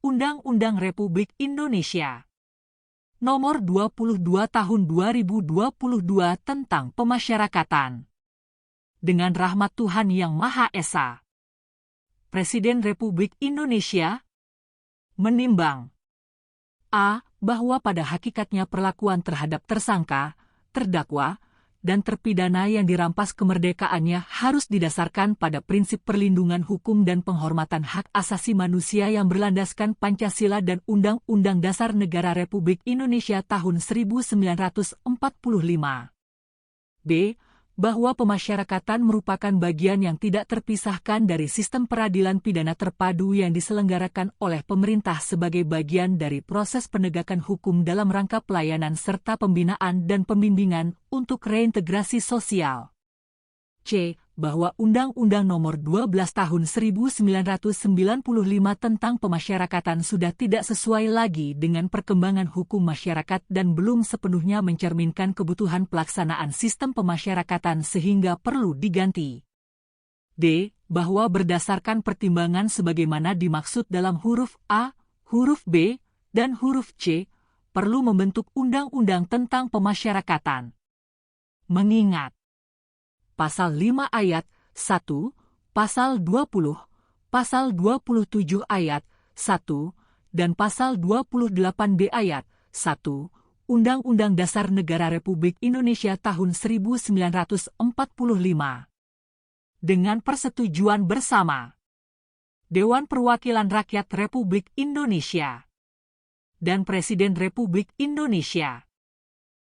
Undang-Undang Republik Indonesia Nomor 22 Tahun 2022 tentang Pemasyarakatan. Dengan rahmat Tuhan Yang Maha Esa, Presiden Republik Indonesia menimbang a. Bahwa pada hakikatnya perlakuan terhadap tersangka, terdakwa, dan terpidana yang dirampas kemerdekaannya harus didasarkan pada prinsip perlindungan hukum dan penghormatan hak asasi manusia yang berlandaskan Pancasila dan Undang-Undang Dasar Negara Republik Indonesia tahun 1945. b. Bahwa pemasyarakatan merupakan bagian yang tidak terpisahkan dari sistem peradilan pidana terpadu yang diselenggarakan oleh pemerintah sebagai bagian dari proses penegakan hukum dalam rangka pelayanan serta pembinaan dan pembimbingan untuk reintegrasi sosial. c. Bahwa Undang-Undang Nomor 12 Tahun 1995 tentang Pemasyarakatan sudah tidak sesuai lagi dengan perkembangan hukum masyarakat dan belum sepenuhnya mencerminkan kebutuhan pelaksanaan sistem pemasyarakatan sehingga perlu diganti. d. Bahwa berdasarkan pertimbangan sebagaimana dimaksud dalam huruf A, huruf B, dan huruf C, perlu membentuk undang-undang tentang pemasyarakatan. Mengingat Pasal 5 ayat 1, Pasal 20, Pasal 27 ayat 1, dan Pasal 28b ayat 1, Undang-Undang Dasar Negara Republik Indonesia tahun 1945. Dengan persetujuan bersama Dewan Perwakilan Rakyat Republik Indonesia dan Presiden Republik Indonesia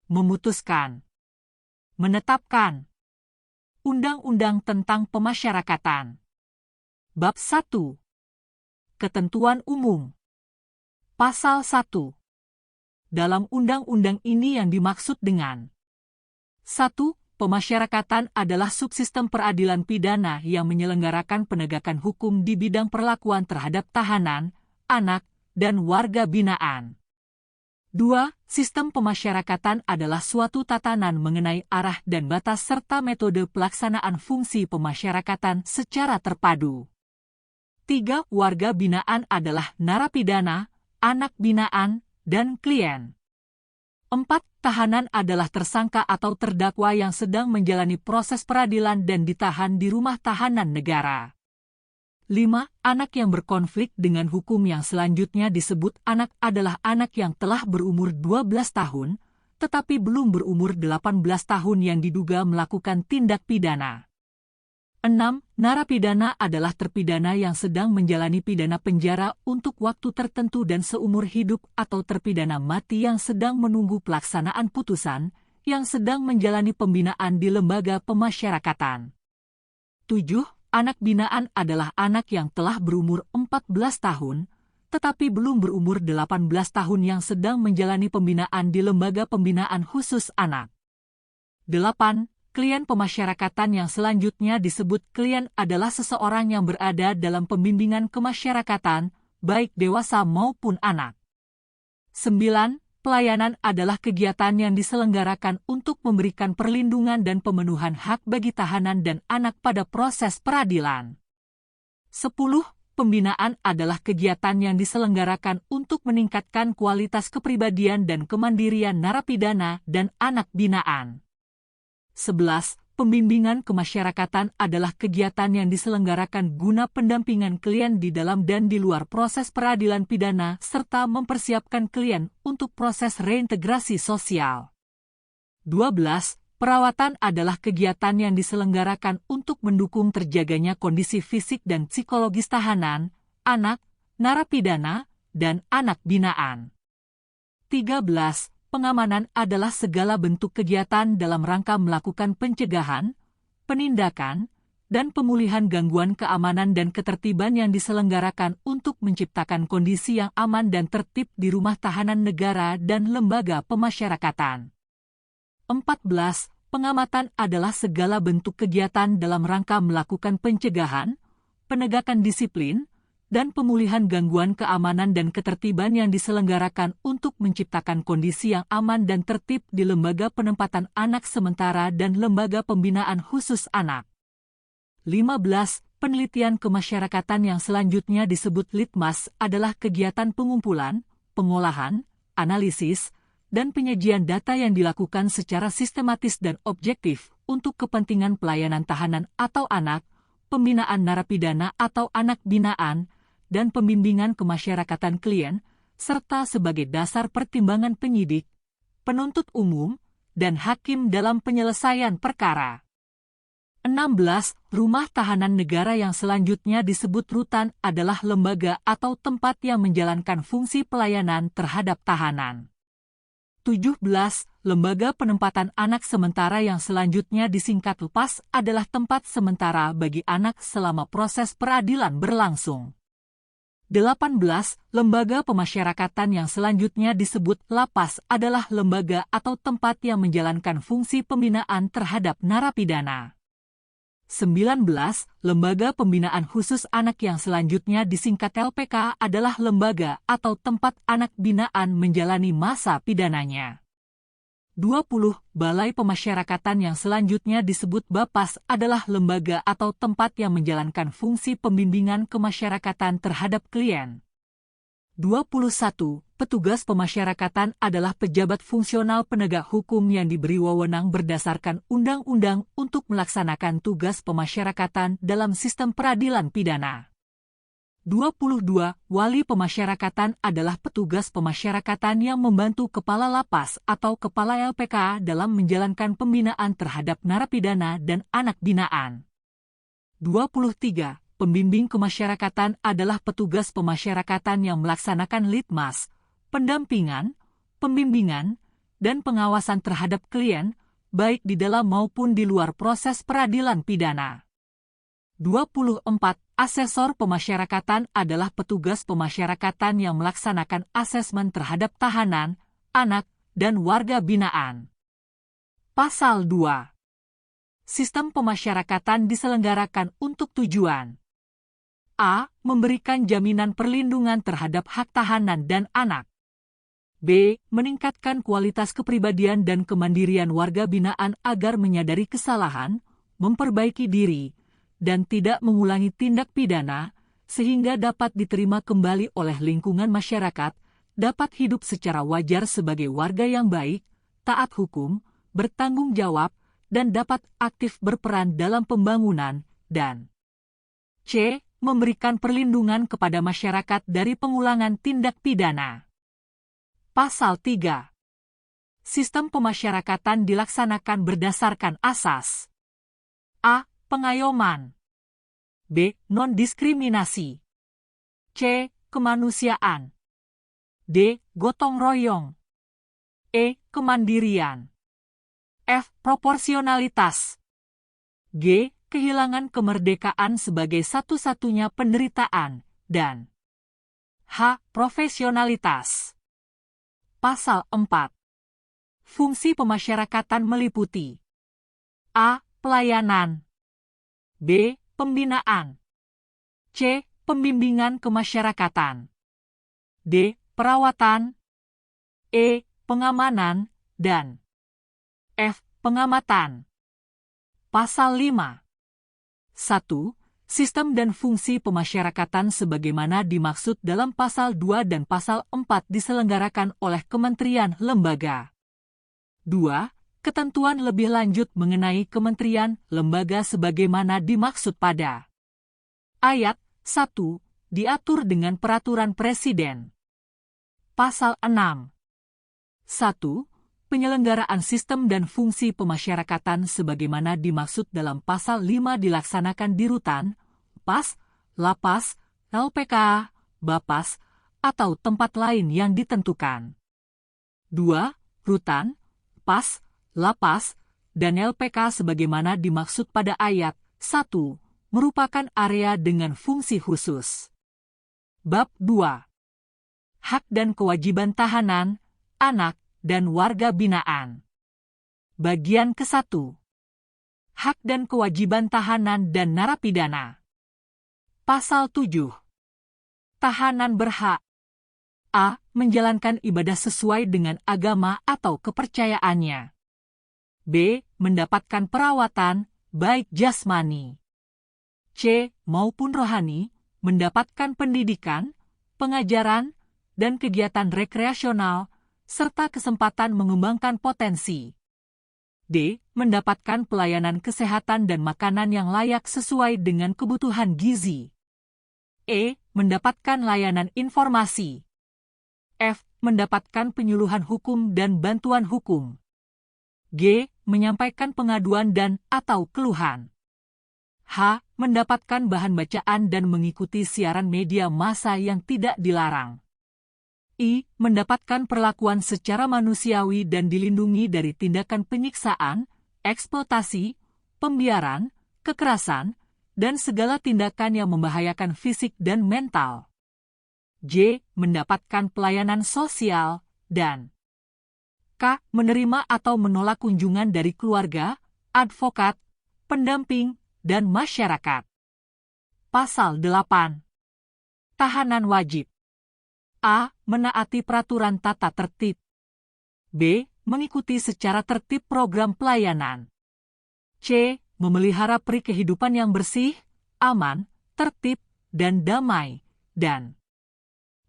memutuskan menetapkan Undang-Undang tentang Pemasyarakatan. Bab 1. Ketentuan Umum. Pasal 1. Dalam undang-undang ini yang dimaksud dengan 1. Pemasyarakatan adalah subsistem peradilan pidana yang menyelenggarakan penegakan hukum di bidang perlakuan terhadap tahanan, anak, dan warga binaan. 2. Sistem pemasyarakatan adalah suatu tatanan mengenai arah dan batas serta metode pelaksanaan fungsi pemasyarakatan secara terpadu. 3. Warga binaan adalah narapidana, anak binaan, dan klien. 4. Tahanan adalah tersangka atau terdakwa yang sedang menjalani proses peradilan dan ditahan di rumah tahanan negara. 5. Anak yang berkonflik dengan hukum yang selanjutnya disebut anak adalah anak yang telah berumur 12 tahun, tetapi belum berumur 18 tahun yang diduga melakukan tindak pidana. 6. Narapidana adalah terpidana yang sedang menjalani pidana penjara untuk waktu tertentu dan seumur hidup atau terpidana mati yang sedang menunggu pelaksanaan putusan, yang sedang menjalani pembinaan di lembaga pemasyarakatan. 7. Anak binaan adalah anak yang telah berumur 14 tahun, tetapi belum berumur 18 tahun yang sedang menjalani pembinaan di lembaga pembinaan khusus anak. 8. Klien pemasyarakatan yang selanjutnya disebut klien adalah seseorang yang berada dalam pembimbingan kemasyarakatan, baik dewasa maupun anak. 9. Pelayanan adalah kegiatan yang diselenggarakan untuk memberikan perlindungan dan pemenuhan hak bagi tahanan dan anak pada proses peradilan. 10. Pembinaan adalah kegiatan yang diselenggarakan untuk meningkatkan kualitas kepribadian dan kemandirian narapidana dan anak binaan. 11. Pembimbingan kemasyarakatan adalah kegiatan yang diselenggarakan guna pendampingan klien di dalam dan di luar proses peradilan pidana serta mempersiapkan klien untuk proses reintegrasi sosial. 12. Perawatan adalah kegiatan yang diselenggarakan untuk mendukung terjaganya kondisi fisik dan psikologis tahanan, anak, narapidana, dan anak binaan. 13. Pengamanan adalah segala bentuk kegiatan dalam rangka melakukan pencegahan, penindakan, dan pemulihan gangguan keamanan dan ketertiban yang diselenggarakan untuk menciptakan kondisi yang aman dan tertib di rumah tahanan negara dan lembaga pemasyarakatan. 14. Pengamatan adalah segala bentuk kegiatan dalam rangka melakukan pencegahan, penegakan disiplin, dan pemulihan gangguan keamanan dan ketertiban yang diselenggarakan untuk menciptakan kondisi yang aman dan tertib di lembaga penempatan anak sementara dan lembaga pembinaan khusus anak. 15. Penelitian kemasyarakatan yang selanjutnya disebut litmas adalah kegiatan pengumpulan, pengolahan, analisis, dan penyajian data yang dilakukan secara sistematis dan objektif untuk kepentingan pelayanan tahanan atau anak, pembinaan narapidana atau anak binaan, dan pembimbingan kemasyarakatan klien, serta sebagai dasar pertimbangan penyidik, penuntut umum, dan hakim dalam penyelesaian perkara. 16. Rumah tahanan negara yang selanjutnya disebut rutan adalah lembaga atau tempat yang menjalankan fungsi pelayanan terhadap tahanan. 17. Lembaga penempatan anak sementara yang selanjutnya disingkat LPAS adalah tempat sementara bagi anak selama proses peradilan berlangsung. 18. Lembaga pemasyarakatan yang selanjutnya disebut LAPAS adalah lembaga atau tempat yang menjalankan fungsi pembinaan terhadap narapidana. 19. Lembaga pembinaan khusus anak yang selanjutnya disingkat LPK adalah lembaga atau tempat anak binaan menjalani masa pidananya. 20. Balai pemasyarakatan yang selanjutnya disebut BAPAS adalah lembaga atau tempat yang menjalankan fungsi pembimbingan kemasyarakatan terhadap klien. 21. Petugas pemasyarakatan adalah pejabat fungsional penegak hukum yang diberi wewenang berdasarkan undang-undang untuk melaksanakan tugas pemasyarakatan dalam sistem peradilan pidana. 22. Wali pemasyarakatan adalah petugas pemasyarakatan yang membantu kepala lapas atau kepala LPK dalam menjalankan pembinaan terhadap narapidana dan anak binaan. 23. Pembimbing kemasyarakatan adalah petugas pemasyarakatan yang melaksanakan litmas, pendampingan, pembimbingan, dan pengawasan terhadap klien, baik di dalam maupun di luar proses peradilan pidana. 24. Asesor pemasyarakatan adalah petugas pemasyarakatan yang melaksanakan asesmen terhadap tahanan, anak, dan warga binaan. Pasal 2. Sistem pemasyarakatan diselenggarakan untuk tujuan A. Memberikan jaminan perlindungan terhadap hak tahanan dan anak. B. Meningkatkan kualitas kepribadian dan kemandirian warga binaan agar menyadari kesalahan, memperbaiki diri, dan tidak mengulangi tindak pidana, sehingga dapat diterima kembali oleh lingkungan masyarakat, dapat hidup secara wajar sebagai warga yang baik, taat hukum, bertanggung jawab, dan dapat aktif berperan dalam pembangunan, dan C. Memberikan perlindungan kepada masyarakat dari pengulangan tindak pidana. Pasal 3. Sistem pemasyarakatan dilaksanakan berdasarkan asas A. Pengayoman, B. Non-diskriminasi, C. Kemanusiaan, D. Gotong royong, E. Kemandirian, F. Proporsionalitas, G. Kehilangan kemerdekaan sebagai satu-satunya penderitaan, dan H. Profesionalitas. Pasal 4. Fungsi pemasyarakatan meliputi A. Pelayanan, B. Pembinaan, C. Pembimbingan kemasyarakatan, D. Perawatan, E. Pengamanan, dan F. Pengamatan. Pasal 5. 1. Sistem dan fungsi pemasyarakatan sebagaimana dimaksud dalam Pasal 2 dan Pasal 4 diselenggarakan oleh kementerian lembaga. 2. Ketentuan lebih lanjut mengenai kementerian lembaga sebagaimana dimaksud pada Ayat 1 diatur dengan Peraturan Presiden. Pasal 6. 1. Penyelenggaraan sistem dan fungsi pemasyarakatan sebagaimana dimaksud dalam Pasal 5 dilaksanakan di rutan, PAS, LAPAS, LPK, BAPAS, atau tempat lain yang ditentukan. 2. Rutan, PAS, LAPAS, dan LPK sebagaimana dimaksud pada ayat 1 merupakan area dengan fungsi khusus. Bab 2. Hak dan kewajiban tahanan, anak, dan warga binaan. Bagian ke-1. Hak dan kewajiban tahanan dan narapidana. Pasal 7. Tahanan berhak A. Menjalankan ibadah sesuai dengan agama atau kepercayaannya. B. Mendapatkan perawatan, baik jasmani, C. Maupun rohani, mendapatkan pendidikan, pengajaran, dan kegiatan rekreasional, serta kesempatan mengembangkan potensi. D. Mendapatkan pelayanan kesehatan dan makanan yang layak sesuai dengan kebutuhan gizi. E. Mendapatkan layanan informasi. F. Mendapatkan penyuluhan hukum dan bantuan hukum. G. Menyampaikan pengaduan dan atau keluhan. H. Mendapatkan bahan bacaan dan mengikuti siaran media massa yang tidak dilarang. I. Mendapatkan perlakuan secara manusiawi dan dilindungi dari tindakan penyiksaan, eksploitasi, pembiaran, kekerasan, dan segala tindakan yang membahayakan fisik dan mental. J. Mendapatkan pelayanan sosial, dan K. Menerima atau menolak kunjungan dari keluarga, advokat, pendamping, dan masyarakat. Pasal 8. Tahanan wajib. A. Menaati peraturan tata tertib. B. Mengikuti secara tertib program pelayanan. C. Memelihara peri kehidupan yang bersih, aman, tertib, dan damai. Dan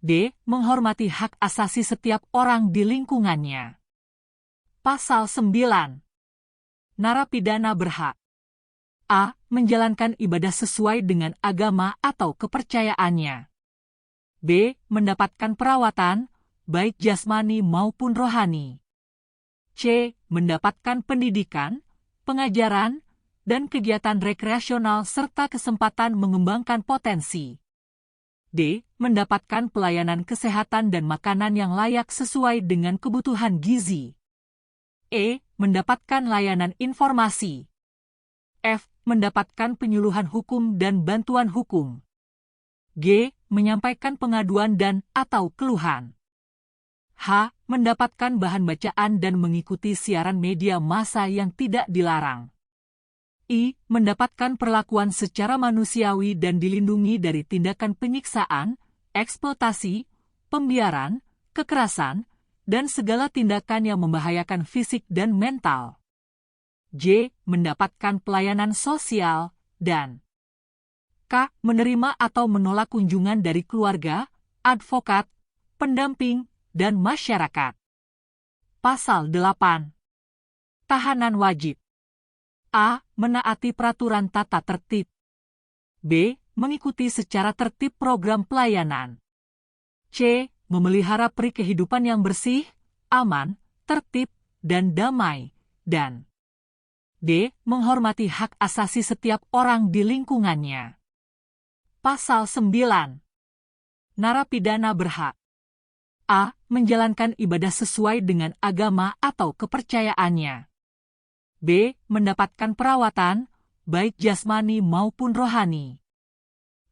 D. Menghormati hak asasi setiap orang di lingkungannya. Pasal 9. Narapidana berhak A. Menjalankan ibadah sesuai dengan agama atau kepercayaannya. B. Mendapatkan perawatan, baik jasmani maupun rohani. C. Mendapatkan pendidikan, pengajaran, dan kegiatan rekreasional serta kesempatan mengembangkan potensi. D. Mendapatkan pelayanan kesehatan dan makanan yang layak sesuai dengan kebutuhan gizi. E. Mendapatkan layanan informasi. F. Mendapatkan penyuluhan hukum dan bantuan hukum. G. Menyampaikan pengaduan dan atau keluhan. H. Mendapatkan bahan bacaan dan mengikuti siaran media massa yang tidak dilarang. I. Mendapatkan perlakuan secara manusiawi dan dilindungi dari tindakan penyiksaan, eksploitasi, pembiaran, kekerasan, dan segala tindakan yang membahayakan fisik dan mental. J. Mendapatkan pelayanan sosial, dan K. Menerima atau menolak kunjungan dari keluarga, advokat, pendamping, dan masyarakat. Pasal 8. Tahanan wajib. A. Menaati peraturan tata tertib. B. Mengikuti secara tertib program pelayanan. C. Memelihara peri kehidupan yang bersih, aman, tertib, dan damai. Dan D. Menghormati hak asasi setiap orang di lingkungannya. Pasal 9. Narapidana berhak A. Menjalankan ibadah sesuai dengan agama atau kepercayaannya. B. Mendapatkan perawatan, baik jasmani maupun rohani.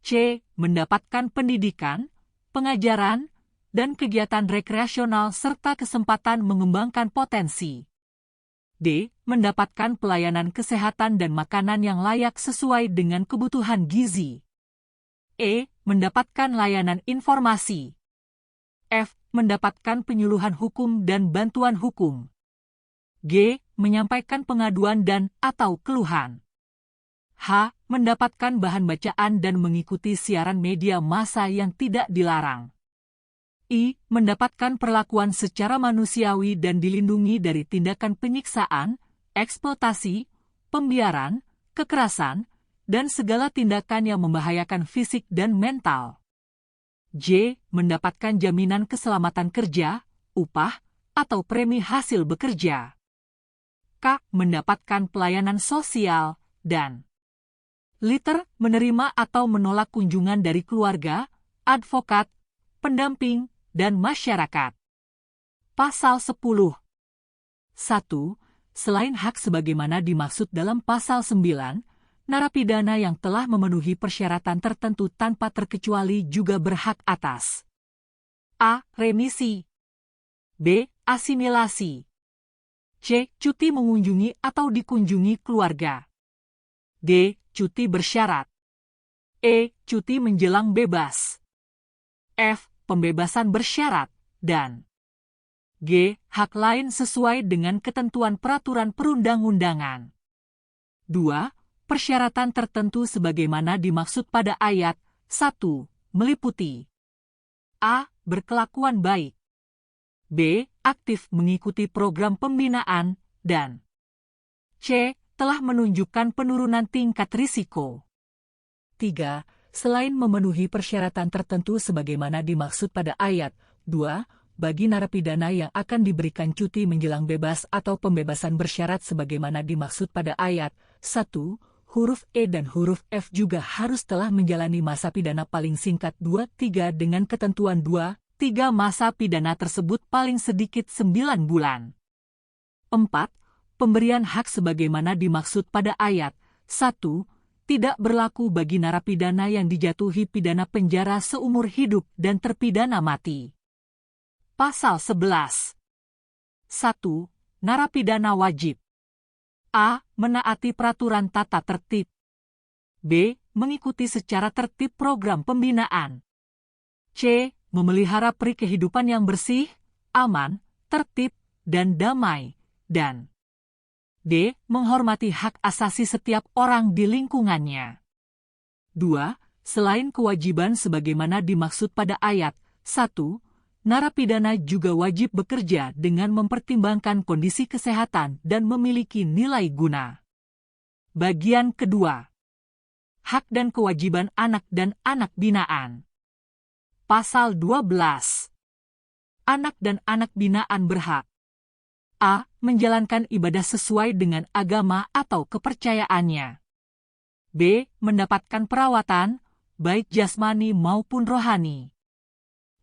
C. Mendapatkan pendidikan, pengajaran, dan kegiatan rekreasional serta kesempatan mengembangkan potensi. D. Mendapatkan pelayanan kesehatan dan makanan yang layak sesuai dengan kebutuhan gizi. E. Mendapatkan layanan informasi. F. Mendapatkan penyuluhan hukum dan bantuan hukum. G. Menyampaikan pengaduan dan atau keluhan. H. Mendapatkan bahan bacaan dan mengikuti siaran media massa yang tidak dilarang. I. Mendapatkan perlakuan secara manusiawi dan dilindungi dari tindakan penyiksaan, eksploitasi, pembiaran, kekerasan, dan segala tindakan yang membahayakan fisik dan mental. J. Mendapatkan jaminan keselamatan kerja, upah, atau premi hasil bekerja. K. Mendapatkan pelayanan sosial, dan liter. Menerima atau menolak kunjungan dari keluarga, advokat, pendamping, dan masyarakat. Pasal 10. 1. Selain hak sebagaimana dimaksud dalam Pasal 9, narapidana yang telah memenuhi persyaratan tertentu tanpa terkecuali juga berhak atas A. Remisi. B. Asimilasi. C. Cuti mengunjungi atau dikunjungi keluarga. D. Cuti bersyarat. E. Cuti menjelang bebas. F. Pembebasan bersyarat. Dan G. Hak lain sesuai dengan ketentuan peraturan perundang-undangan. 2. persyaratan tertentu sebagaimana dimaksud pada ayat 1, meliputi A. Berkelakuan baik, B. Aktif mengikuti program pembinaan, dan C. Telah menunjukkan penurunan tingkat risiko. 3. Selain memenuhi persyaratan tertentu sebagaimana dimaksud pada ayat 2, bagi narapidana yang akan diberikan cuti menjelang bebas atau pembebasan bersyarat sebagaimana dimaksud pada ayat 1, huruf E dan huruf F juga harus telah menjalani masa pidana paling singkat 2-3 dengan ketentuan 2-3 masa pidana tersebut paling sedikit 9 bulan. 4. Pemberian hak sebagaimana dimaksud pada ayat 1, tidak berlaku bagi narapidana yang dijatuhi pidana penjara seumur hidup dan terpidana mati. Pasal 11. 1. Narapidana wajib A. Menaati peraturan tata tertib, B. Mengikuti secara tertib program pembinaan, C. Memelihara peri kehidupan yang bersih, aman, tertib, dan damai, dan D. Menghormati hak asasi setiap orang di lingkungannya. 2. Selain kewajiban sebagaimana dimaksud pada ayat 1, narapidana juga wajib bekerja dengan mempertimbangkan kondisi kesehatan dan memiliki nilai guna. Bagian kedua. Hak dan kewajiban anak dan anak binaan. Pasal 12. Anak dan anak binaan berhak A. Menjalankan ibadah sesuai dengan agama atau kepercayaannya, B. Mendapatkan perawatan, baik jasmani maupun rohani,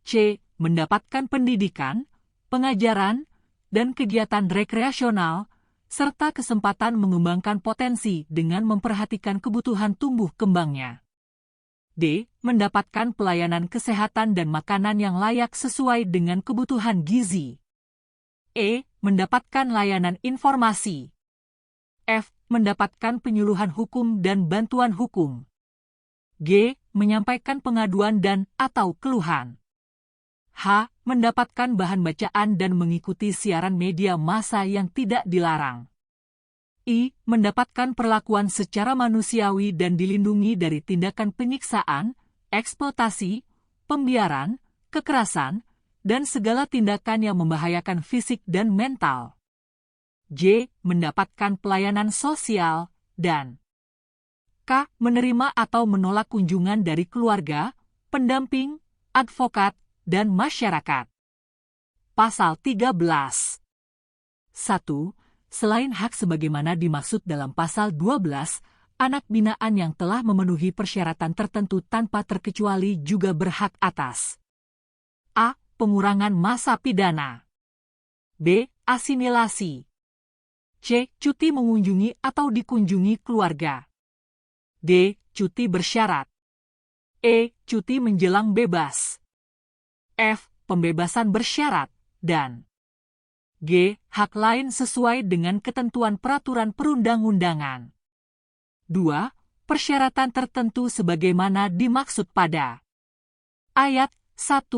C. Mendapatkan pendidikan, pengajaran, dan kegiatan rekreasional, serta kesempatan mengembangkan potensi dengan memperhatikan kebutuhan tumbuh kembangnya. D. Mendapatkan pelayanan kesehatan dan makanan yang layak sesuai dengan kebutuhan gizi. E. Mendapatkan layanan informasi. F. Mendapatkan penyuluhan hukum dan bantuan hukum. G. Menyampaikan pengaduan dan atau keluhan. H. Mendapatkan bahan bacaan dan mengikuti siaran media massa yang tidak dilarang. I. Mendapatkan perlakuan secara manusiawi dan dilindungi dari tindakan penyiksaan, eksploitasi, pembiaran, kekerasan, dan segala tindakan yang membahayakan fisik dan mental. J. Mendapatkan pelayanan sosial, dan K. Menerima atau menolak kunjungan dari keluarga, pendamping, advokat, dan masyarakat. Pasal 13. 1. Selain hak sebagaimana dimaksud dalam pasal 12, anak binaan yang telah memenuhi persyaratan tertentu tanpa terkecuali juga berhak atas A. Pengurangan masa pidana, B. Asimilasi, C. Cuti mengunjungi atau dikunjungi keluarga, D. Cuti bersyarat, E. Cuti menjelang bebas, F. Pembebasan bersyarat, dan G. Hak lain sesuai dengan ketentuan peraturan perundang-undangan. 2. Persyaratan tertentu sebagaimana dimaksud pada ayat 1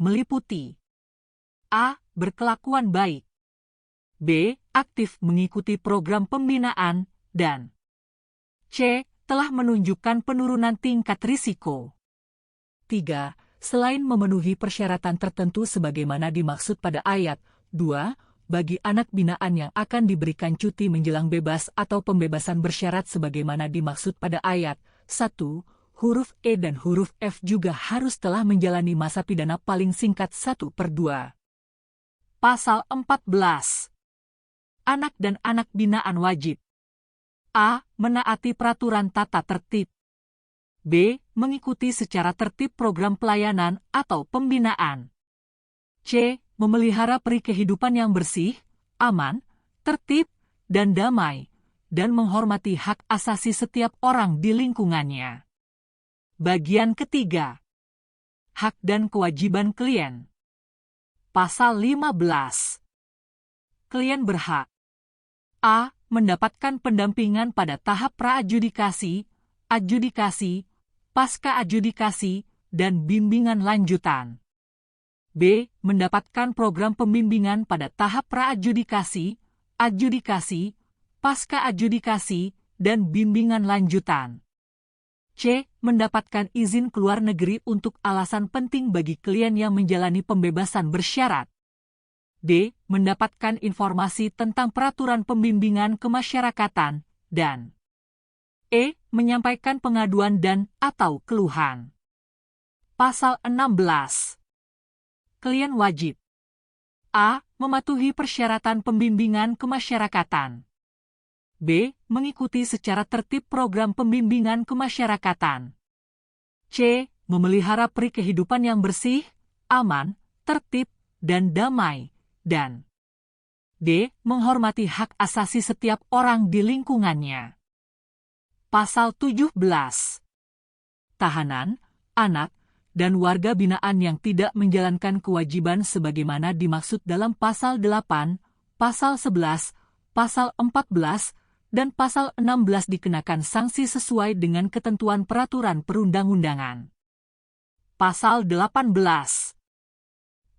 meliputi A. Berkelakuan baik, B. Aktif mengikuti program pembinaan, dan C. Telah menunjukkan penurunan tingkat risiko. 3. Selain memenuhi persyaratan tertentu sebagaimana dimaksud pada ayat 2, bagi anak binaan yang akan diberikan cuti menjelang bebas atau pembebasan bersyarat sebagaimana dimaksud pada ayat 1, huruf E dan huruf F juga harus telah menjalani masa pidana paling singkat 1/2. Pasal 14. Anak dan anak binaan wajib A. Menaati peraturan tata tertib, B. Mengikuti secara tertib program pelayanan atau pembinaan, C. Memelihara peri kehidupan yang bersih, aman, tertib, dan damai, dan menghormati hak asasi setiap orang di lingkungannya. Bagian ketiga. Hak dan kewajiban klien. Pasal 15. Klien berhak A. Mendapatkan pendampingan pada tahap pra-adjudikasi, adjudikasi, pasca-adjudikasi, dan bimbingan lanjutan. B. Mendapatkan program pembimbingan pada tahap pra-adjudikasi, adjudikasi, pasca-adjudikasi, dan bimbingan lanjutan. C. Mendapatkan izin keluar negeri untuk alasan penting bagi klien yang menjalani pembebasan bersyarat. D. Mendapatkan informasi tentang peraturan pembimbingan kemasyarakatan, dan E. Menyampaikan pengaduan dan/atau keluhan. Pasal 16. Klien wajib A. Mematuhi persyaratan pembimbingan kemasyarakatan. B. Mengikuti secara tertib program pembimbingan kemasyarakatan. C. Memelihara peri kehidupan yang bersih, aman, tertib, dan damai. Dan D. Menghormati hak asasi setiap orang di lingkungannya. Pasal 17. Tahanan, anak, dan warga binaan yang tidak menjalankan kewajiban sebagaimana dimaksud dalam Pasal 8, Pasal 11, Pasal 14, dan Pasal 16 dikenakan sanksi sesuai dengan ketentuan peraturan perundang-undangan. Pasal 18.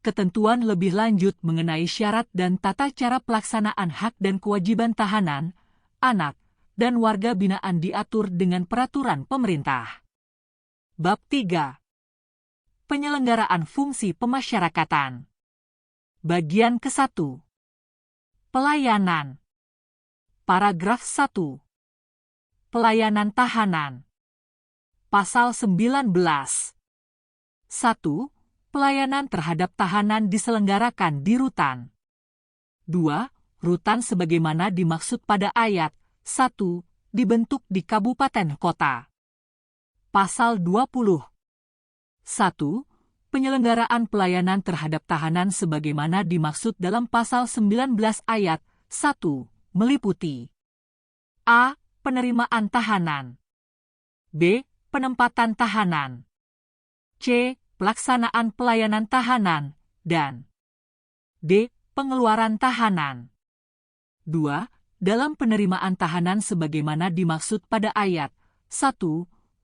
Ketentuan lebih lanjut mengenai syarat dan tata cara pelaksanaan hak dan kewajiban tahanan, anak, dan warga binaan diatur dengan peraturan pemerintah. Bab 3. Penyelenggaraan fungsi pemasyarakatan. Bagian ke-1. Pelayanan. Paragraf 1. Pelayanan tahanan. Pasal 19. 1. Pelayanan terhadap tahanan diselenggarakan di rutan. 2. Rutan sebagaimana dimaksud pada ayat 1 dibentuk di kabupaten kota. Pasal 20. 1. Penyelenggaraan pelayanan terhadap tahanan sebagaimana dimaksud dalam Pasal 19 ayat 1 meliputi A. Penerimaan tahanan. B. Penempatan tahanan. C. Pelaksanaan pelayanan tahanan. Dan D. Pengeluaran tahanan. 2. Dalam penerimaan tahanan sebagaimana dimaksud pada ayat 1,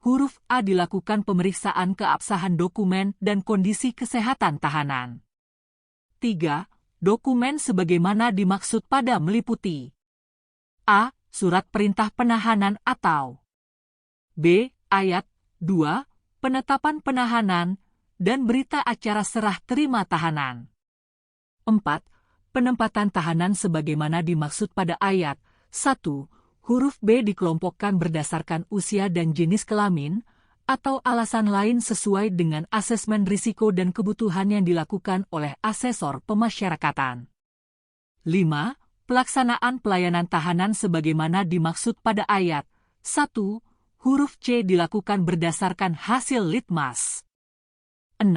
huruf A dilakukan pemeriksaan keabsahan dokumen dan kondisi kesehatan tahanan. 3. Dokumen sebagaimana dimaksud pada meliputi A. Surat perintah penahanan atau B. Ayat 2, penetapan penahanan, dan berita acara serah terima tahanan. 4. Penempatan tahanan sebagaimana dimaksud pada ayat 1, huruf B dikelompokkan berdasarkan usia dan jenis kelamin, atau alasan lain sesuai dengan asesmen risiko dan kebutuhan yang dilakukan oleh asesor pemasyarakatan. 5. Pelaksanaan pelayanan tahanan sebagaimana dimaksud pada ayat 1, huruf C dilakukan berdasarkan hasil litmas. 6.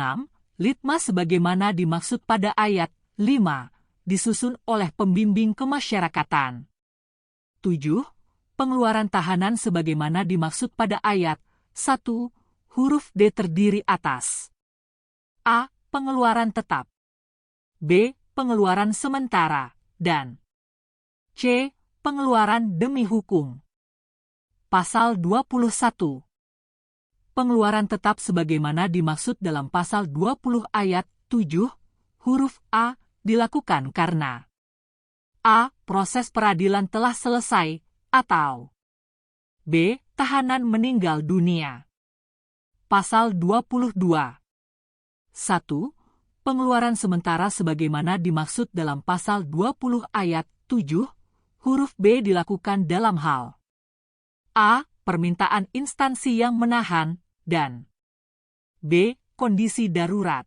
Litmas sebagaimana dimaksud pada ayat 5, disusun oleh pembimbing kemasyarakatan. 7. Pengeluaran tahanan sebagaimana dimaksud pada ayat 1, huruf D terdiri atas A. Pengeluaran tetap, B. Pengeluaran sementara, dan C. Pengeluaran demi hukum. Pasal 21. Pengeluaran tetap sebagaimana dimaksud dalam Pasal 20 ayat 7, huruf A, dilakukan karena A. Proses peradilan telah selesai, atau B. Tahanan meninggal dunia. Pasal 22. 1. Pengeluaran sementara sebagaimana dimaksud dalam Pasal 20 ayat 7, huruf B dilakukan dalam hal A. Permintaan instansi yang menahan, dan B. Kondisi darurat.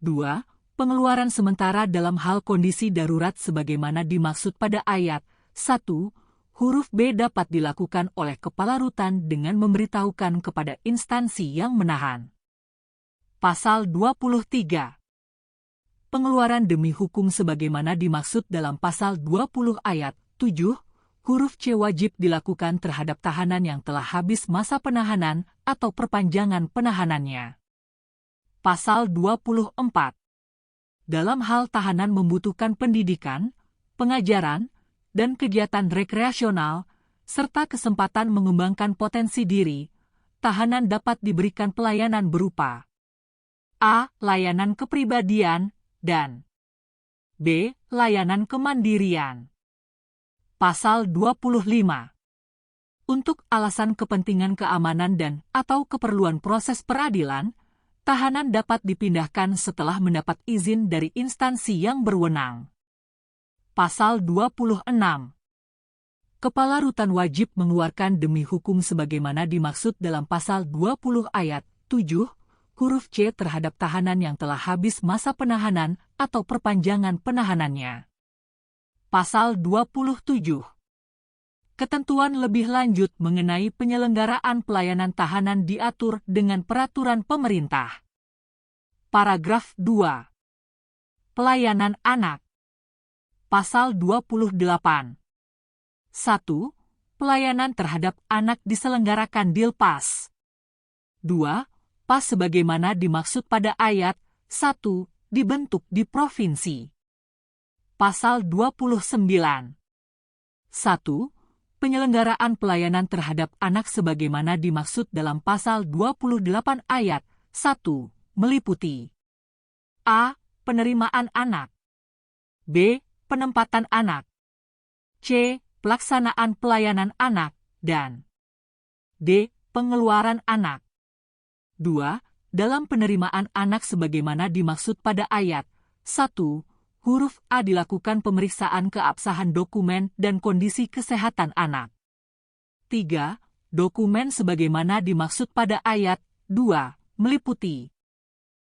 2. Pengeluaran sementara dalam hal kondisi darurat sebagaimana dimaksud pada ayat 1, huruf B dapat dilakukan oleh kepala rutan dengan memberitahukan kepada instansi yang menahan. Pasal 23. Pengeluaran demi hukum sebagaimana dimaksud dalam Pasal 20 ayat 7, huruf C wajib dilakukan terhadap tahanan yang telah habis masa penahanan atau perpanjangan penahanannya. Pasal 24. Dalam hal tahanan membutuhkan pendidikan, pengajaran, dan kegiatan rekreasional, serta kesempatan mengembangkan potensi diri, tahanan dapat diberikan pelayanan berupa A. Layanan kepribadian, dan B. Layanan kemandirian. Pasal 25. Untuk alasan kepentingan keamanan dan atau keperluan proses peradilan, tahanan dapat dipindahkan setelah mendapat izin dari instansi yang berwenang. Pasal 26. Kepala Rutan wajib mengeluarkan demi hukum sebagaimana dimaksud dalam pasal 20 ayat 7, huruf C terhadap tahanan yang telah habis masa penahanan atau perpanjangan penahanannya. Pasal 27. Ketentuan lebih lanjut mengenai penyelenggaraan pelayanan tahanan diatur dengan peraturan pemerintah. Paragraf 2. Pelayanan anak. Pasal 28. 1. Pelayanan terhadap anak diselenggarakan Dilpas. 2. PAS sebagaimana dimaksud pada ayat 1 dibentuk di provinsi. Pasal 29. 1. Penyelenggaraan pelayanan terhadap anak sebagaimana dimaksud dalam pasal 28 ayat 1 meliputi A. Penerimaan anak, B. Penempatan anak, C. Pelaksanaan pelayanan anak, dan D. Pengeluaran anak. 2. Dalam penerimaan anak sebagaimana dimaksud pada ayat 1 huruf A dilakukan pemeriksaan keabsahan dokumen dan kondisi kesehatan anak. 3. Dokumen sebagaimana dimaksud pada ayat 2 meliputi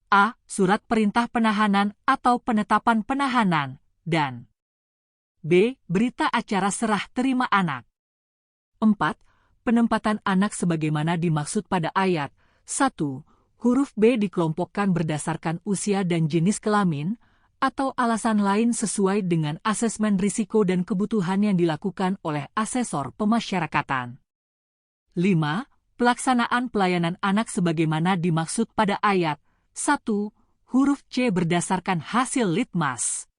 A. Surat perintah penahanan atau penetapan penahanan, dan B. Berita acara serah terima anak. 4. Penempatan anak sebagaimana dimaksud pada ayat 1 huruf B dikelompokkan berdasarkan usia dan jenis kelamin, atau alasan lain sesuai dengan asesmen risiko dan kebutuhan yang dilakukan oleh asesor pemasyarakatan. 5. Pelaksanaan pelayanan anak sebagaimana dimaksud pada ayat 1 huruf C berdasarkan hasil litmas.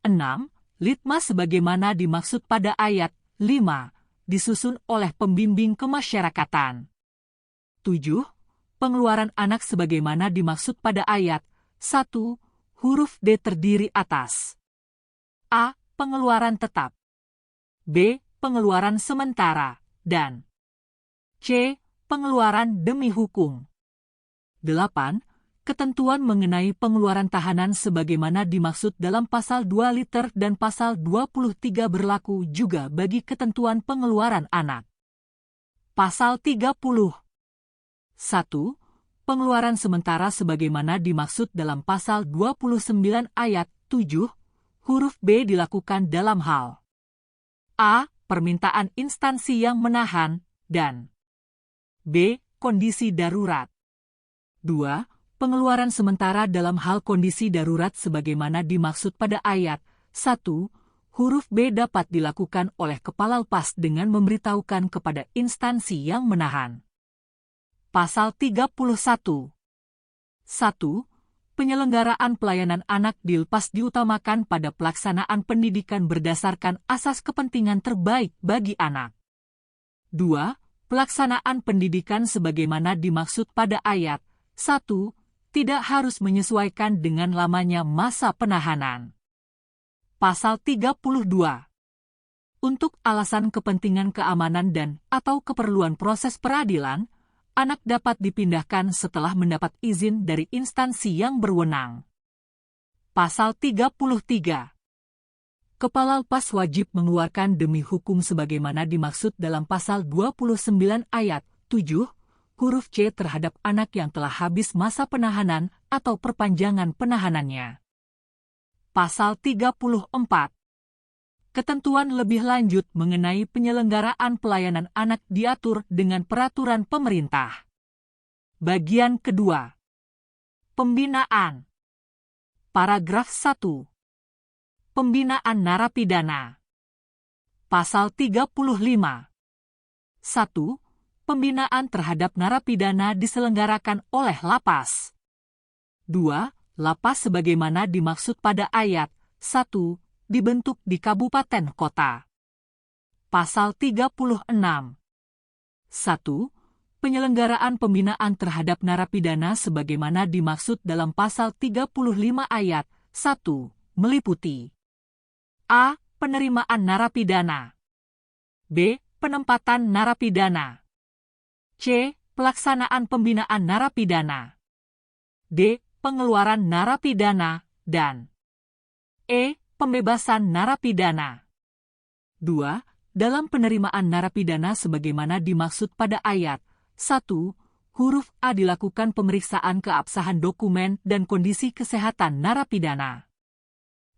6. Litmas sebagaimana dimaksud pada ayat 5 disusun oleh pembimbing kemasyarakatan. 7. Pengeluaran anak sebagaimana dimaksud pada ayat 1 huruf D terdiri atas A. Pengeluaran tetap, B. Pengeluaran sementara, dan C. Pengeluaran demi hukum. 8. Ketentuan mengenai pengeluaran tahanan sebagaimana dimaksud dalam pasal 2 liter dan pasal 23 berlaku juga bagi ketentuan pengeluaran anak. Pasal 30. 1. Pengeluaran sementara sebagaimana dimaksud dalam pasal 29 ayat 7, huruf B dilakukan dalam hal A. Permintaan instansi yang menahan, dan B. Kondisi darurat. 2. Pengeluaran sementara dalam hal kondisi darurat sebagaimana dimaksud pada ayat 1, huruf B dapat dilakukan oleh Kepala Lapas dengan memberitahukan kepada instansi yang menahan. Pasal 31. 1. Penyelenggaraan pelayanan anak di Lapas diutamakan pada pelaksanaan pendidikan berdasarkan asas kepentingan terbaik bagi anak. 2. Pelaksanaan pendidikan sebagaimana dimaksud pada ayat 1 tidak harus menyesuaikan dengan lamanya masa penahanan. Pasal 32. Untuk alasan kepentingan keamanan dan atau keperluan proses peradilan, anak dapat dipindahkan setelah mendapat izin dari instansi yang berwenang. Pasal 33. Kepala Lapas wajib mengeluarkan demi hukum sebagaimana dimaksud dalam pasal 29 ayat 7, huruf C terhadap anak yang telah habis masa penahanan atau perpanjangan penahanannya. Pasal 34. Ketentuan lebih lanjut mengenai penyelenggaraan pelayanan anak diatur dengan peraturan pemerintah. Bagian kedua. Pembinaan. Paragraf 1. Pembinaan narapidana. Pasal 35. 1. Pembinaan terhadap narapidana diselenggarakan oleh Lapas. 2. Lapas sebagaimana dimaksud pada ayat 1 dibentuk di kabupaten kota. Pasal 36. 1. Penyelenggaraan pembinaan terhadap narapidana sebagaimana dimaksud dalam pasal 35 ayat 1 meliputi A. Penerimaan narapidana, B. Penempatan narapidana. C. Pelaksanaan pembinaan narapidana. D. Pengeluaran narapidana, dan E. Pembebasan narapidana. 2. Dalam penerimaan narapidana sebagaimana dimaksud pada ayat 1, huruf A dilakukan pemeriksaan keabsahan dokumen dan kondisi kesehatan narapidana.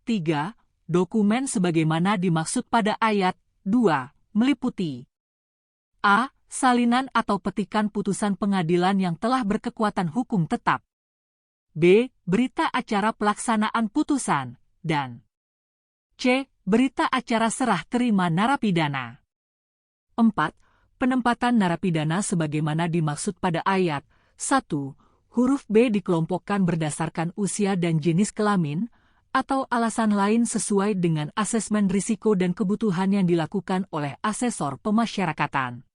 3. Dokumen sebagaimana dimaksud pada ayat 2, meliputi A. Salinan atau petikan putusan pengadilan yang telah berkekuatan hukum tetap. B. Berita acara pelaksanaan putusan, dan C. Berita acara serah terima narapidana. 4. Penempatan narapidana sebagaimana dimaksud pada ayat 1, huruf B dikelompokkan berdasarkan usia dan jenis kelamin, atau alasan lain sesuai dengan asesmen risiko dan kebutuhan yang dilakukan oleh asesor pemasyarakatan.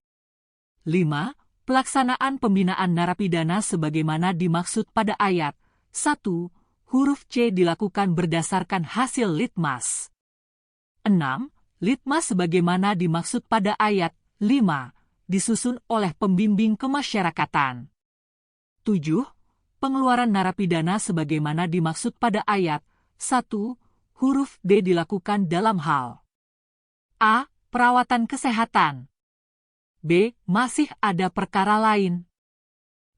5. Pelaksanaan pembinaan narapidana sebagaimana dimaksud pada ayat 1, huruf C dilakukan berdasarkan hasil litmas. 6. Litmas sebagaimana dimaksud pada ayat 5, disusun oleh pembimbing kemasyarakatan. 7. Pengeluaran narapidana sebagaimana dimaksud pada ayat 1, huruf D dilakukan dalam hal A. Perawatan kesehatan. B. Masih ada perkara lain.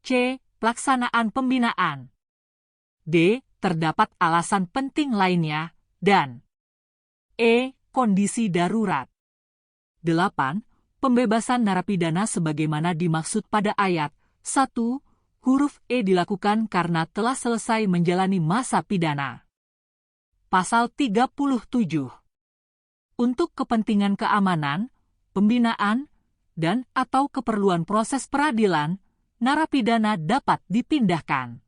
C. Pelaksanaan pembinaan. D. Terdapat alasan penting lainnya, dan E. Kondisi darurat. 8. Pembebasan narapidana sebagaimana dimaksud pada ayat 1, huruf E dilakukan karena telah selesai menjalani masa pidana. Pasal 37. Untuk kepentingan keamanan, pembinaan, dan atau keperluan proses peradilan, narapidana dapat dipindahkan.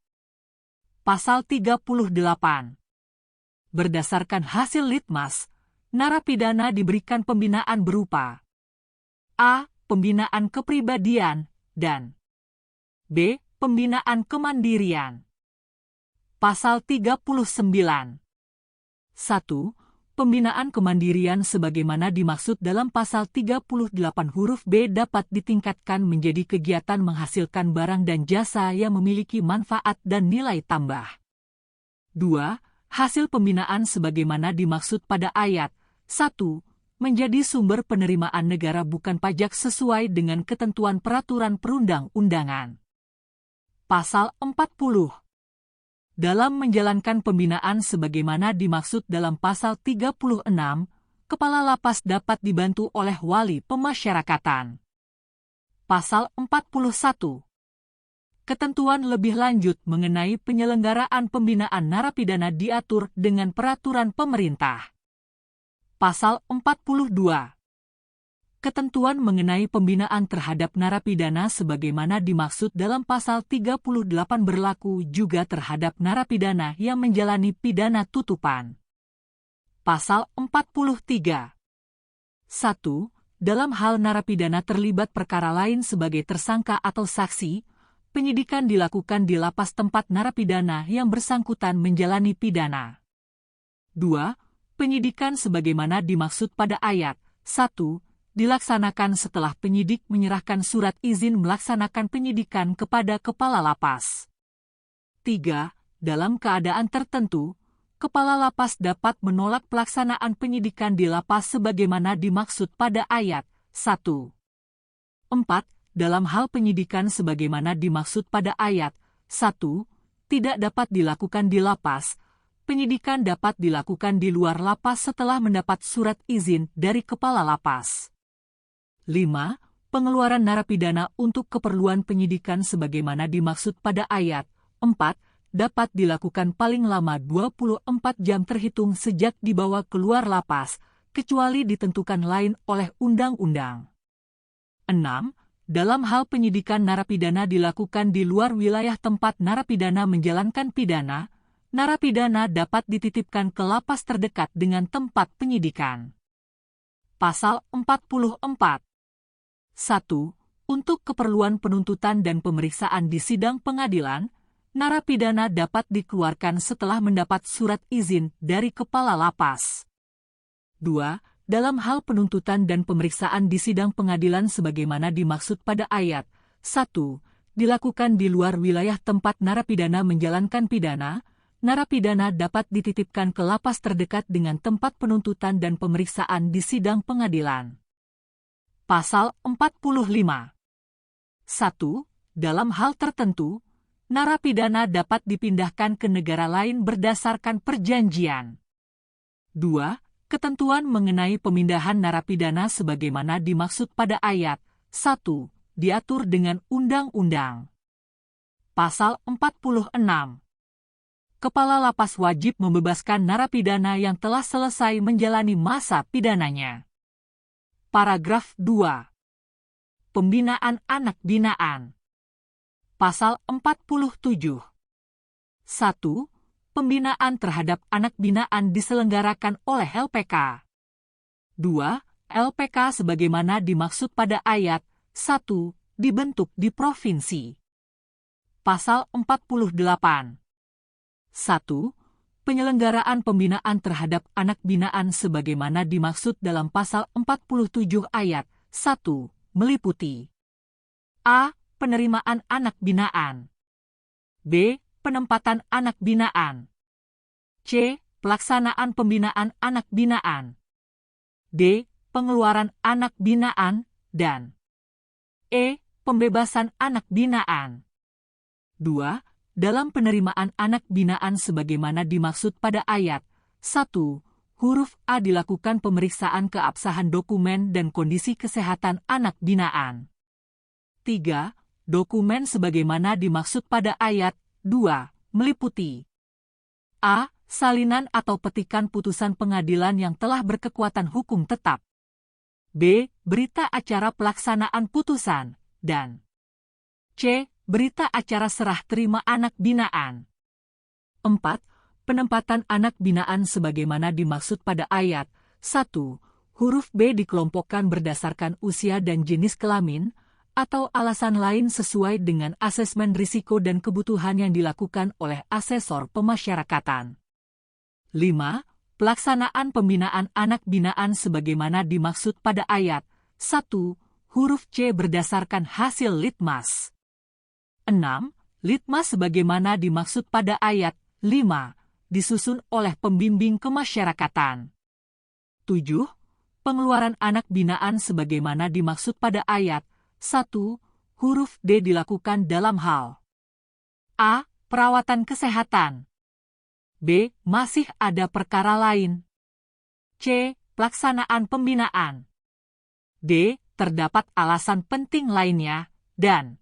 Pasal 38. Berdasarkan hasil litmas, narapidana diberikan pembinaan berupa A. Pembinaan kepribadian, dan B. Pembinaan kemandirian. Pasal 39. 1. Pembinaan kemandirian sebagaimana dimaksud dalam pasal 38 huruf B dapat ditingkatkan menjadi kegiatan menghasilkan barang dan jasa yang memiliki manfaat dan nilai tambah. 2. Hasil pembinaan sebagaimana dimaksud pada ayat 1, menjadi sumber penerimaan negara bukan pajak sesuai dengan ketentuan peraturan perundang-undangan. Pasal 40. Dalam menjalankan pembinaan sebagaimana dimaksud dalam pasal 36, kepala lapas dapat dibantu oleh wali pemasyarakatan. Pasal 41. Ketentuan lebih lanjut mengenai penyelenggaraan pembinaan narapidana diatur dengan peraturan pemerintah. Pasal 42. Ketentuan mengenai pembinaan terhadap narapidana sebagaimana dimaksud dalam pasal 38 berlaku juga terhadap narapidana yang menjalani pidana tutupan. Pasal 43. 1. Dalam hal narapidana terlibat perkara lain sebagai tersangka atau saksi, penyidikan dilakukan di lapas tempat narapidana yang bersangkutan menjalani pidana. 2. Penyidikan sebagaimana dimaksud pada ayat 1 dilaksanakan setelah penyidik menyerahkan surat izin melaksanakan penyidikan kepada kepala lapas. 3. Dalam keadaan tertentu, kepala lapas dapat menolak pelaksanaan penyidikan di lapas sebagaimana dimaksud pada ayat 1. 4. Dalam hal penyidikan sebagaimana dimaksud pada ayat 1, tidak dapat dilakukan di lapas, penyidikan dapat dilakukan di luar lapas setelah mendapat surat izin dari kepala lapas. 5. Pengeluaran narapidana untuk keperluan penyidikan sebagaimana dimaksud pada ayat 4 dapat dilakukan paling lama 24 jam terhitung sejak dibawa keluar lapas, kecuali ditentukan lain oleh undang-undang. 6. Dalam hal penyidikan narapidana dilakukan di luar wilayah tempat narapidana menjalankan pidana, narapidana dapat dititipkan ke lapas terdekat dengan tempat penyidikan. Pasal 44. 1. Untuk keperluan penuntutan dan pemeriksaan di sidang pengadilan, narapidana dapat dikeluarkan setelah mendapat surat izin dari kepala lapas. 2. dalam hal penuntutan dan pemeriksaan di sidang pengadilan sebagaimana dimaksud pada ayat 1, dilakukan di luar wilayah tempat narapidana menjalankan pidana, narapidana dapat dititipkan ke lapas terdekat dengan tempat penuntutan dan pemeriksaan di sidang pengadilan. Pasal 45. 1. Dalam hal tertentu, narapidana dapat dipindahkan ke negara lain berdasarkan perjanjian. 2. Ketentuan mengenai pemindahan narapidana sebagaimana dimaksud pada ayat 1 diatur dengan undang-undang. Pasal 46. Kepala lapas wajib membebaskan narapidana yang telah selesai menjalani masa pidananya. Paragraf 2. Pembinaan anak binaan. Pasal 47. 1. Pembinaan terhadap anak binaan diselenggarakan oleh LPK. 2. LPK sebagaimana dimaksud pada ayat 1 dibentuk di provinsi. Pasal 48. 1. Penyelenggaraan pembinaan terhadap anak binaan sebagaimana dimaksud dalam pasal 47 ayat 1 meliputi a. Penerimaan anak binaan. b. Penempatan anak binaan. c. Pelaksanaan pembinaan anak binaan. d. Pengeluaran anak binaan, dan e. Pembebasan anak binaan. 2. Dalam penerimaan anak binaan sebagaimana dimaksud pada ayat 1, huruf a dilakukan pemeriksaan keabsahan dokumen dan kondisi kesehatan anak binaan. 3. Dokumen sebagaimana dimaksud pada ayat 2 meliputi a. Salinan atau petikan putusan pengadilan yang telah berkekuatan hukum tetap. b. Berita acara pelaksanaan putusan, dan c. Berita acara serah terima anak binaan. 4. Penempatan anak binaan sebagaimana dimaksud pada ayat 1, huruf b dikelompokkan berdasarkan usia dan jenis kelamin, atau alasan lain sesuai dengan asesmen risiko dan kebutuhan yang dilakukan oleh asesor pemasyarakatan. 5. Pelaksanaan pembinaan anak binaan sebagaimana dimaksud pada ayat 1, huruf C berdasarkan hasil litmas. 6. Litmas sebagaimana dimaksud pada ayat 5, disusun oleh pembimbing kemasyarakatan. 7. Pengeluaran anak binaan sebagaimana dimaksud pada ayat 1, huruf D dilakukan dalam hal a. Perawatan kesehatan. b. Masih ada perkara lain. c. Pelaksanaan pembinaan. d. Terdapat alasan penting lainnya, dan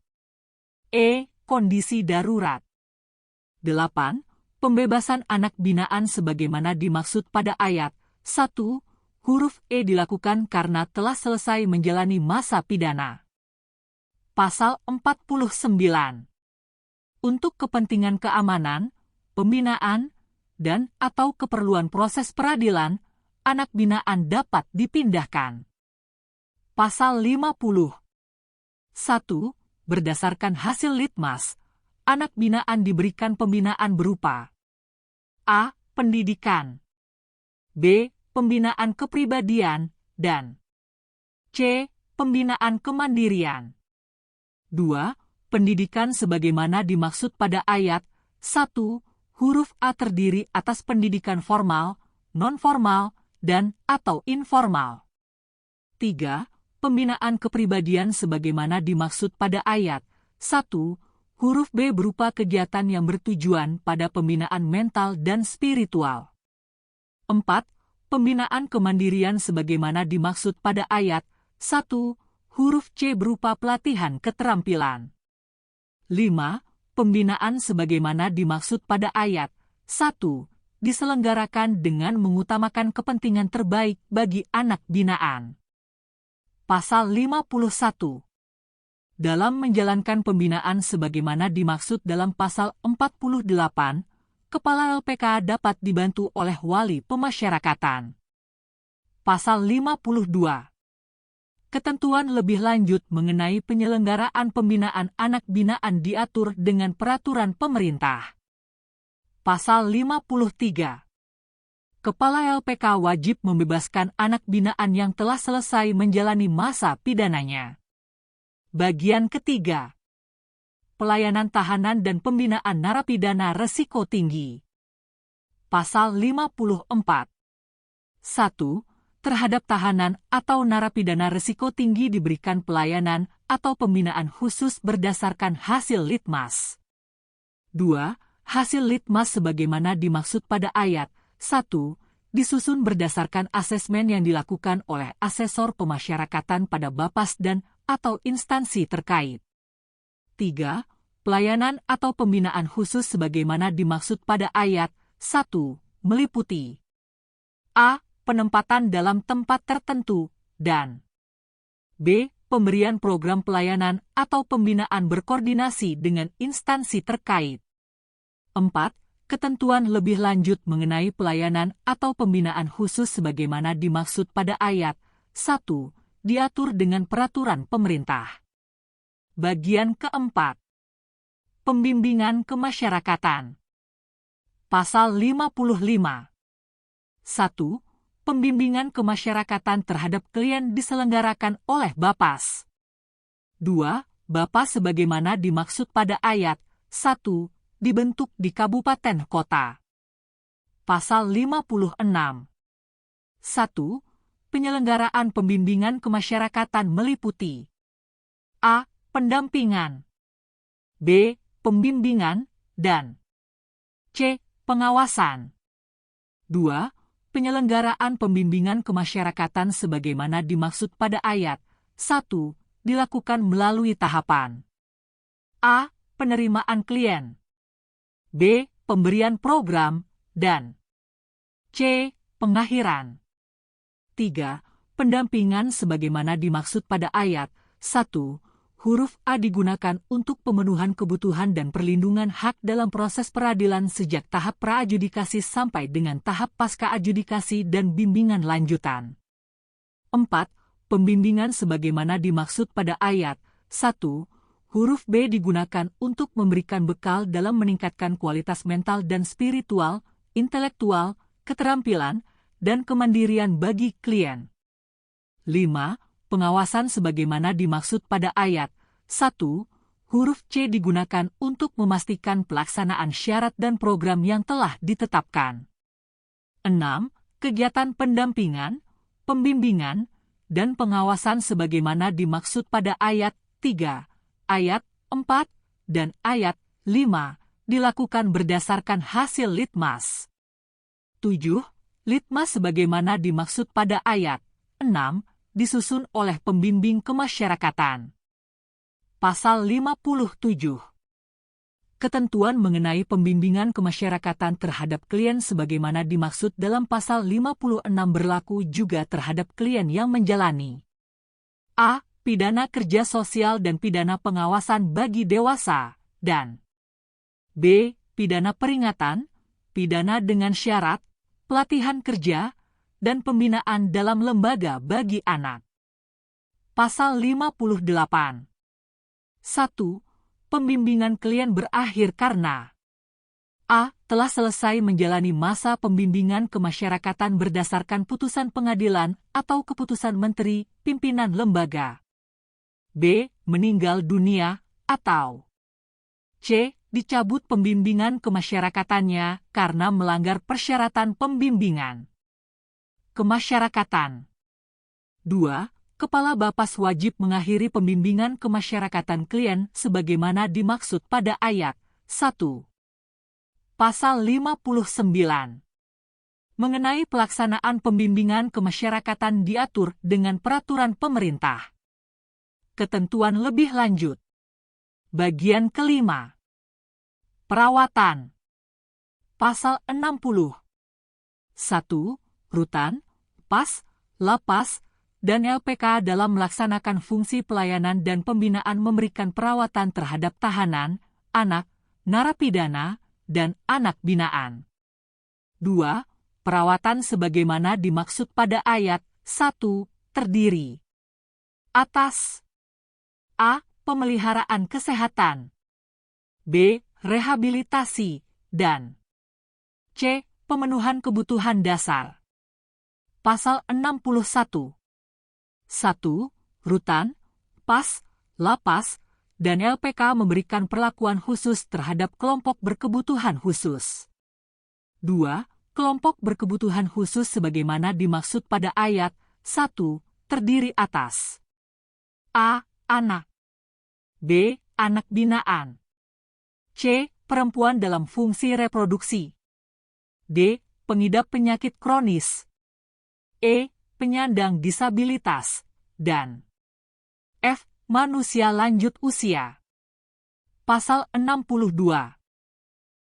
e. Kondisi darurat. 8. Pembebasan anak binaan sebagaimana dimaksud pada ayat 1, huruf E dilakukan karena telah selesai menjalani masa pidana. Pasal 49. Untuk kepentingan keamanan, pembinaan, dan atau keperluan proses peradilan, anak binaan dapat dipindahkan. Pasal 50. 1. Berdasarkan hasil litmas, anak binaan diberikan pembinaan berupa a. Pendidikan, b. Pembinaan kepribadian, dan c. Pembinaan kemandirian. 2. Pendidikan sebagaimana dimaksud pada ayat 1, huruf A terdiri atas pendidikan formal, non-formal, dan atau informal. 3. Pembinaan kepribadian sebagaimana dimaksud pada ayat 1, huruf B berupa kegiatan yang bertujuan pada pembinaan mental dan spiritual. 4. Pembinaan kemandirian sebagaimana dimaksud pada ayat 1, huruf C berupa pelatihan keterampilan. 5. Pembinaan sebagaimana dimaksud pada ayat 1, diselenggarakan dengan mengutamakan kepentingan terbaik bagi anak binaan. Pasal 51. Dalam menjalankan pembinaan sebagaimana dimaksud dalam pasal 48, Kepala LPK dapat dibantu oleh wali pemasyarakatan. Pasal 52. Ketentuan lebih lanjut mengenai penyelenggaraan pembinaan anak binaan diatur dengan peraturan pemerintah. Pasal 53. Kepala LPK wajib membebaskan anak binaan yang telah selesai menjalani masa pidananya. Bagian ketiga. Pelayanan tahanan dan pembinaan narapidana resiko tinggi. Pasal 54. 1. Terhadap tahanan atau narapidana risiko tinggi diberikan pelayanan atau pembinaan khusus berdasarkan hasil litmas. 2. Hasil litmas sebagaimana dimaksud pada ayat 1, disusun berdasarkan asesmen yang dilakukan oleh asesor pemasyarakatan pada Bapas dan atau instansi terkait. 3. Pelayanan atau pembinaan khusus sebagaimana dimaksud pada ayat 1, meliputi a. Penempatan dalam tempat tertentu, dan b. Pemberian program pelayanan atau pembinaan berkoordinasi dengan instansi terkait. 4. Ketentuan lebih lanjut mengenai pelayanan atau pembinaan khusus sebagaimana dimaksud pada ayat 1, diatur dengan peraturan pemerintah. Bagian keempat. Pembimbingan kemasyarakatan. Pasal 55. 1. Pembimbingan kemasyarakatan terhadap klien diselenggarakan oleh Bapas. 2. Bapas sebagaimana dimaksud pada ayat 1, dibentuk di kabupaten kota. Pasal 56. 1. Penyelenggaraan pembimbingan kemasyarakatan meliputi a. Pendampingan, b. Pembimbingan, dan c. Pengawasan. 2. Penyelenggaraan pembimbingan kemasyarakatan sebagaimana dimaksud pada ayat 1 dilakukan melalui tahapan a. Penerimaan klien, b. Pemberian program, dan c. Pengakhiran. 3. Pendampingan sebagaimana dimaksud pada ayat 1, huruf A digunakan untuk pemenuhan kebutuhan dan perlindungan hak dalam proses peradilan sejak tahap pra-adjudikasi sampai dengan tahap pasca-adjudikasi dan bimbingan lanjutan. 4. Pembimbingan sebagaimana dimaksud pada ayat 1, huruf B digunakan untuk memberikan bekal dalam meningkatkan kualitas mental dan spiritual, intelektual, keterampilan, dan kemandirian bagi klien. 5. Pengawasan sebagaimana dimaksud pada ayat 1, huruf C digunakan untuk memastikan pelaksanaan syarat dan program yang telah ditetapkan. 6. Kegiatan pendampingan, pembimbingan, dan pengawasan sebagaimana dimaksud pada ayat 3, ayat 4, dan ayat 5 dilakukan berdasarkan hasil litmas. 7. Litmas sebagaimana dimaksud pada ayat 6 disusun oleh pembimbing kemasyarakatan. Pasal 57. Ketentuan mengenai pembimbingan kemasyarakatan terhadap klien sebagaimana dimaksud dalam pasal 56 berlaku juga terhadap klien yang menjalani a. Pidana kerja sosial dan pidana pengawasan bagi dewasa, dan b. Pidana peringatan, pidana dengan syarat, pelatihan kerja, dan pembinaan dalam lembaga bagi anak. Pasal 58. 1. Pembimbingan klien berakhir karena a. Telah selesai menjalani masa pembimbingan kemasyarakatan berdasarkan putusan pengadilan atau keputusan menteri, pimpinan lembaga. b. Meninggal dunia, atau c. Dicabut pembimbingan kemasyarakatannya karena melanggar persyaratan pembimbingan kemasyarakatan. 2. Kepala Bapas wajib mengakhiri pembimbingan kemasyarakatan klien sebagaimana dimaksud pada ayat 1. Pasal 59. Mengenai pelaksanaan pembimbingan kemasyarakatan diatur dengan peraturan pemerintah. Ketentuan lebih lanjut. Bagian kelima. Perawatan. Pasal 60. 1. Rutan, PAS, Lapas, dan LPK dalam melaksanakan fungsi pelayanan dan pembinaan memberikan perawatan terhadap tahanan, anak, narapidana, dan anak binaan. 2. Perawatan sebagaimana dimaksud pada ayat 1 terdiri atas a. Pemeliharaan kesehatan, b. Rehabilitasi, dan c. Pemenuhan kebutuhan dasar. Pasal 61. 1. Rutan, PAS, lapas, dan LPK memberikan perlakuan khusus terhadap kelompok berkebutuhan khusus. 2. Kelompok berkebutuhan khusus sebagaimana dimaksud pada ayat 1 terdiri atas A. Anak. B. Anak binaan. C. Perempuan dalam fungsi reproduksi. D. Pengidap penyakit kronis. E. Penyandang disabilitas. Dan F. Manusia lanjut usia. Pasal 62.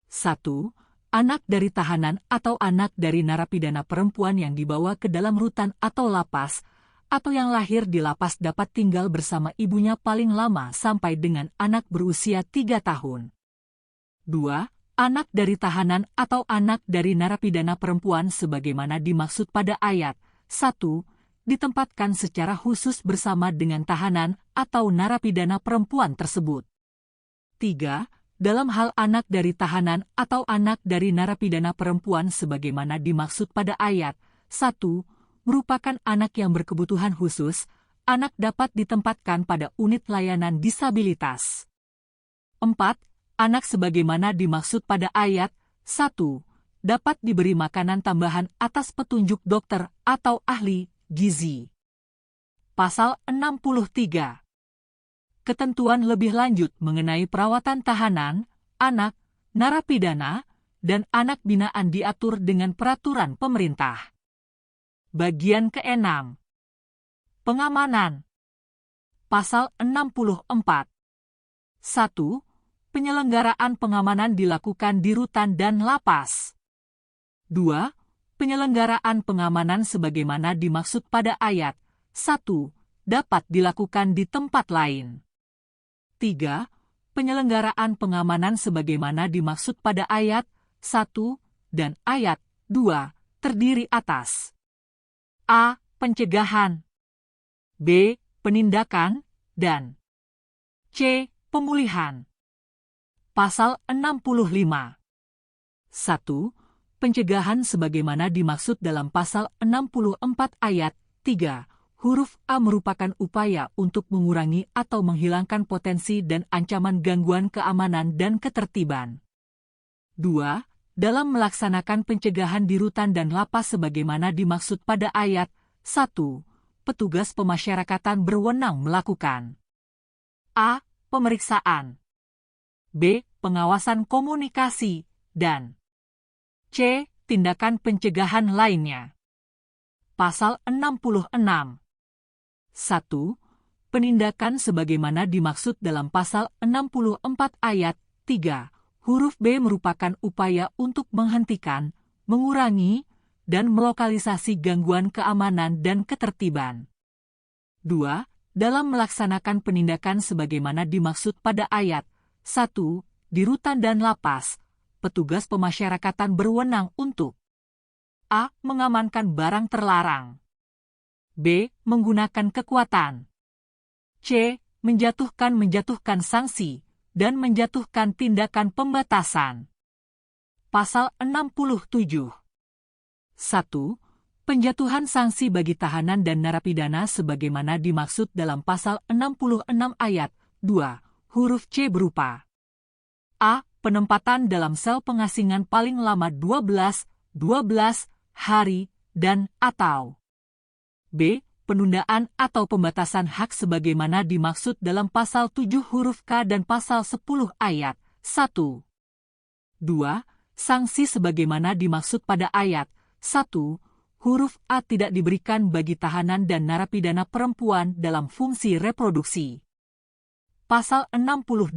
1. Anak dari tahanan atau anak dari narapidana perempuan yang dibawa ke dalam rutan atau lapas, atau yang lahir di lapas dapat tinggal bersama ibunya paling lama sampai dengan anak berusia 3 tahun. 2. Anak dari tahanan atau anak dari narapidana perempuan sebagaimana dimaksud pada ayat 1, ditempatkan secara khusus bersama dengan tahanan atau narapidana perempuan tersebut. 3. Dalam hal anak dari tahanan atau anak dari narapidana perempuan sebagaimana dimaksud pada ayat 1, merupakan anak yang berkebutuhan khusus, anak dapat ditempatkan pada unit layanan disabilitas. 4. Anak sebagaimana dimaksud pada ayat 1, dapat diberi makanan tambahan atas petunjuk dokter atau ahli gizi. Pasal 63. Ketentuan lebih lanjut mengenai perawatan tahanan, anak, narapidana, dan anak binaan diatur dengan peraturan pemerintah. Bagian ke-6. Pengamanan. Pasal 64. 1. Penyelenggaraan pengamanan dilakukan di rutan dan lapas. 2. Penyelenggaraan pengamanan sebagaimana dimaksud pada ayat 1 dapat dilakukan di tempat lain. 3. Penyelenggaraan pengamanan sebagaimana dimaksud pada ayat 1 dan ayat 2 terdiri atas A. Pencegahan, B. Penindakan, dan C. Pemulihan. Pasal 65. 1. Pencegahan sebagaimana dimaksud dalam pasal 64 ayat 3, huruf A merupakan upaya untuk mengurangi atau menghilangkan potensi dan ancaman gangguan keamanan dan ketertiban. 2. Dalam melaksanakan pencegahan di rutan dan lapas sebagaimana dimaksud pada ayat 1, petugas pemasyarakatan berwenang melakukan A. Pemeriksaan, B. Pengawasan komunikasi, dan C. Tindakan pencegahan lainnya. Pasal 66. 1. Penindakan sebagaimana dimaksud dalam pasal 64 ayat 3, huruf B merupakan upaya untuk menghentikan, mengurangi, dan melokalisasi gangguan keamanan dan ketertiban. 2. Dalam melaksanakan penindakan sebagaimana dimaksud pada ayat 1, di rutan dan lapas, petugas pemasyarakatan berwenang untuk A. Mengamankan barang terlarang, B. Menggunakan kekuatan, C. Menjatuhkan sanksi, dan menjatuhkan tindakan pembatasan. Pasal 67. 1. Penjatuhan sanksi bagi tahanan dan narapidana sebagaimana dimaksud dalam pasal 66 ayat 2, huruf C berupa A. Penempatan dalam sel pengasingan paling lama 12 hari dan atau B. Penundaan atau pembatasan hak sebagaimana dimaksud dalam pasal 7 huruf K dan pasal 10 ayat 1. 2. Sanksi sebagaimana dimaksud pada ayat 1, huruf A tidak diberikan bagi tahanan dan narapidana perempuan dalam fungsi reproduksi. Pasal 68.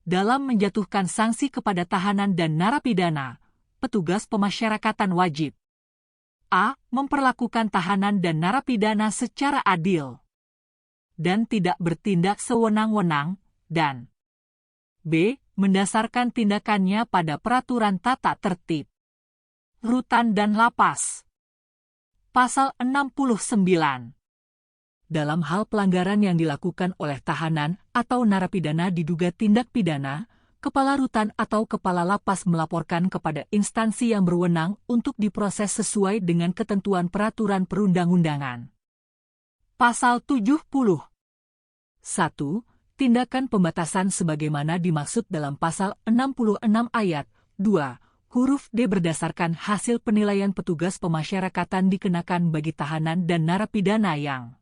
Dalam menjatuhkan sanksi kepada tahanan dan narapidana, petugas pemasyarakatan wajib A. Memperlakukan tahanan dan narapidana secara adil dan tidak bertindak sewenang-wenang, dan B. Mendasarkan tindakannya pada peraturan tata tertib rutan dan lapas. Pasal 69. Dalam hal pelanggaran yang dilakukan oleh tahanan atau narapidana diduga tindak pidana, Kepala Rutan atau Kepala Lapas melaporkan kepada instansi yang berwenang untuk diproses sesuai dengan ketentuan peraturan perundang-undangan. Pasal 70. 1. Tindakan pembatasan sebagaimana dimaksud dalam Pasal 66 ayat 2, huruf D berdasarkan hasil penilaian petugas pemasyarakatan dikenakan bagi tahanan dan narapidana yang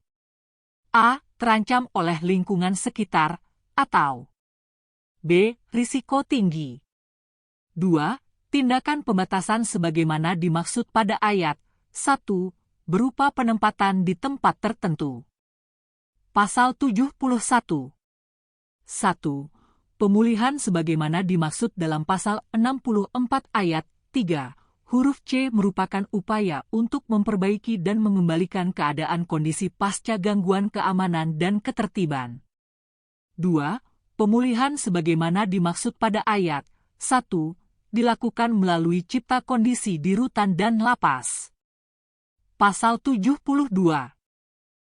A. Terancam oleh lingkungan sekitar, atau B. Risiko tinggi. 2. Tindakan pembatasan sebagaimana dimaksud pada ayat 1, berupa penempatan di tempat tertentu. Pasal 71. 1. Pemulihan sebagaimana dimaksud dalam Pasal 64 ayat 3, huruf C merupakan upaya untuk memperbaiki dan mengembalikan keadaan kondisi pasca gangguan keamanan dan ketertiban. 2. Pemulihan sebagaimana dimaksud pada ayat 1, dilakukan melalui cipta kondisi di rutan dan lapas. Pasal 72.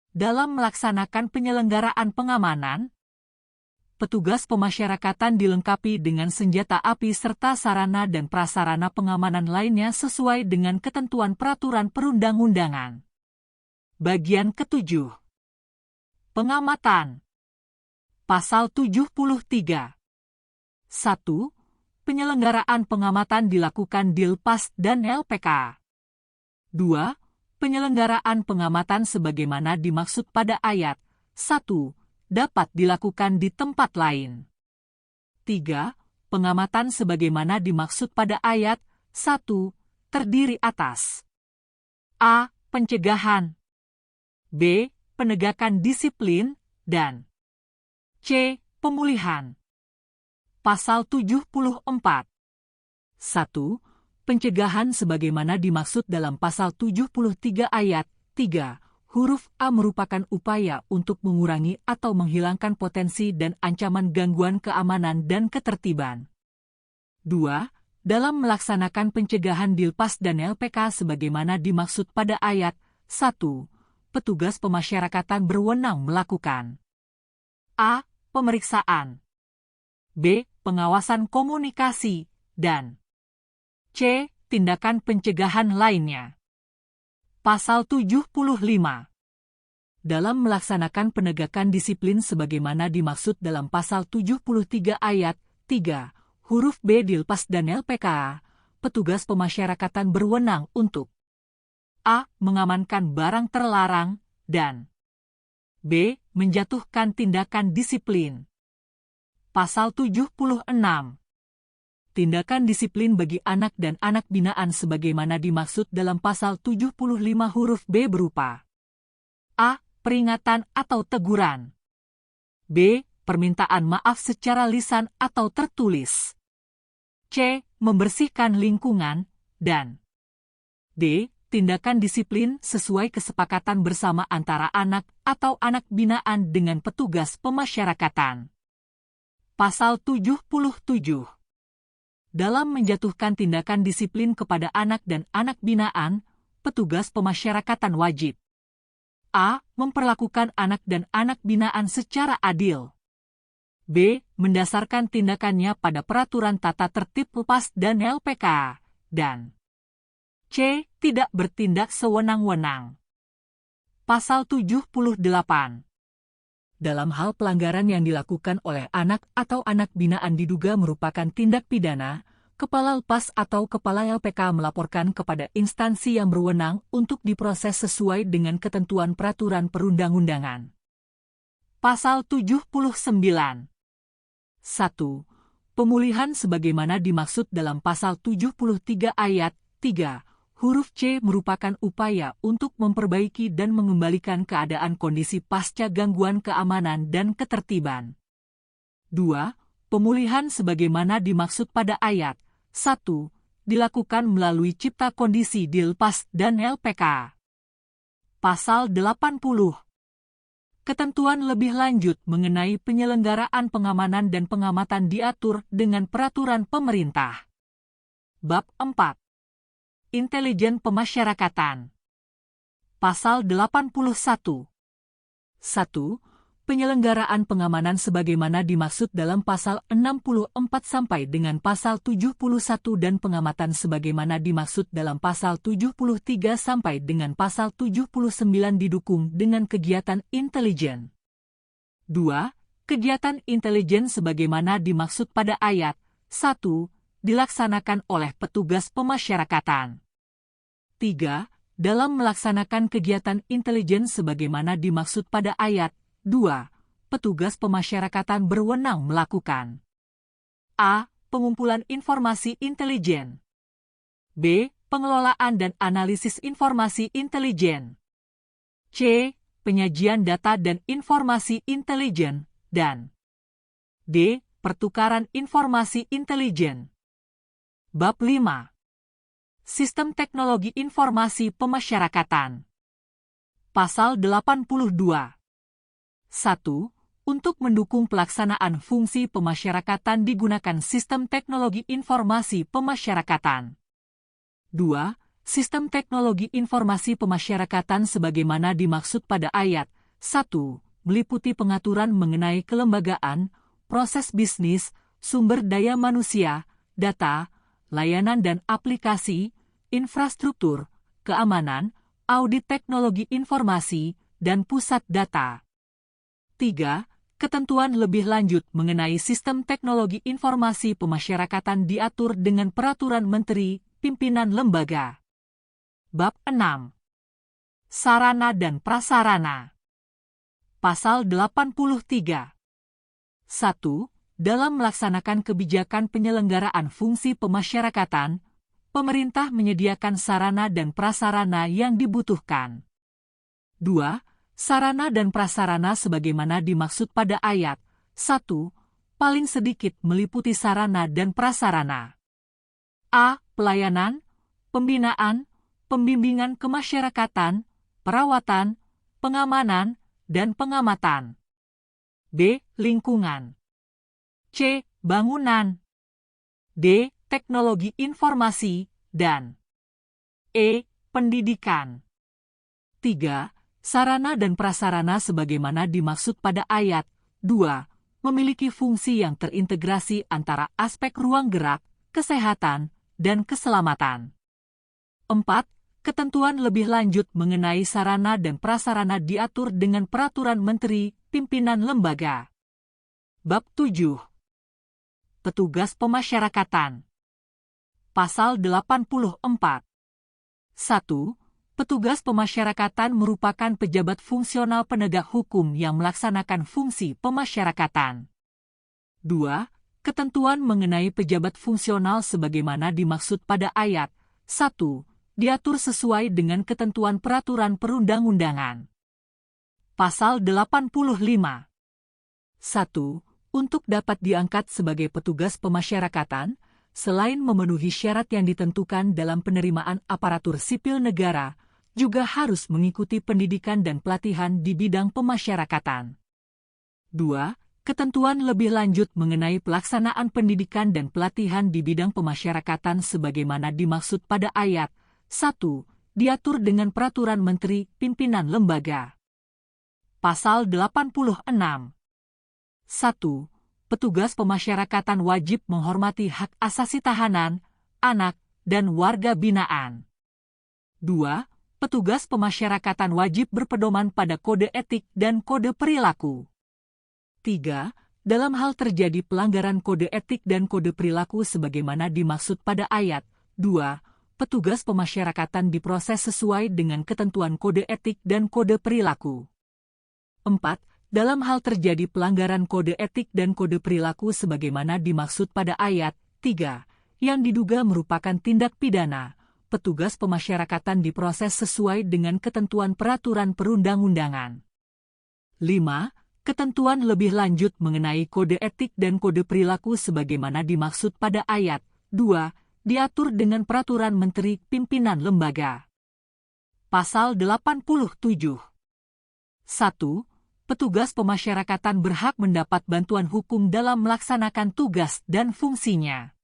Dalam melaksanakan penyelenggaraan pengamanan, petugas pemasyarakatan dilengkapi dengan senjata api serta sarana dan prasarana pengamanan lainnya sesuai dengan ketentuan peraturan perundang-undangan. Bagian ke-7. Pengamatan. Pasal 73. 1. Penyelenggaraan pengamatan dilakukan di Lapas dan LPK. 2. Penyelenggaraan pengamatan sebagaimana dimaksud pada ayat 1 dapat dilakukan di tempat lain. 3. Pengamatan sebagaimana dimaksud pada ayat 1 terdiri atas A. Pencegahan, B. Penegakan disiplin, dan C. Pemulihan. Pasal 74. 1. Pencegahan sebagaimana dimaksud dalam Pasal 73 ayat 3, huruf A merupakan upaya untuk mengurangi atau menghilangkan potensi dan ancaman gangguan keamanan dan ketertiban. 2. Dalam melaksanakan pencegahan di Lapas dan LPK sebagaimana dimaksud pada ayat 1, petugas pemasyarakatan berwenang melakukan A. Pemeriksaan, B. Pengawasan komunikasi, dan C. Tindakan pencegahan lainnya. Pasal 75. Dalam melaksanakan penegakan disiplin sebagaimana dimaksud dalam Pasal 73 ayat 3, huruf B di Lapas dan LPK, petugas pemasyarakatan berwenang untuk A. Mengamankan barang terlarang, dan B. Menjatuhkan tindakan disiplin. Pasal 76. Tindakan disiplin bagi anak dan anak binaan sebagaimana dimaksud dalam Pasal 75 huruf B berupa A. Peringatan atau teguran, B. Permintaan maaf secara lisan atau tertulis, C. Membersihkan lingkungan, dan D. Tindakan disiplin sesuai kesepakatan bersama antara anak atau anak binaan dengan petugas pemasyarakatan. Pasal 77. Dalam menjatuhkan tindakan disiplin kepada anak dan anak binaan, petugas pemasyarakatan wajib A. Memperlakukan anak dan anak binaan secara adil, B. Mendasarkan tindakannya pada peraturan tata tertib Lapas dan LPK, dan C. Tidak bertindak sewenang-wenang. Pasal 78. Dalam hal pelanggaran yang dilakukan oleh anak atau anak binaan diduga merupakan tindak pidana, Kepala Lapas atau Kepala LPK melaporkan kepada instansi yang berwenang untuk diproses sesuai dengan ketentuan peraturan perundang-undangan. Pasal 79. 1. Pemulihan sebagaimana dimaksud dalam Pasal 73 ayat 3, huruf C merupakan upaya untuk memperbaiki dan mengembalikan keadaan kondisi pasca gangguan keamanan dan ketertiban. 2. Pemulihan sebagaimana dimaksud pada ayat 1 dilakukan melalui cipta kondisi di Lapas dan LPK. Pasal 80. Ketentuan lebih lanjut mengenai penyelenggaraan pengamanan dan pengamatan diatur dengan peraturan pemerintah. Bab 4. Intelijen pemasyarakatan. Pasal 81. 1. Penyelenggaraan pengamanan sebagaimana dimaksud dalam pasal 64 sampai dengan pasal 71 dan pengamatan sebagaimana dimaksud dalam pasal 73 sampai dengan pasal 79 didukung dengan kegiatan intelijen. 2. Kegiatan intelijen sebagaimana dimaksud pada ayat 1 dilaksanakan oleh petugas pemasyarakatan. 3. Dalam melaksanakan kegiatan intelijen sebagaimana dimaksud pada ayat 2. Petugas pemasyarakatan berwenang melakukan A. Pengumpulan informasi intelijen, B. Pengelolaan dan analisis informasi intelijen, C. Penyajian data dan informasi intelijen, dan D. Pertukaran informasi intelijen. Bab 5. Sistem Teknologi Informasi Pemasyarakatan. Pasal 82. 1. Untuk mendukung pelaksanaan fungsi pemasyarakatan digunakan sistem teknologi informasi pemasyarakatan. 2. Sistem teknologi informasi pemasyarakatan sebagaimana dimaksud pada ayat 1 meliputi pengaturan mengenai kelembagaan, proses bisnis, sumber daya manusia, data, layanan dan aplikasi, infrastruktur, keamanan, audit teknologi informasi, dan pusat data. 3. Ketentuan lebih lanjut mengenai sistem teknologi informasi pemasyarakatan diatur dengan Peraturan Menteri, Pimpinan Lembaga. Bab 6. Sarana dan Prasarana. Pasal 83. 1. Dalam melaksanakan kebijakan penyelenggaraan fungsi pemasyarakatan, pemerintah menyediakan sarana dan prasarana yang dibutuhkan. 2. Sarana dan prasarana sebagaimana dimaksud pada ayat 1, paling sedikit meliputi sarana dan prasarana. A. Pelayanan, pembinaan, pembimbingan kemasyarakatan, perawatan, pengamanan, dan pengamatan. B. Lingkungan. C. Bangunan. D. Teknologi informasi, dan E. Pendidikan. 3. Sarana dan prasarana sebagaimana dimaksud pada ayat 2 memiliki fungsi yang terintegrasi antara aspek ruang gerak, kesehatan, dan keselamatan. 4. Ketentuan lebih lanjut mengenai sarana dan prasarana diatur dengan Peraturan Menteri, Pimpinan Lembaga. Bab 7. Petugas Pemasyarakatan. Pasal 84. 1. Petugas pemasyarakatan merupakan pejabat fungsional penegak hukum yang melaksanakan fungsi pemasyarakatan. 2. Ketentuan mengenai pejabat fungsional sebagaimana dimaksud pada ayat 1 diatur sesuai dengan ketentuan peraturan perundang-undangan. Pasal 85. 1. Untuk dapat diangkat sebagai petugas pemasyarakatan, selain memenuhi syarat yang ditentukan dalam penerimaan aparatur sipil negara, juga harus mengikuti pendidikan dan pelatihan di bidang pemasyarakatan. 2. Ketentuan lebih lanjut mengenai pelaksanaan pendidikan dan pelatihan di bidang pemasyarakatan sebagaimana dimaksud pada ayat 1 diatur dengan Peraturan Menteri, Pimpinan Lembaga. Pasal 86. 1. Petugas pemasyarakatan wajib menghormati hak asasi tahanan, anak, dan warga binaan. 2. Petugas pemasyarakatan wajib berpedoman pada kode etik dan kode perilaku. 3. Dalam hal terjadi pelanggaran kode etik dan kode perilaku sebagaimana dimaksud pada ayat 2, petugas pemasyarakatan diproses sesuai dengan ketentuan kode etik dan kode perilaku. 4. Dalam hal terjadi pelanggaran kode etik dan kode perilaku sebagaimana dimaksud pada ayat 3, yang diduga merupakan tindak pidana, petugas pemasyarakatan diproses sesuai dengan ketentuan peraturan perundang-undangan. 5. Ketentuan lebih lanjut mengenai kode etik dan kode perilaku sebagaimana dimaksud pada ayat 2 diatur dengan Peraturan Menteri, Pimpinan Lembaga. Pasal 87. 1. Petugas pemasyarakatan berhak mendapat bantuan hukum dalam melaksanakan tugas dan fungsinya.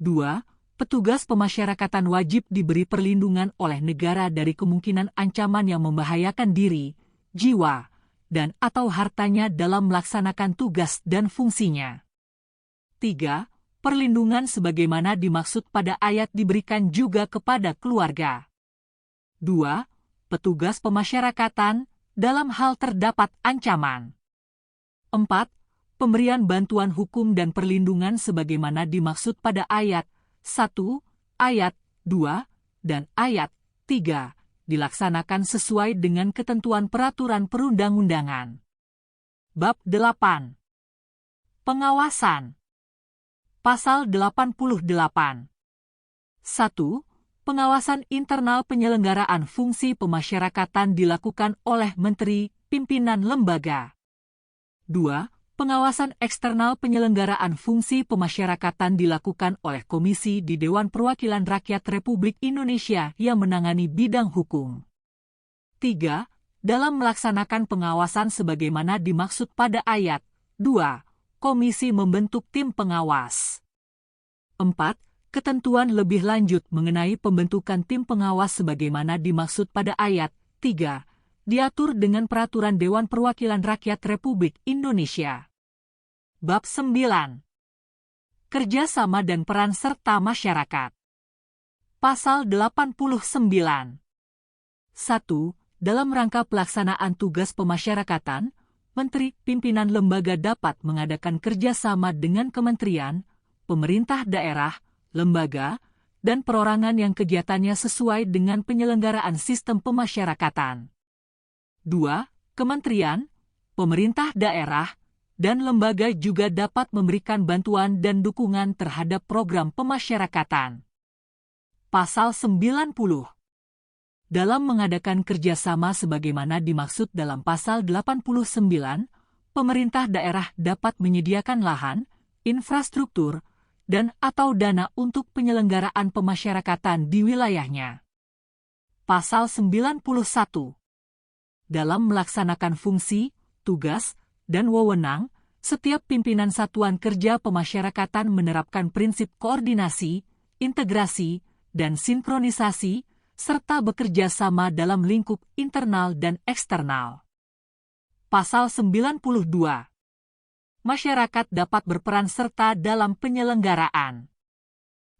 2. Petugas pemasyarakatan wajib diberi perlindungan oleh negara dari kemungkinan ancaman yang membahayakan diri, jiwa, dan atau hartanya dalam melaksanakan tugas dan fungsinya. 3. Perlindungan sebagaimana dimaksud pada ayat diberikan juga kepada keluarga. 2. Petugas pemasyarakatan dalam hal terdapat ancaman. 4. Pemberian bantuan hukum dan perlindungan sebagaimana dimaksud pada ayat 1, ayat 2, dan ayat 3, dilaksanakan sesuai dengan ketentuan peraturan perundang-undangan. Bab 8. Pengawasan. Pasal 88. 1. Pengawasan internal penyelenggaraan fungsi pemasyarakatan dilakukan oleh Menteri, Pimpinan Lembaga. 2. Pengawasan eksternal penyelenggaraan fungsi pemasyarakatan dilakukan oleh Komisi di Dewan Perwakilan Rakyat Republik Indonesia yang menangani bidang hukum. 3. Dalam melaksanakan pengawasan sebagaimana dimaksud pada ayat 2, Komisi membentuk tim pengawas. 4. Ketentuan lebih lanjut mengenai pembentukan tim pengawas sebagaimana dimaksud pada ayat 3, diatur dengan Peraturan Dewan Perwakilan Rakyat Republik Indonesia. Bab 9. Kerjasama dan peran serta masyarakat. Pasal 89. 1. Dalam rangka pelaksanaan tugas pemasyarakatan, Menteri Pimpinan Lembaga dapat mengadakan kerjasama dengan kementerian, pemerintah daerah, lembaga, dan perorangan yang kegiatannya sesuai dengan penyelenggaraan sistem pemasyarakatan. 2. Kementerian, pemerintah daerah, dan lembaga juga dapat memberikan bantuan dan dukungan terhadap program pemasyarakatan. Pasal 90. Dalam mengadakan kerjasama sebagaimana dimaksud dalam Pasal 89, pemerintah daerah dapat menyediakan lahan, infrastruktur, dan atau dana untuk penyelenggaraan pemasyarakatan di wilayahnya. Pasal 91. Dalam melaksanakan fungsi, tugas, dan wewenang, setiap pimpinan satuan kerja pemasyarakatan menerapkan prinsip koordinasi, integrasi, dan sinkronisasi, serta bekerja sama dalam lingkup internal dan eksternal. Pasal 92. Masyarakat dapat berperan serta dalam penyelenggaraan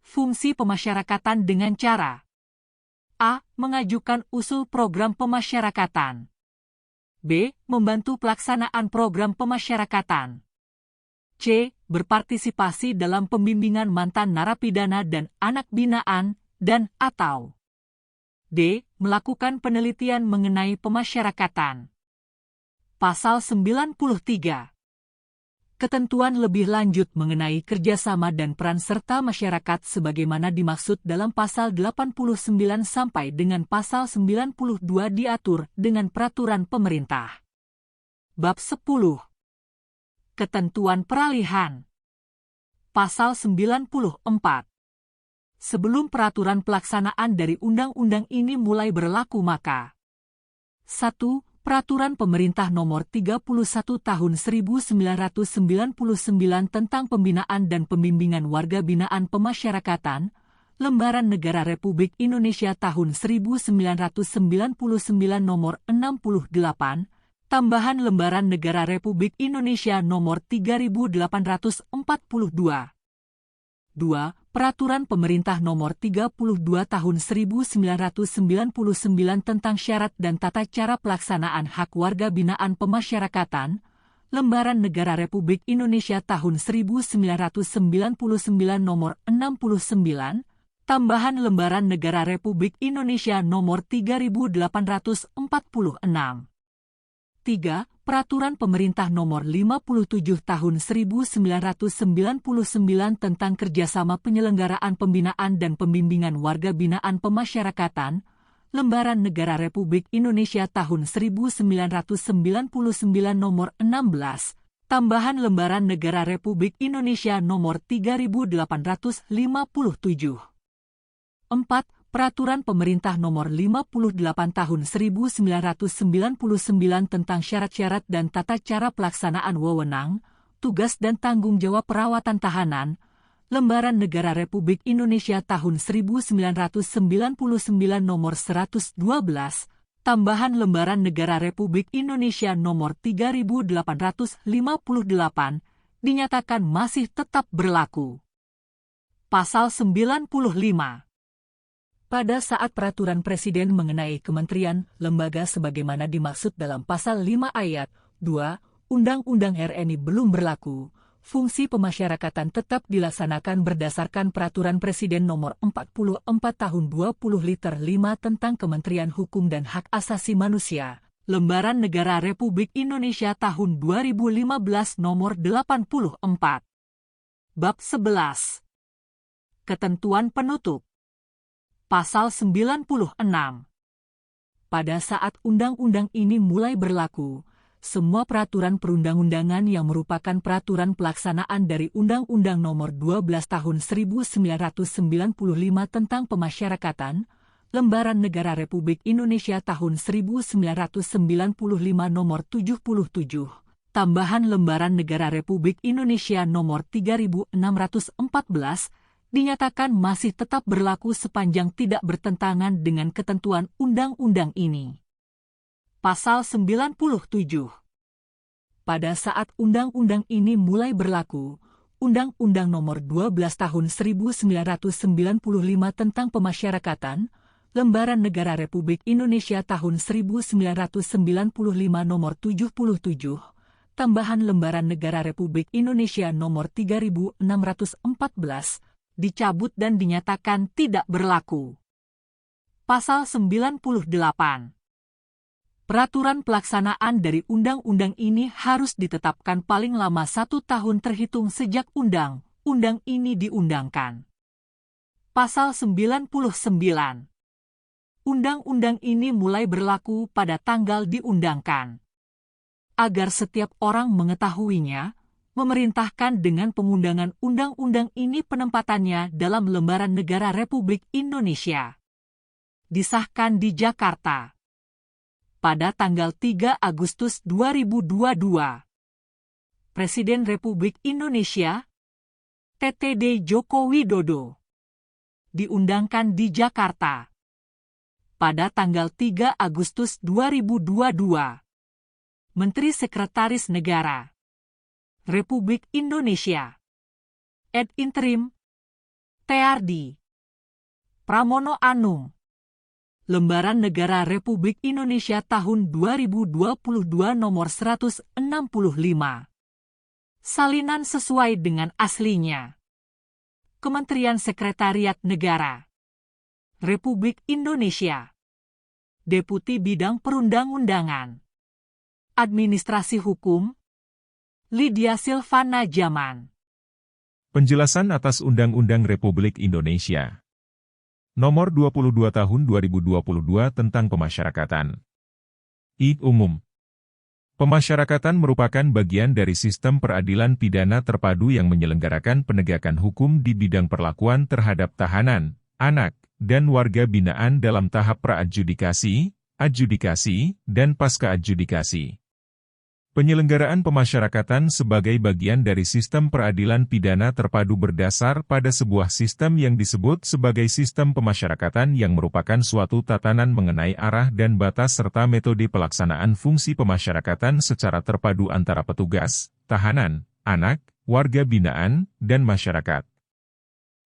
fungsi pemasyarakatan dengan cara A. Mengajukan usul program pemasyarakatan. B. Membantu pelaksanaan program pemasyarakatan. C. Berpartisipasi dalam pembimbingan mantan narapidana dan anak binaan dan atau D. Melakukan penelitian mengenai pemasyarakatan. Pasal 93. Ketentuan lebih lanjut mengenai kerjasama dan peran serta masyarakat sebagaimana dimaksud dalam Pasal 89 sampai dengan Pasal 92 diatur dengan peraturan pemerintah. Bab 10. Ketentuan peralihan. Pasal 94. Sebelum peraturan pelaksanaan dari undang-undang ini mulai berlaku maka 1. Peraturan Pemerintah Nomor 31 Tahun 1999 tentang Pembinaan dan Pembimbingan Warga Binaan Pemasyarakatan, Lembaran Negara Republik Indonesia Tahun 1999 Nomor 68, Tambahan Lembaran Negara Republik Indonesia Nomor 3842. 2. Peraturan Pemerintah Nomor 32 Tahun 1999 tentang Syarat dan Tata Cara Pelaksanaan Hak Warga Binaan Pemasyarakatan, Lembaran Negara Republik Indonesia Tahun 1999 Nomor 69, Tambahan Lembaran Negara Republik Indonesia Nomor 3846. 3. Peraturan Pemerintah Nomor 57 Tahun 1999 tentang Kerjasama Penyelenggaraan Pembinaan dan Pembimbingan Warga Binaan Pemasyarakatan, Lembaran Negara Republik Indonesia Tahun 1999 Nomor 16, Tambahan Lembaran Negara Republik Indonesia Nomor 3857. 4. Peraturan Pemerintah Nomor 58 Tahun 1999 tentang Syarat-syarat dan Tata Cara Pelaksanaan Wewenang, Tugas dan Tanggung Jawab Perawatan Tahanan, Lembaran Negara Republik Indonesia Tahun 1999 Nomor 112, Tambahan Lembaran Negara Republik Indonesia Nomor 3858 dinyatakan masih tetap berlaku. Pasal 95. Pada saat peraturan Presiden mengenai kementerian, lembaga sebagaimana dimaksud dalam Pasal 5 Ayat 2 Undang-Undang RI belum berlaku, fungsi pemasyarakatan tetap dilaksanakan berdasarkan Peraturan Presiden Nomor 44 Tahun 20 Liter 5 tentang Kementerian Hukum dan Hak Asasi Manusia, Lembaran Negara Republik Indonesia Tahun 2015 Nomor 84. Bab 11. Ketentuan penutup. Pasal 96. Pada saat undang-undang ini mulai berlaku, semua peraturan perundang-undangan yang merupakan peraturan pelaksanaan dari Undang-Undang Nomor 12 Tahun 1995 tentang Pemasyarakatan, Lembaran Negara Republik Indonesia Tahun 1995 Nomor 77, tambahan Lembaran Negara Republik Indonesia Nomor 3614, dinyatakan masih tetap berlaku sepanjang tidak bertentangan dengan ketentuan undang-undang ini. Pasal 97. Pada saat undang-undang ini mulai berlaku, Undang-Undang Nomor 12 Tahun 1995 tentang Pemasyarakatan, Lembaran Negara Republik Indonesia Tahun 1995 Nomor 77, tambahan Lembaran Negara Republik Indonesia Nomor 3614, dicabut dan dinyatakan tidak berlaku. Pasal 98. Peraturan pelaksanaan dari undang-undang ini harus ditetapkan paling lama 1 tahun terhitung sejak undang-undang ini diundangkan. Pasal 99. Undang-undang ini mulai berlaku pada tanggal diundangkan. Agar setiap orang mengetahuinya, memerintahkan dengan pengundangan undang-undang ini penempatannya dalam Lembaran Negara Republik Indonesia. Disahkan di Jakarta pada tanggal 3 Agustus 2022. Presiden Republik Indonesia TTD Joko Widodo diundangkan di Jakarta pada tanggal 3 Agustus 2022. Menteri Sekretaris Negara Republik Indonesia Ad Interim TRD Pramono Anung, Lembaran Negara Republik Indonesia Tahun 2022 Nomor 165. Salinan sesuai dengan aslinya. Kementerian Sekretariat Negara Republik Indonesia, Deputi Bidang Perundang-undangan, Administrasi Hukum, Lydia Silvana Jaman. Penjelasan atas Undang-Undang Republik Indonesia Nomor 22 Tahun 2022 tentang Pemasyarakatan. Umum. Pemasyarakatan merupakan bagian dari sistem peradilan pidana terpadu yang menyelenggarakan penegakan hukum di bidang perlakuan terhadap tahanan, anak, dan warga binaan dalam tahap pra-adjudikasi, adjudikasi, dan pasca-adjudikasi. Penyelenggaraan pemasyarakatan sebagai bagian dari sistem peradilan pidana terpadu berdasar pada sebuah sistem yang disebut sebagai sistem pemasyarakatan yang merupakan suatu tatanan mengenai arah dan batas serta metode pelaksanaan fungsi pemasyarakatan secara terpadu antara petugas, tahanan, anak, warga binaan, dan masyarakat.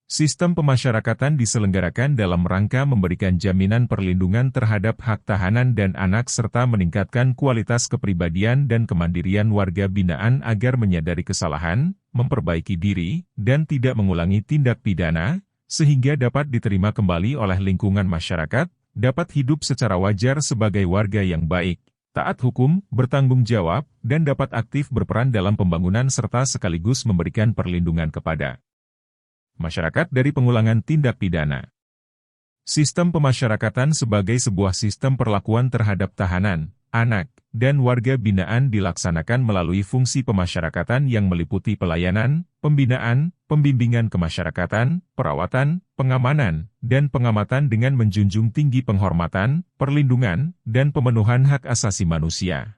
Sistem pemasyarakatan diselenggarakan dalam rangka memberikan jaminan perlindungan terhadap hak tahanan dan anak serta meningkatkan kualitas kepribadian dan kemandirian warga binaan agar menyadari kesalahan, memperbaiki diri, dan tidak mengulangi tindak pidana, sehingga dapat diterima kembali oleh lingkungan masyarakat, dapat hidup secara wajar sebagai warga yang baik, taat hukum, bertanggung jawab, dan dapat aktif berperan dalam pembangunan serta sekaligus memberikan perlindungan kepada masyarakat dari pengulangan tindak pidana. Sistem pemasyarakatan sebagai sebuah sistem perlakuan terhadap tahanan, anak, dan warga binaan dilaksanakan melalui fungsi pemasyarakatan yang meliputi pelayanan, pembinaan, pembimbingan kemasyarakatan, perawatan, pengamanan, dan pengamatan dengan menjunjung tinggi penghormatan, perlindungan, dan pemenuhan hak asasi manusia.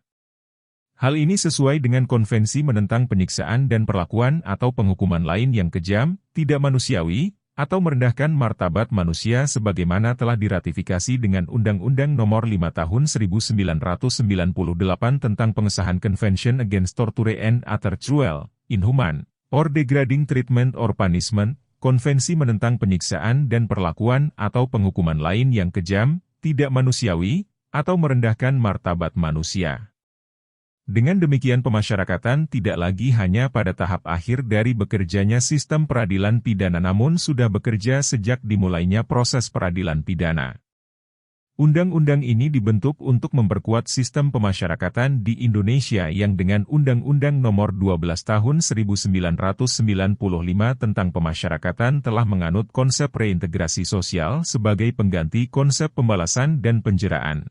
Hal ini sesuai dengan konvensi menentang penyiksaan dan perlakuan atau penghukuman lain yang kejam, tidak manusiawi, atau merendahkan martabat manusia sebagaimana telah diratifikasi dengan Undang-Undang Nomor 5 Tahun 1998 tentang pengesahan Convention Against Torture and Other Cruel, Inhuman, or Degrading Treatment or Punishment, Konvensi menentang penyiksaan dan perlakuan atau penghukuman lain yang kejam, tidak manusiawi, atau merendahkan martabat manusia. Dengan demikian pemasyarakatan tidak lagi hanya pada tahap akhir dari bekerjanya sistem peradilan pidana namun sudah bekerja sejak dimulainya proses peradilan pidana. Undang-undang ini dibentuk untuk memperkuat sistem pemasyarakatan di Indonesia yang dengan Undang-Undang Nomor 12 Tahun 1995 tentang pemasyarakatan telah menganut konsep reintegrasi sosial sebagai pengganti konsep pembalasan dan penjeraan.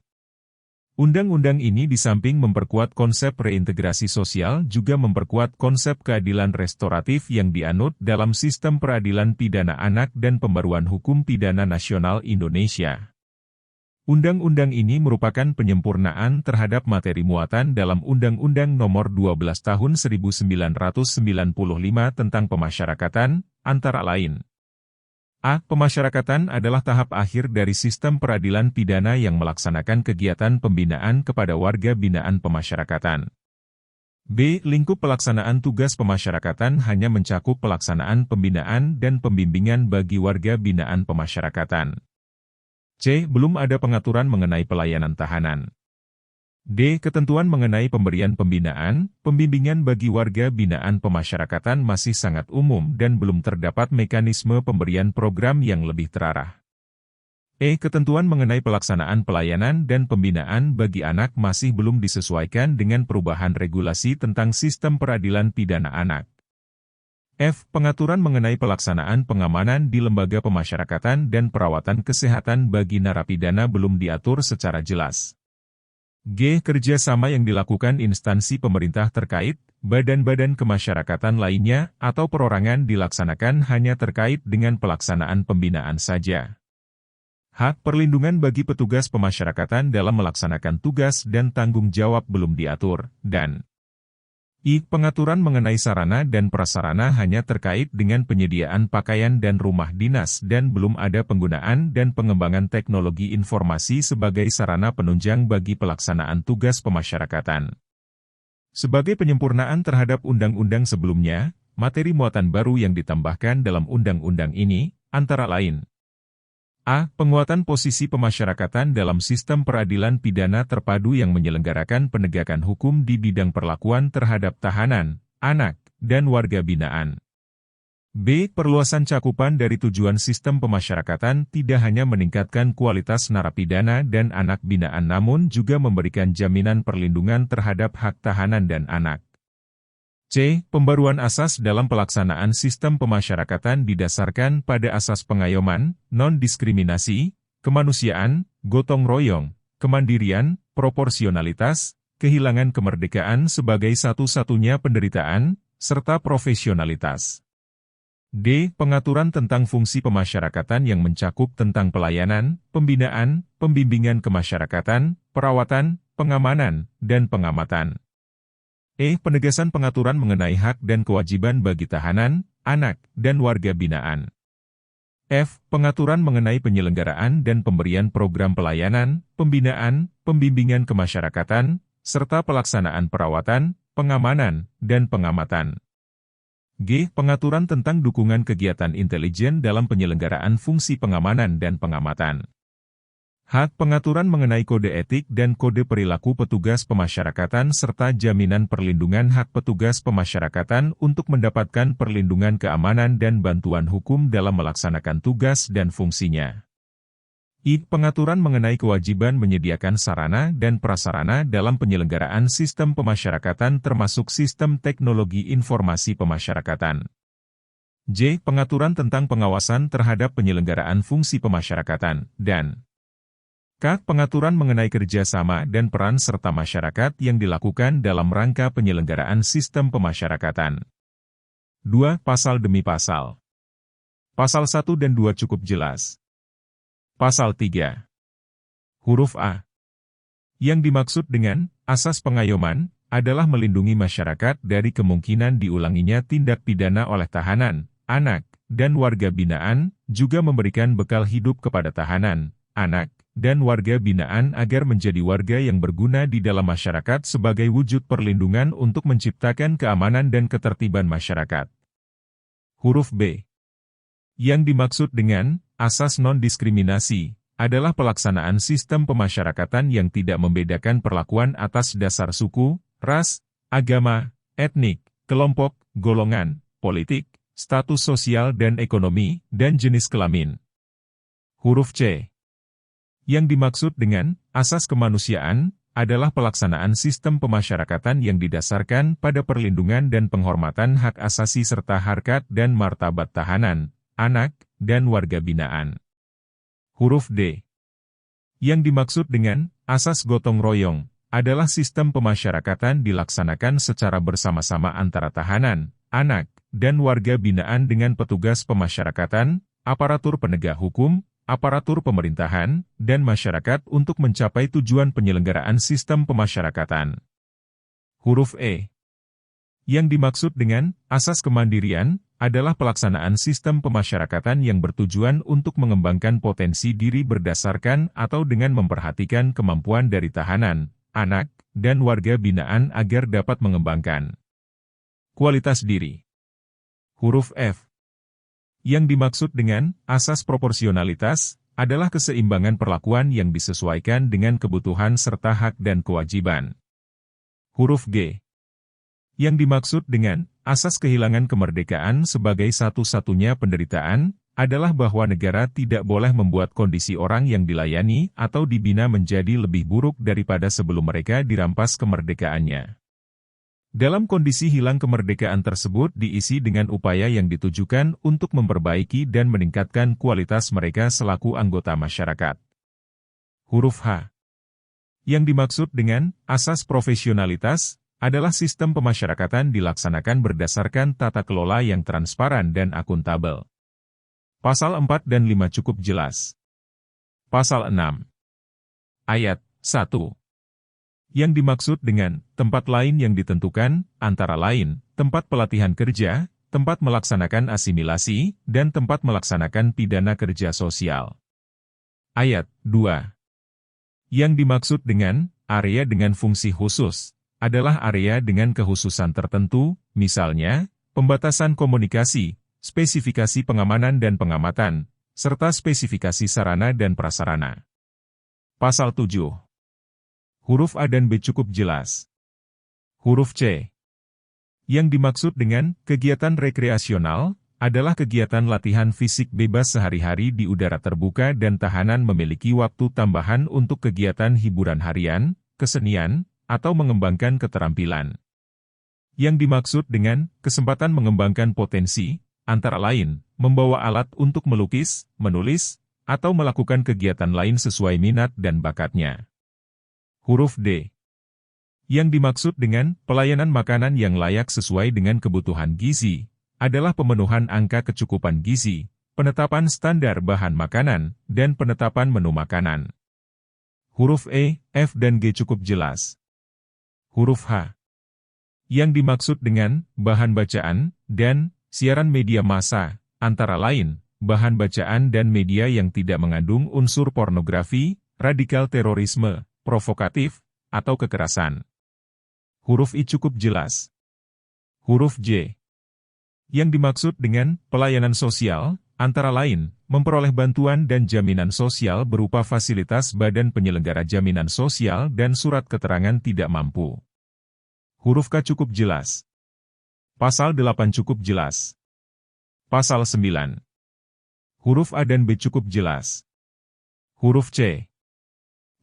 Undang-undang ini di samping memperkuat konsep reintegrasi sosial juga memperkuat konsep keadilan restoratif yang dianut dalam sistem peradilan pidana anak dan pembaruan hukum pidana nasional Indonesia. Undang-undang ini merupakan penyempurnaan terhadap materi muatan dalam Undang-Undang Nomor 12 Tahun 1995 tentang pemasyarakatan, antara lain. A. Pemasyarakatan adalah tahap akhir dari sistem peradilan pidana yang melaksanakan kegiatan pembinaan kepada warga binaan pemasyarakatan. B. Lingkup pelaksanaan tugas pemasyarakatan hanya mencakup pelaksanaan pembinaan dan pembimbingan bagi warga binaan pemasyarakatan. C. Belum ada pengaturan mengenai pelayanan tahanan. D. Ketentuan mengenai pemberian pembinaan, pembimbingan bagi warga binaan pemasyarakatan masih sangat umum dan belum terdapat mekanisme pemberian program yang lebih terarah. E. Ketentuan mengenai pelaksanaan pelayanan dan pembinaan bagi anak masih belum disesuaikan dengan perubahan regulasi tentang sistem peradilan pidana anak. F. Pengaturan mengenai pelaksanaan pengamanan di lembaga pemasyarakatan dan perawatan kesehatan bagi narapidana belum diatur secara jelas. G. Kerjasama yang dilakukan instansi pemerintah terkait, badan-badan kemasyarakatan lainnya, atau perorangan dilaksanakan hanya terkait dengan pelaksanaan pembinaan saja. H. Perlindungan bagi petugas pemasyarakatan dalam melaksanakan tugas dan tanggung jawab belum diatur, dan I. Pengaturan mengenai sarana dan prasarana hanya terkait dengan penyediaan pakaian dan rumah dinas dan belum ada penggunaan dan pengembangan teknologi informasi sebagai sarana penunjang bagi pelaksanaan tugas pemasyarakatan. Sebagai penyempurnaan terhadap undang-undang sebelumnya, materi muatan baru yang ditambahkan dalam undang-undang ini, antara lain: A. Penguatan posisi pemasyarakatan dalam sistem peradilan pidana terpadu yang menyelenggarakan penegakan hukum di bidang perlakuan terhadap tahanan, anak, dan warga binaan. B. Perluasan cakupan dari tujuan sistem pemasyarakatan tidak hanya meningkatkan kualitas narapidana dan anak binaan namun juga memberikan jaminan perlindungan terhadap hak tahanan dan anak. C. Pembaruan asas dalam pelaksanaan sistem pemasyarakatan didasarkan pada asas pengayoman, non-diskriminasi, kemanusiaan, gotong royong, kemandirian, proporsionalitas, kehilangan kemerdekaan sebagai satu-satunya penderitaan, serta profesionalitas. D. Pengaturan tentang fungsi pemasyarakatan yang mencakup tentang pelayanan, pembinaan, pembimbingan kemasyarakatan, perawatan, pengamanan, dan pengamatan. E. Penegasan pengaturan mengenai hak dan kewajiban bagi tahanan, anak, dan warga binaan. F. Pengaturan mengenai penyelenggaraan dan pemberian program pelayanan, pembinaan, pembimbingan kemasyarakatan, serta pelaksanaan perawatan, pengamanan, dan pengamatan. G. Pengaturan tentang dukungan kegiatan intelijen dalam penyelenggaraan fungsi pengamanan dan pengamatan. H. Pengaturan mengenai kode etik dan kode perilaku petugas pemasyarakatan serta jaminan perlindungan hak petugas pemasyarakatan untuk mendapatkan perlindungan keamanan dan bantuan hukum dalam melaksanakan tugas dan fungsinya. I. Pengaturan mengenai kewajiban menyediakan sarana dan prasarana dalam penyelenggaraan sistem pemasyarakatan termasuk sistem teknologi informasi pemasyarakatan. J. Pengaturan tentang pengawasan terhadap penyelenggaraan fungsi pemasyarakatan, dan K. Pengaturan mengenai kerjasama dan peran serta masyarakat yang dilakukan dalam rangka penyelenggaraan sistem pemasyarakatan. 2. Pasal demi pasal. Pasal 1 dan 2 cukup jelas. Pasal 3. Huruf A. Yang dimaksud dengan asas pengayoman adalah melindungi masyarakat dari kemungkinan diulanginya tindak pidana oleh tahanan, anak, dan warga binaan, juga memberikan bekal hidup kepada tahanan, anak, dan warga binaan agar menjadi warga yang berguna di dalam masyarakat sebagai wujud perlindungan untuk menciptakan keamanan dan ketertiban masyarakat. Huruf B. Yang dimaksud dengan asas non-diskriminasi adalah pelaksanaan sistem pemasyarakatan yang tidak membedakan perlakuan atas dasar suku, ras, agama, etnik, kelompok, golongan, politik, status sosial dan ekonomi, dan jenis kelamin. Huruf C. Yang dimaksud dengan asas kemanusiaan adalah pelaksanaan sistem pemasyarakatan yang didasarkan pada perlindungan dan penghormatan hak asasi serta harkat dan martabat tahanan, anak, dan warga binaan. Huruf D. Yang dimaksud dengan asas gotong royong adalah sistem pemasyarakatan dilaksanakan secara bersama-sama antara tahanan, anak, dan warga binaan dengan petugas pemasyarakatan, aparatur penegak hukum, aparatur pemerintahan, dan masyarakat untuk mencapai tujuan penyelenggaraan sistem pemasyarakatan. Huruf E. Yang dimaksud dengan asas kemandirian adalah pelaksanaan sistem pemasyarakatan yang bertujuan untuk mengembangkan potensi diri berdasarkan atau dengan memperhatikan kemampuan dari tahanan, anak, dan warga binaan agar dapat mengembangkan kualitas diri. Huruf F. Yang dimaksud dengan asas proporsionalitas adalah keseimbangan perlakuan yang disesuaikan dengan kebutuhan serta hak dan kewajiban. Huruf G. Yang dimaksud dengan asas kehilangan kemerdekaan sebagai satu-satunya penderitaan adalah bahwa negara tidak boleh membuat kondisi orang yang dilayani atau dibina menjadi lebih buruk daripada sebelum mereka dirampas kemerdekaannya. Dalam kondisi hilang kemerdekaan tersebut diisi dengan upaya yang ditujukan untuk memperbaiki dan meningkatkan kualitas mereka selaku anggota masyarakat. Huruf H. Yang dimaksud dengan asas profesionalitas adalah sistem pemasyarakatan dilaksanakan berdasarkan tata kelola yang transparan dan akuntabel. Pasal 4 dan 5 cukup jelas. Pasal 6. Ayat 1. Yang dimaksud dengan tempat lain yang ditentukan, antara lain, tempat pelatihan kerja, tempat melaksanakan asimilasi, dan tempat melaksanakan pidana kerja sosial. Ayat 2. Yang dimaksud dengan area dengan fungsi khusus adalah area dengan kekhususan tertentu, misalnya, pembatasan komunikasi, spesifikasi pengamanan dan pengamatan, serta spesifikasi sarana dan prasarana. Pasal 7. Huruf A dan B cukup jelas. Huruf C. Yang dimaksud dengan kegiatan rekreasional adalah kegiatan latihan fisik bebas sehari-hari di udara terbuka dan tahanan memiliki waktu tambahan untuk kegiatan hiburan harian, kesenian, atau mengembangkan keterampilan. Yang dimaksud dengan kesempatan mengembangkan potensi, antara lain, membawa alat untuk melukis, menulis, atau melakukan kegiatan lain sesuai minat dan bakatnya. Huruf D. Yang dimaksud dengan pelayanan makanan yang layak sesuai dengan kebutuhan gizi, adalah pemenuhan angka kecukupan gizi, penetapan standar bahan makanan, dan penetapan menu makanan. Huruf E, F dan G cukup jelas. Huruf H. Yang dimaksud dengan bahan bacaan dan siaran media massa, antara lain, bahan bacaan dan media yang tidak mengandung unsur pornografi, radikal terorisme, provokatif, atau kekerasan. Huruf I cukup jelas. Huruf J. Yang dimaksud dengan pelayanan sosial, antara lain, memperoleh bantuan dan jaminan sosial berupa fasilitas Badan Penyelenggara Jaminan Sosial dan surat keterangan tidak mampu. Huruf K cukup jelas. Pasal 8 cukup jelas. Pasal 9. Huruf A dan B cukup jelas. Huruf C.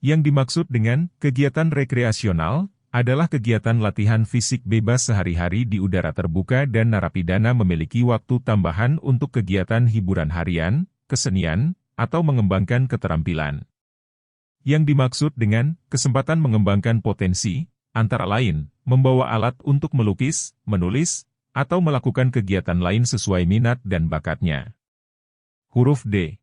Yang dimaksud dengan kegiatan rekreasional adalah kegiatan latihan fisik bebas sehari-hari di udara terbuka dan narapidana memiliki waktu tambahan untuk kegiatan hiburan harian, kesenian, atau mengembangkan keterampilan. Yang dimaksud dengan kesempatan mengembangkan potensi, antara lain, membawa alat untuk melukis, menulis, atau melakukan kegiatan lain sesuai minat dan bakatnya. Huruf D.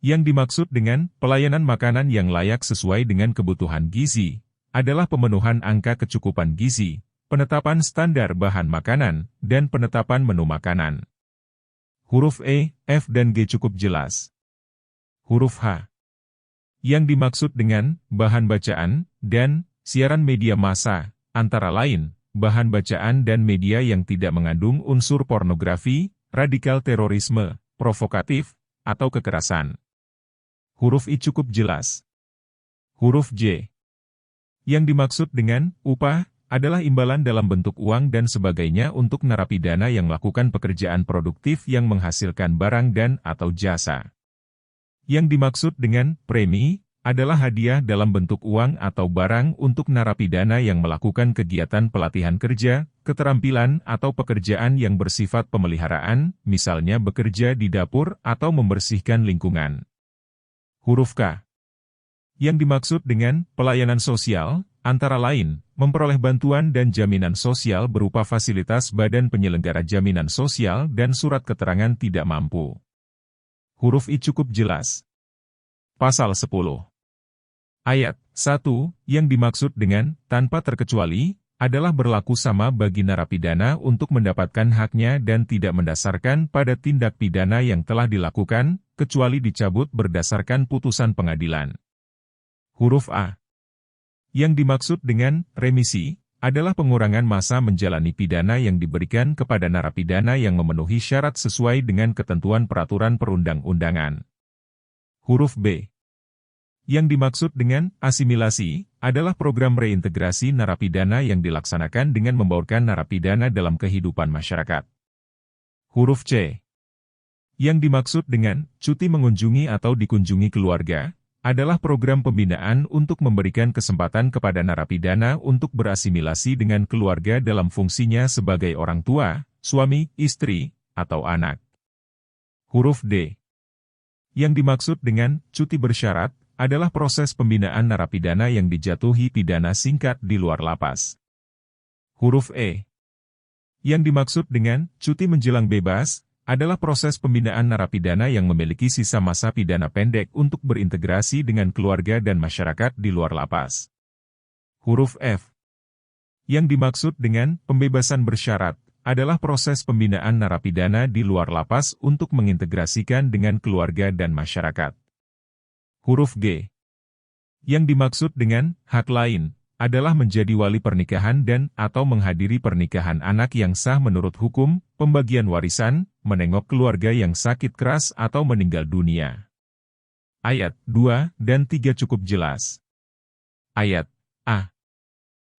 Yang dimaksud dengan pelayanan makanan yang layak sesuai dengan kebutuhan gizi, adalah pemenuhan angka kecukupan gizi, penetapan standar bahan makanan, dan penetapan menu makanan. Huruf E, F dan G cukup jelas. Huruf H. Yang dimaksud dengan bahan bacaan dan siaran media massa, antara lain, bahan bacaan dan media yang tidak mengandung unsur pornografi, radikal terorisme, provokatif, atau kekerasan. Huruf I cukup jelas. Huruf J. Yang dimaksud dengan upah adalah imbalan dalam bentuk uang dan sebagainya untuk narapidana yang melakukan pekerjaan produktif yang menghasilkan barang dan atau jasa. Yang dimaksud dengan premi adalah hadiah dalam bentuk uang atau barang untuk narapidana yang melakukan kegiatan pelatihan kerja, keterampilan atau pekerjaan yang bersifat pemeliharaan, misalnya bekerja di dapur atau membersihkan lingkungan. Huruf K. Yang dimaksud dengan pelayanan sosial, antara lain, memperoleh bantuan dan jaminan sosial berupa fasilitas Badan Penyelenggara Jaminan Sosial dan surat keterangan tidak mampu. Huruf I cukup jelas. Pasal 10. Ayat 1, yang dimaksud dengan tanpa terkecuali, adalah berlaku sama bagi narapidana untuk mendapatkan haknya dan tidak mendasarkan pada tindak pidana yang telah dilakukan, kecuali dicabut berdasarkan putusan pengadilan. Huruf A. Yang dimaksud dengan remisi, adalah pengurangan masa menjalani pidana yang diberikan kepada narapidana yang memenuhi syarat sesuai dengan ketentuan peraturan perundang-undangan. Huruf B. Yang dimaksud dengan asimilasi, adalah program reintegrasi narapidana yang dilaksanakan dengan membaurkan narapidana dalam kehidupan masyarakat. Huruf C. Yang dimaksud dengan cuti mengunjungi atau dikunjungi keluarga, adalah program pembinaan untuk memberikan kesempatan kepada narapidana untuk berasimilasi dengan keluarga dalam fungsinya sebagai orang tua, suami, istri, atau anak. Huruf D. Yang dimaksud dengan cuti bersyarat, adalah proses pembinaan narapidana yang dijatuhi pidana singkat di luar lapas. Huruf E. Yang dimaksud dengan cuti menjelang bebas, adalah proses pembinaan narapidana yang memiliki sisa masa pidana pendek untuk berintegrasi dengan keluarga dan masyarakat di luar lapas. Huruf F. Yang dimaksud dengan pembebasan bersyarat, adalah proses pembinaan narapidana di luar lapas untuk mengintegrasikan dengan keluarga dan masyarakat. Huruf G. Yang dimaksud dengan hak lain, adalah menjadi wali pernikahan dan atau menghadiri pernikahan anak yang sah menurut hukum, pembagian warisan, menengok keluarga yang sakit keras atau meninggal dunia. Ayat 2 dan 3 cukup jelas. Ayat A.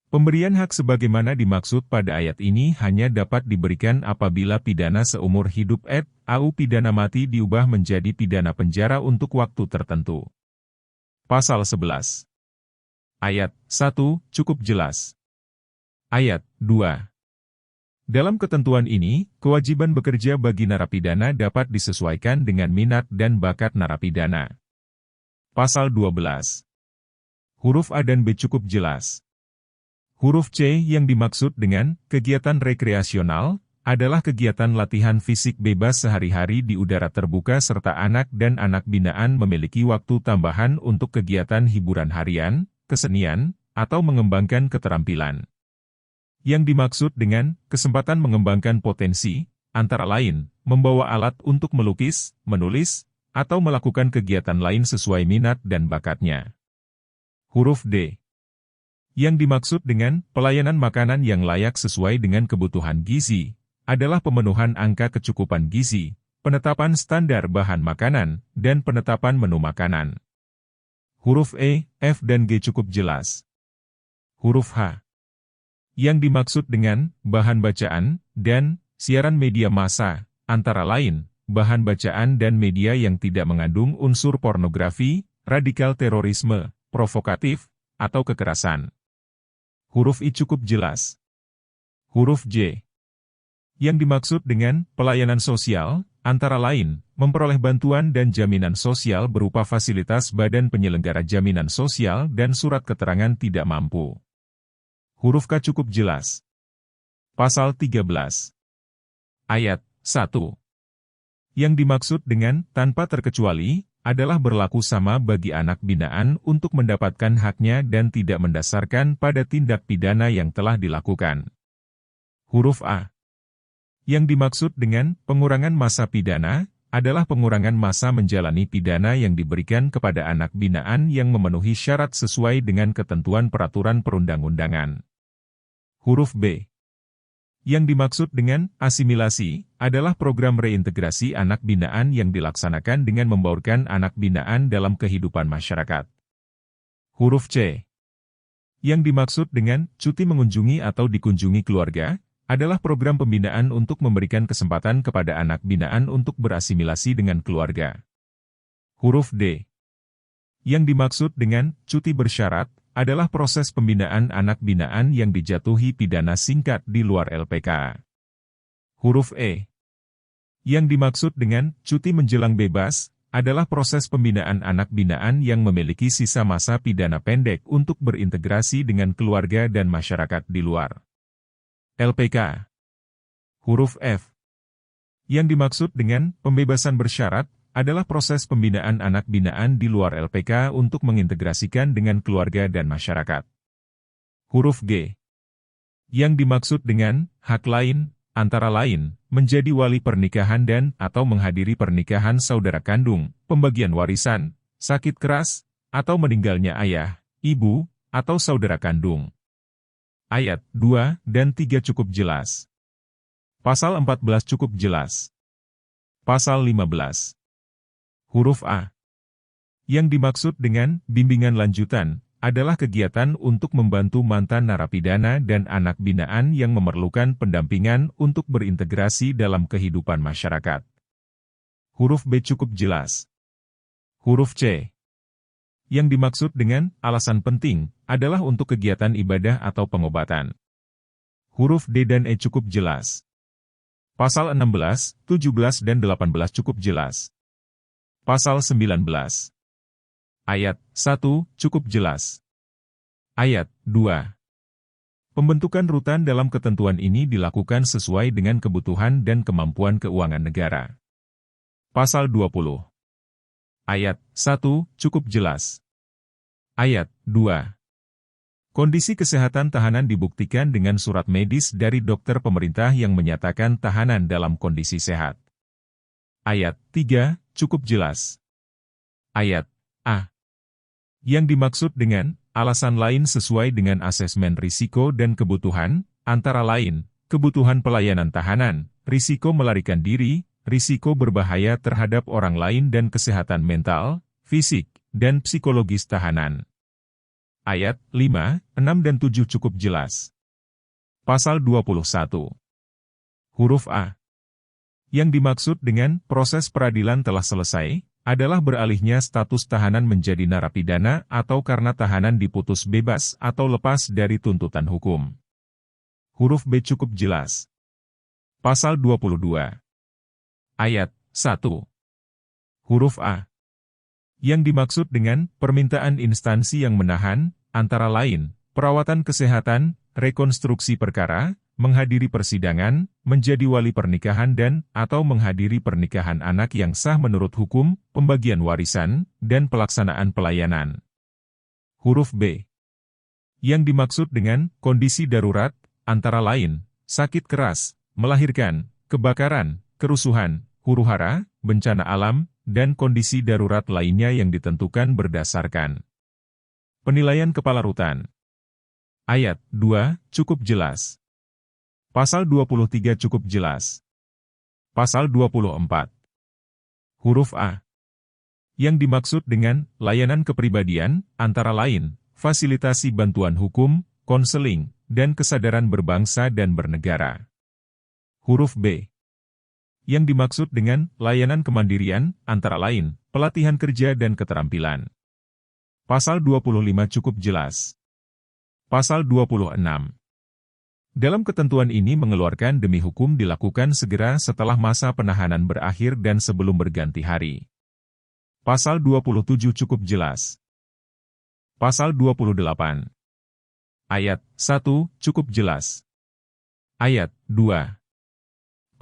Pemberian hak sebagaimana dimaksud pada ayat ini hanya dapat diberikan apabila pidana seumur hidup atau pidana mati diubah menjadi pidana penjara untuk waktu tertentu. Pasal 11. Ayat 1 cukup jelas. Ayat 2. Dalam ketentuan ini, kewajiban bekerja bagi narapidana dapat disesuaikan dengan minat dan bakat narapidana. Pasal 12. Huruf A dan B cukup jelas. Huruf C yang dimaksud dengan kegiatan rekreasional adalah kegiatan latihan fisik bebas sehari-hari di udara terbuka serta anak dan anak binaan memiliki waktu tambahan untuk kegiatan hiburan harian, kesenian, atau mengembangkan keterampilan. Yang dimaksud dengan kesempatan mengembangkan potensi, antara lain, membawa alat untuk melukis, menulis, atau melakukan kegiatan lain sesuai minat dan bakatnya. Huruf D. Yang dimaksud dengan pelayanan makanan yang layak sesuai dengan kebutuhan gizi, adalah pemenuhan angka kecukupan gizi, penetapan standar bahan makanan, dan penetapan menu makanan. Huruf E, F dan G cukup jelas. Huruf H. Yang dimaksud dengan bahan bacaan dan siaran media massa, antara lain, bahan bacaan dan media yang tidak mengandung unsur pornografi, radikal terorisme, provokatif, atau kekerasan. Huruf I cukup jelas. Huruf J. Yang dimaksud dengan pelayanan sosial, antara lain, memperoleh bantuan dan jaminan sosial berupa fasilitas Badan Penyelenggara Jaminan Sosial dan surat keterangan tidak mampu. Huruf K cukup jelas. Pasal 13. Ayat 1. Yang dimaksud dengan tanpa terkecuali, adalah berlaku sama bagi anak binaan untuk mendapatkan haknya dan tidak mendasarkan pada tindak pidana yang telah dilakukan. Huruf A. Yang dimaksud dengan pengurangan masa pidana adalah pengurangan masa menjalani pidana yang diberikan kepada anak binaan yang memenuhi syarat sesuai dengan ketentuan peraturan perundang-undangan. Huruf B. Yang dimaksud dengan asimilasi adalah program reintegrasi anak binaan yang dilaksanakan dengan membaurkan anak binaan dalam kehidupan masyarakat. Huruf C. Yang dimaksud dengan cuti mengunjungi atau dikunjungi keluarga adalah program pembinaan untuk memberikan kesempatan kepada anak binaan untuk berasimilasi dengan keluarga. Huruf D. Yang dimaksud dengan cuti bersyarat adalah proses pembinaan anak binaan yang dijatuhi pidana singkat di luar LPK. Huruf E. Yang dimaksud dengan cuti menjelang bebas adalah proses pembinaan anak binaan yang memiliki sisa masa pidana pendek untuk berintegrasi dengan keluarga dan masyarakat di luar LPK. Huruf F. Yang dimaksud dengan pembebasan bersyarat adalah proses pembinaan anak binaan di luar LPK untuk mengintegrasikan dengan keluarga dan masyarakat. Huruf G. Yang dimaksud dengan hak lain, antara lain, menjadi wali pernikahan dan atau menghadiri pernikahan saudara kandung, pembagian warisan, sakit keras, atau meninggalnya ayah, ibu, atau saudara kandung. Ayat 2 dan 3 cukup jelas. Pasal 14 cukup jelas. Pasal 15. Huruf A. Yang dimaksud dengan bimbingan lanjutan adalah kegiatan untuk membantu mantan narapidana dan anak binaan yang memerlukan pendampingan untuk berintegrasi dalam kehidupan masyarakat. Huruf B cukup jelas. Huruf C. Yang dimaksud dengan alasan penting adalah untuk kegiatan ibadah atau pengobatan. Huruf D dan E cukup jelas. Pasal 16, 17 dan 18 cukup jelas. Pasal 19. Ayat 1 cukup jelas. Ayat 2. Pembentukan rutan dalam ketentuan ini dilakukan sesuai dengan kebutuhan dan kemampuan keuangan negara. Pasal 20. Ayat 1 cukup jelas. Ayat 2. Kondisi kesehatan tahanan dibuktikan dengan surat medis dari dokter pemerintah yang menyatakan tahanan dalam kondisi sehat. Ayat 3 cukup jelas. Ayat A. Yang dimaksud dengan alasan lain sesuai dengan asesmen risiko dan kebutuhan, antara lain, kebutuhan pelayanan tahanan, risiko melarikan diri, risiko berbahaya terhadap orang lain dan kesehatan mental, fisik, dan psikologis tahanan. Ayat 5, 6 dan 7 cukup jelas. Pasal 21. Huruf A. Yang dimaksud dengan proses peradilan telah selesai, adalah beralihnya status tahanan menjadi narapidana atau karena tahanan diputus bebas atau lepas dari tuntutan hukum. Huruf B cukup jelas. Pasal 22. Ayat 1. Huruf A. Yang dimaksud dengan permintaan instansi yang menahan, antara lain, perawatan kesehatan, rekonstruksi perkara, menghadiri persidangan, menjadi wali pernikahan dan atau menghadiri pernikahan anak yang sah menurut hukum, pembagian warisan, dan pelaksanaan pelayanan. Huruf B. Yang dimaksud dengan kondisi darurat, antara lain, sakit keras, melahirkan, kebakaran, kerusuhan, huru-hara, bencana alam, dan kondisi darurat lainnya yang ditentukan berdasarkan penilaian Kepala Rutan. Ayat 2 cukup jelas. Pasal 23 cukup jelas. Pasal 24. Huruf A. Yang dimaksud dengan layanan kepribadian, antara lain, fasilitasi bantuan hukum, konseling, dan kesadaran berbangsa dan bernegara. Huruf B. Yang dimaksud dengan layanan kemandirian, antara lain, pelatihan kerja dan keterampilan. Pasal 25 cukup jelas. Pasal 26. Dalam ketentuan ini mengeluarkan demi hukum dilakukan segera setelah masa penahanan berakhir dan sebelum berganti hari. Pasal 27 cukup jelas. Pasal 28. Ayat 1 cukup jelas. Ayat 2.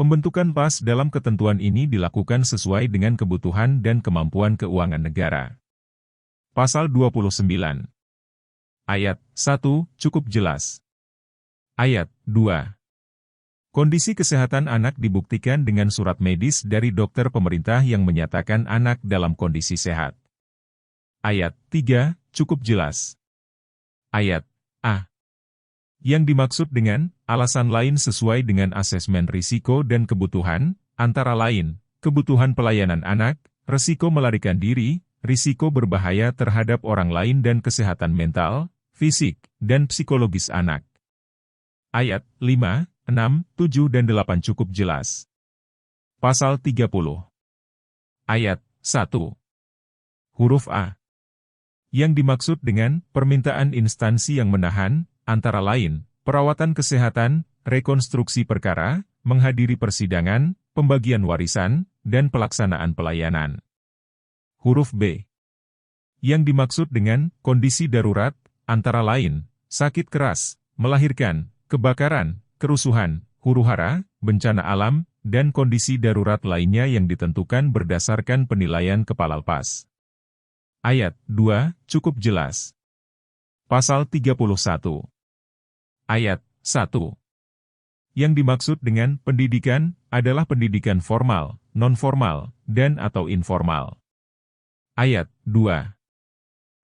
Pembentukan PAS dalam ketentuan ini dilakukan sesuai dengan kebutuhan dan kemampuan keuangan negara. Pasal 29. Ayat 1 cukup jelas. Ayat 2. Kondisi kesehatan anak dibuktikan dengan surat medis dari dokter pemerintah yang menyatakan anak dalam kondisi sehat. Ayat 3, cukup jelas. Ayat A. Yang dimaksud dengan alasan lain sesuai dengan asesmen risiko dan kebutuhan, antara lain, kebutuhan pelayanan anak, risiko melarikan diri, risiko berbahaya terhadap orang lain dan kesehatan mental, fisik, dan psikologis anak. Ayat 5, 6, 7 dan 8 cukup jelas. Pasal 30. Ayat 1. Huruf A. Yang dimaksud dengan permintaan instansi yang menahan, antara lain, perawatan kesehatan, rekonstruksi perkara, menghadiri persidangan, pembagian warisan, dan pelaksanaan pelayanan. Huruf B. Yang dimaksud dengan kondisi darurat, antara lain, sakit keras, melahirkan, kebakaran, kerusuhan, huru-hara, bencana alam, dan kondisi darurat lainnya yang ditentukan berdasarkan penilaian Kepala Lapas. Ayat 2, cukup jelas. Pasal 31. Ayat 1. Yang dimaksud dengan pendidikan adalah pendidikan formal, non-formal, dan atau informal. Ayat 2.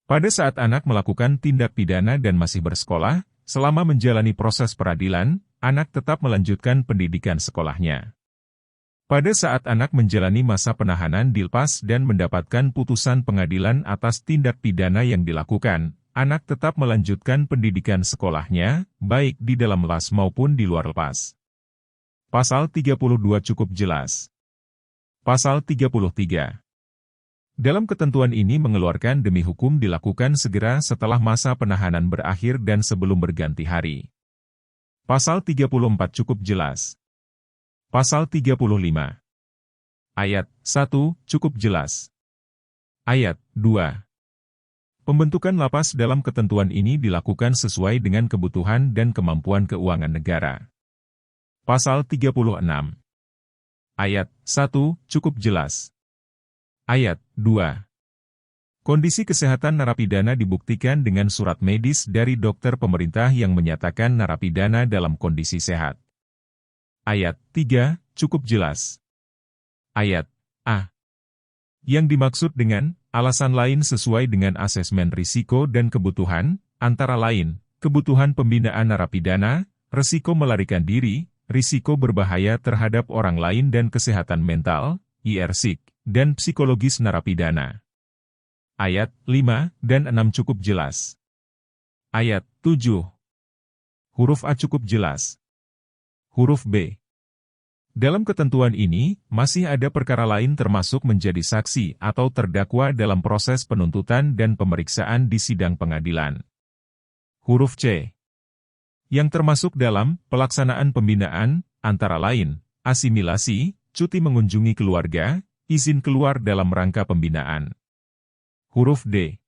Pada saat anak melakukan tindak pidana dan masih bersekolah, selama menjalani proses peradilan, anak tetap melanjutkan pendidikan sekolahnya. Pada saat anak menjalani masa penahanan di Lapas dan mendapatkan putusan pengadilan atas tindak pidana yang dilakukan, anak tetap melanjutkan pendidikan sekolahnya, baik di dalam Lapas maupun di luar Lapas. Pasal 32 cukup jelas. Pasal 33. Dalam ketentuan ini mengeluarkan demi hukum dilakukan segera setelah masa penahanan berakhir dan sebelum berganti hari. Pasal 34 cukup jelas. Pasal 35. Ayat 1 cukup jelas. Ayat 2. Pembentukan lapas dalam ketentuan ini dilakukan sesuai dengan kebutuhan dan kemampuan keuangan negara. Pasal 36. Ayat 1 cukup jelas. Ayat 2. Kondisi kesehatan narapidana dibuktikan dengan surat medis dari dokter pemerintah yang menyatakan narapidana dalam kondisi sehat. Ayat 3, cukup jelas. Ayat A. Yang dimaksud dengan alasan lain sesuai dengan asesmen risiko dan kebutuhan, antara lain, kebutuhan pembinaan narapidana, risiko melarikan diri, risiko berbahaya terhadap orang lain dan kesehatan mental, IRSIK, dan psikologis narapidana. Ayat 5 dan 6 cukup jelas. Ayat 7. Huruf A cukup jelas. Huruf B. Dalam ketentuan ini, masih ada perkara lain termasuk menjadi saksi atau terdakwa dalam proses penuntutan dan pemeriksaan di sidang pengadilan. Huruf C. Yang termasuk dalam pelaksanaan pembinaan, antara lain, asimilasi, cuti mengunjungi keluarga, izin keluar dalam rangka pembinaan. Huruf D.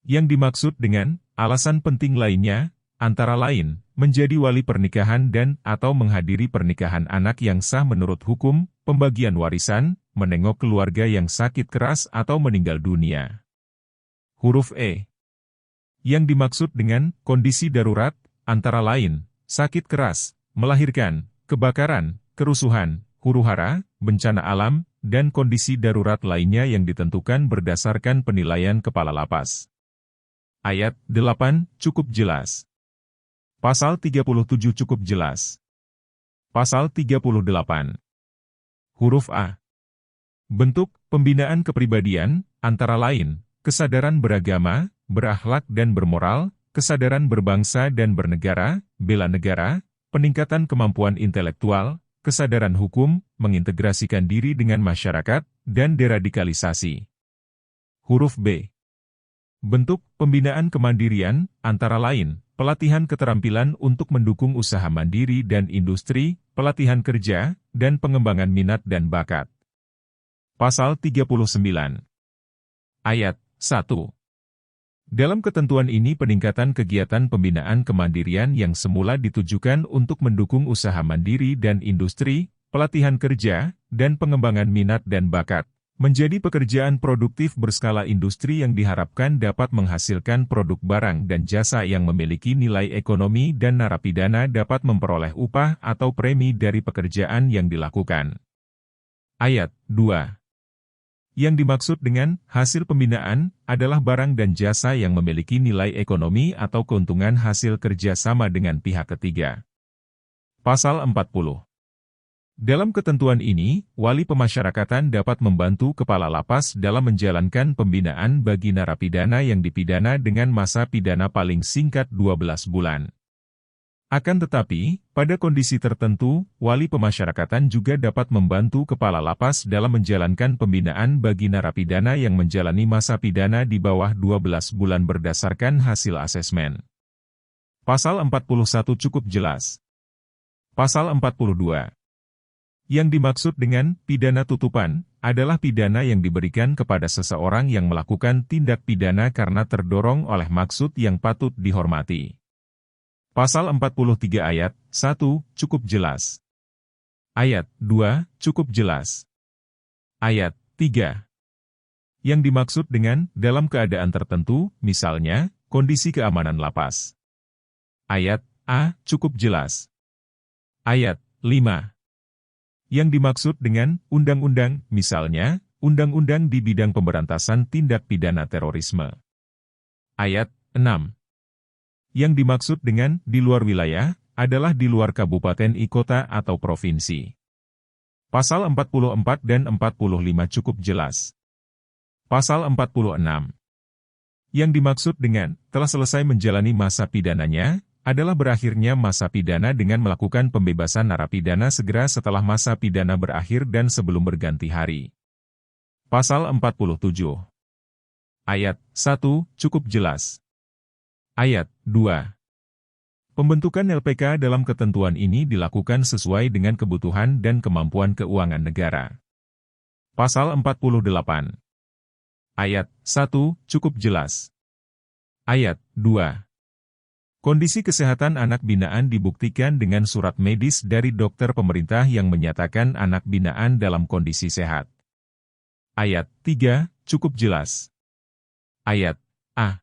Yang dimaksud dengan alasan penting lainnya, antara lain, menjadi wali pernikahan dan atau menghadiri pernikahan anak yang sah menurut hukum, pembagian warisan, menengok keluarga yang sakit keras atau meninggal dunia. Huruf E. Yang dimaksud dengan kondisi darurat, antara lain, sakit keras, melahirkan, kebakaran, kerusuhan, huru-hara, bencana alam, dan kondisi darurat lainnya yang ditentukan berdasarkan penilaian Kepala Lapas. Ayat 8 cukup jelas. Pasal 37 cukup jelas. Pasal 38. Huruf A. Bentuk pembinaan kepribadian, antara lain, kesadaran beragama, berakhlak dan bermoral, kesadaran berbangsa dan bernegara, bela negara, peningkatan kemampuan intelektual, kesadaran hukum, mengintegrasikan diri dengan masyarakat, dan deradikalisasi. Huruf B. Bentuk pembinaan kemandirian, antara lain, pelatihan keterampilan untuk mendukung usaha mandiri dan industri, pelatihan kerja, dan pengembangan minat dan bakat. Pasal 39. Ayat 1. Dalam ketentuan ini peningkatan kegiatan pembinaan kemandirian yang semula ditujukan untuk mendukung usaha mandiri dan industri, pelatihan kerja, dan pengembangan minat dan bakat, Menjadi pekerjaan produktif berskala industri yang diharapkan dapat menghasilkan produk barang dan jasa yang memiliki nilai ekonomi dan narapidana dapat memperoleh upah atau premi dari pekerjaan yang dilakukan. Ayat 2. Yang dimaksud dengan hasil pembinaan adalah barang dan jasa yang memiliki nilai ekonomi atau keuntungan hasil kerja sama dengan pihak ketiga. Pasal 40. Dalam ketentuan ini, wali pemasyarakatan dapat membantu kepala lapas dalam menjalankan pembinaan bagi narapidana yang dipidana dengan masa pidana paling singkat 12 bulan. Akan tetapi, pada kondisi tertentu, wali pemasyarakatan juga dapat membantu kepala lapas dalam menjalankan pembinaan bagi narapidana yang menjalani masa pidana di bawah 12 bulan berdasarkan hasil asesmen. Pasal 41 cukup jelas. Pasal 42. Yang dimaksud dengan pidana tutupan adalah pidana yang diberikan kepada seseorang yang melakukan tindak pidana karena terdorong oleh maksud yang patut dihormati. Pasal 43 ayat 1 cukup jelas. Ayat 2 cukup jelas. Ayat 3. Yang dimaksud dengan dalam keadaan tertentu, misalnya, kondisi keamanan lapas. Ayat A cukup jelas. Ayat 5. Yang dimaksud dengan undang-undang, misalnya, undang-undang di bidang pemberantasan tindak pidana terorisme. Ayat 6. Yang dimaksud dengan di luar wilayah, adalah di luar kabupaten kota atau provinsi. Pasal 44 dan 45 cukup jelas. Pasal 46. Yang dimaksud dengan telah selesai menjalani masa pidananya, adalah berakhirnya masa pidana dengan melakukan pembebasan narapidana segera setelah masa pidana berakhir dan sebelum berganti hari. Pasal 47. Ayat 1 cukup jelas. Ayat 2. Pembentukan LPK dalam ketentuan ini dilakukan sesuai dengan kebutuhan dan kemampuan keuangan negara. Pasal 48. Ayat 1 cukup jelas. Ayat 2. Kondisi kesehatan anak binaan dibuktikan dengan surat medis dari dokter pemerintah yang menyatakan anak binaan dalam kondisi sehat. Ayat 3 cukup jelas. Ayat A.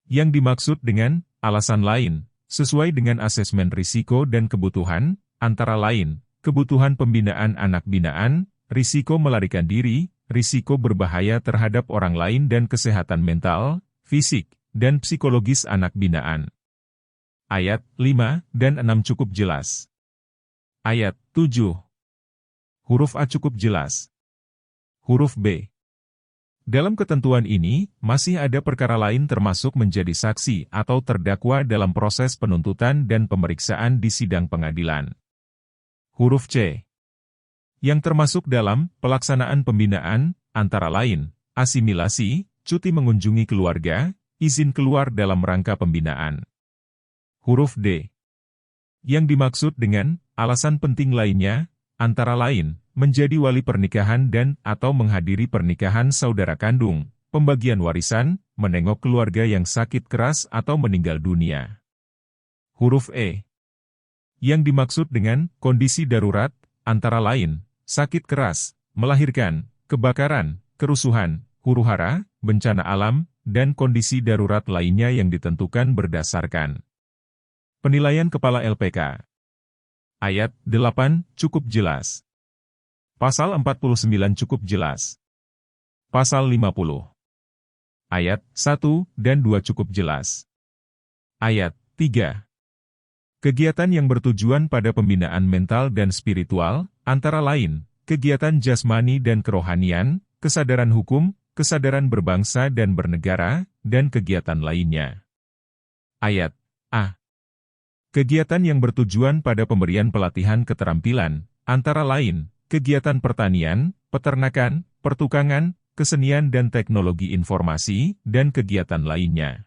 Yang dimaksud dengan alasan lain, sesuai dengan asesmen risiko dan kebutuhan, antara lain, kebutuhan pembinaan anak binaan, risiko melarikan diri, risiko berbahaya terhadap orang lain dan kesehatan mental, fisik, dan psikologis anak binaan. Ayat 5 dan 6 cukup jelas. Ayat 7. Huruf A cukup jelas. Huruf B. Dalam ketentuan ini, masih ada perkara lain termasuk menjadi saksi atau terdakwa dalam proses penuntutan dan pemeriksaan di sidang pengadilan. Huruf C. Yang termasuk dalam pelaksanaan pembinaan, antara lain, asimilasi, cuti mengunjungi keluarga, izin keluar dalam rangka pembinaan. Huruf D. Yang dimaksud dengan alasan penting lainnya, antara lain, menjadi wali pernikahan dan atau menghadiri pernikahan saudara kandung, pembagian warisan, menengok keluarga yang sakit keras atau meninggal dunia. Huruf E. Yang dimaksud dengan kondisi darurat, antara lain, sakit keras, melahirkan, kebakaran, kerusuhan, huru-hara, bencana alam, dan kondisi darurat lainnya yang ditentukan berdasarkan penilaian Kepala LPK. Ayat 8 cukup jelas. Pasal 49 cukup jelas. Pasal 50. Ayat 1 dan 2 cukup jelas. Ayat 3. Kegiatan yang bertujuan pada pembinaan mental dan spiritual, antara lain, kegiatan jasmani dan kerohanian, kesadaran hukum, kesadaran berbangsa dan bernegara, dan kegiatan lainnya. Ayat A. Kegiatan yang bertujuan pada pemberian pelatihan keterampilan, antara lain, kegiatan pertanian, peternakan, pertukangan, kesenian dan teknologi informasi, dan kegiatan lainnya.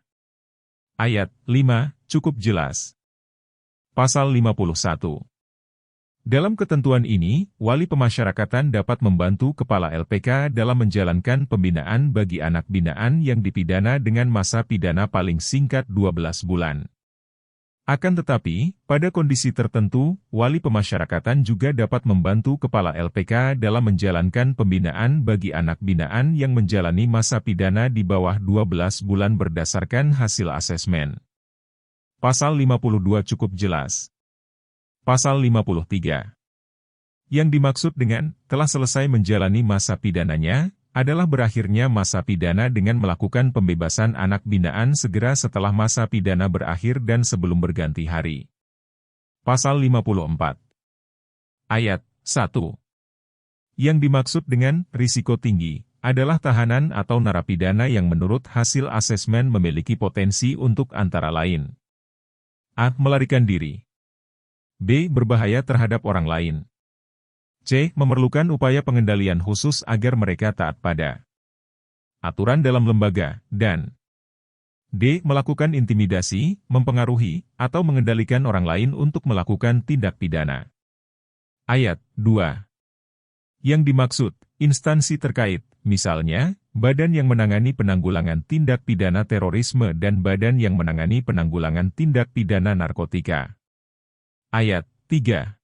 Ayat 5 cukup jelas. Pasal 51. Dalam ketentuan ini, wali pemasyarakatan dapat membantu Kepala LPK dalam menjalankan pembinaan bagi anak binaan yang dipidana dengan masa pidana paling singkat 12 bulan. Akan tetapi, pada kondisi tertentu, wali pemasyarakatan juga dapat membantu kepala LPK dalam menjalankan pembinaan bagi anak binaan yang menjalani masa pidana di bawah 12 bulan berdasarkan hasil asesmen. Pasal 52 cukup jelas. Pasal 53. Yang dimaksud dengan telah selesai menjalani masa pidananya adalah berakhirnya masa pidana dengan melakukan pembebasan anak binaan segera setelah masa pidana berakhir dan sebelum berganti hari. Pasal 54. Ayat 1. Yang dimaksud dengan risiko tinggi adalah tahanan atau narapidana yang menurut hasil asesmen memiliki potensi untuk antara lain: A. Melarikan diri. B. Berbahaya terhadap orang lain. C. Memerlukan upaya pengendalian khusus agar mereka taat pada aturan dalam lembaga, dan D. Melakukan intimidasi, mempengaruhi, atau mengendalikan orang lain untuk melakukan tindak pidana. Ayat 2. Yang dimaksud, instansi terkait, misalnya, Badan yang menangani penanggulangan tindak pidana terorisme dan Badan yang menangani penanggulangan tindak pidana narkotika. Ayat 3.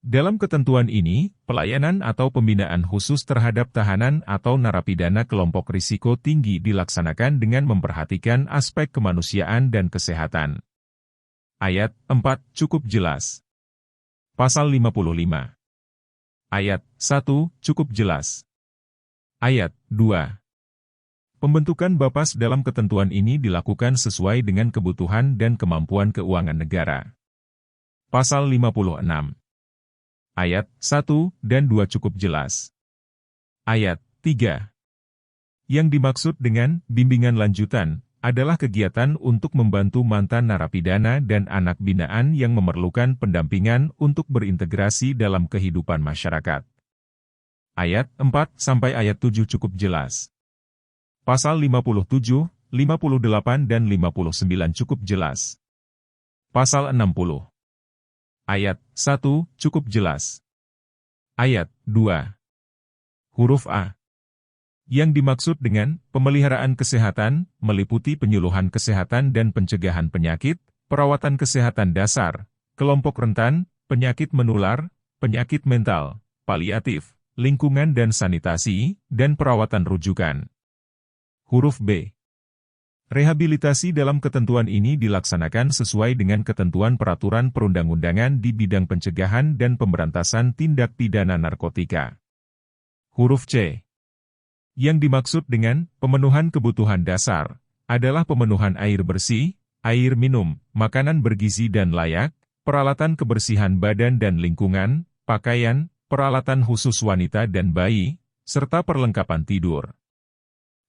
Dalam ketentuan ini, pelayanan atau pembinaan khusus terhadap tahanan atau narapidana kelompok risiko tinggi dilaksanakan dengan memperhatikan aspek kemanusiaan dan kesehatan. Ayat 4 cukup jelas. Pasal 55. Ayat 1 cukup jelas. Ayat 2. Pembentukan Bapas dalam ketentuan ini dilakukan sesuai dengan kebutuhan dan kemampuan keuangan negara. Pasal 56. Ayat 1 dan 2 cukup jelas. Ayat 3. Yang dimaksud dengan bimbingan lanjutan adalah kegiatan untuk membantu mantan narapidana dan anak binaan yang memerlukan pendampingan untuk berintegrasi dalam kehidupan masyarakat. Ayat 4 sampai ayat 7 cukup jelas. Pasal 57, 58 dan 59 cukup jelas. Pasal 60. Ayat 1 cukup jelas. Ayat 2. Huruf A. Yang dimaksud dengan pemeliharaan kesehatan meliputi penyuluhan kesehatan dan pencegahan penyakit, perawatan kesehatan dasar, kelompok rentan, penyakit menular, penyakit mental, paliatif, lingkungan dan sanitasi, dan perawatan rujukan. Huruf B. Rehabilitasi dalam ketentuan ini dilaksanakan sesuai dengan ketentuan peraturan perundang-undangan di bidang pencegahan dan pemberantasan tindak pidana narkotika. Huruf C. Yang dimaksud dengan pemenuhan kebutuhan dasar adalah pemenuhan air bersih, air minum, makanan bergizi dan layak, peralatan kebersihan badan dan lingkungan, pakaian, peralatan khusus wanita dan bayi, serta perlengkapan tidur.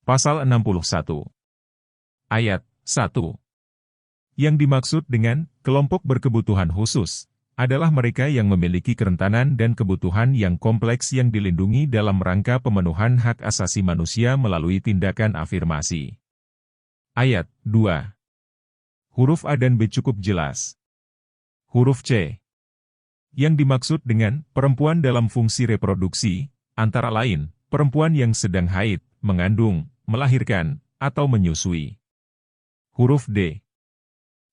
Pasal 61. Ayat 1. Yang dimaksud dengan kelompok berkebutuhan khusus adalah mereka yang memiliki kerentanan dan kebutuhan yang kompleks yang dilindungi dalam rangka pemenuhan hak asasi manusia melalui tindakan afirmasi. Ayat 2. Huruf A dan B cukup jelas. Huruf C. Yang dimaksud dengan perempuan dalam fungsi reproduksi, antara lain, perempuan yang sedang haid, mengandung, melahirkan, atau menyusui. Huruf D.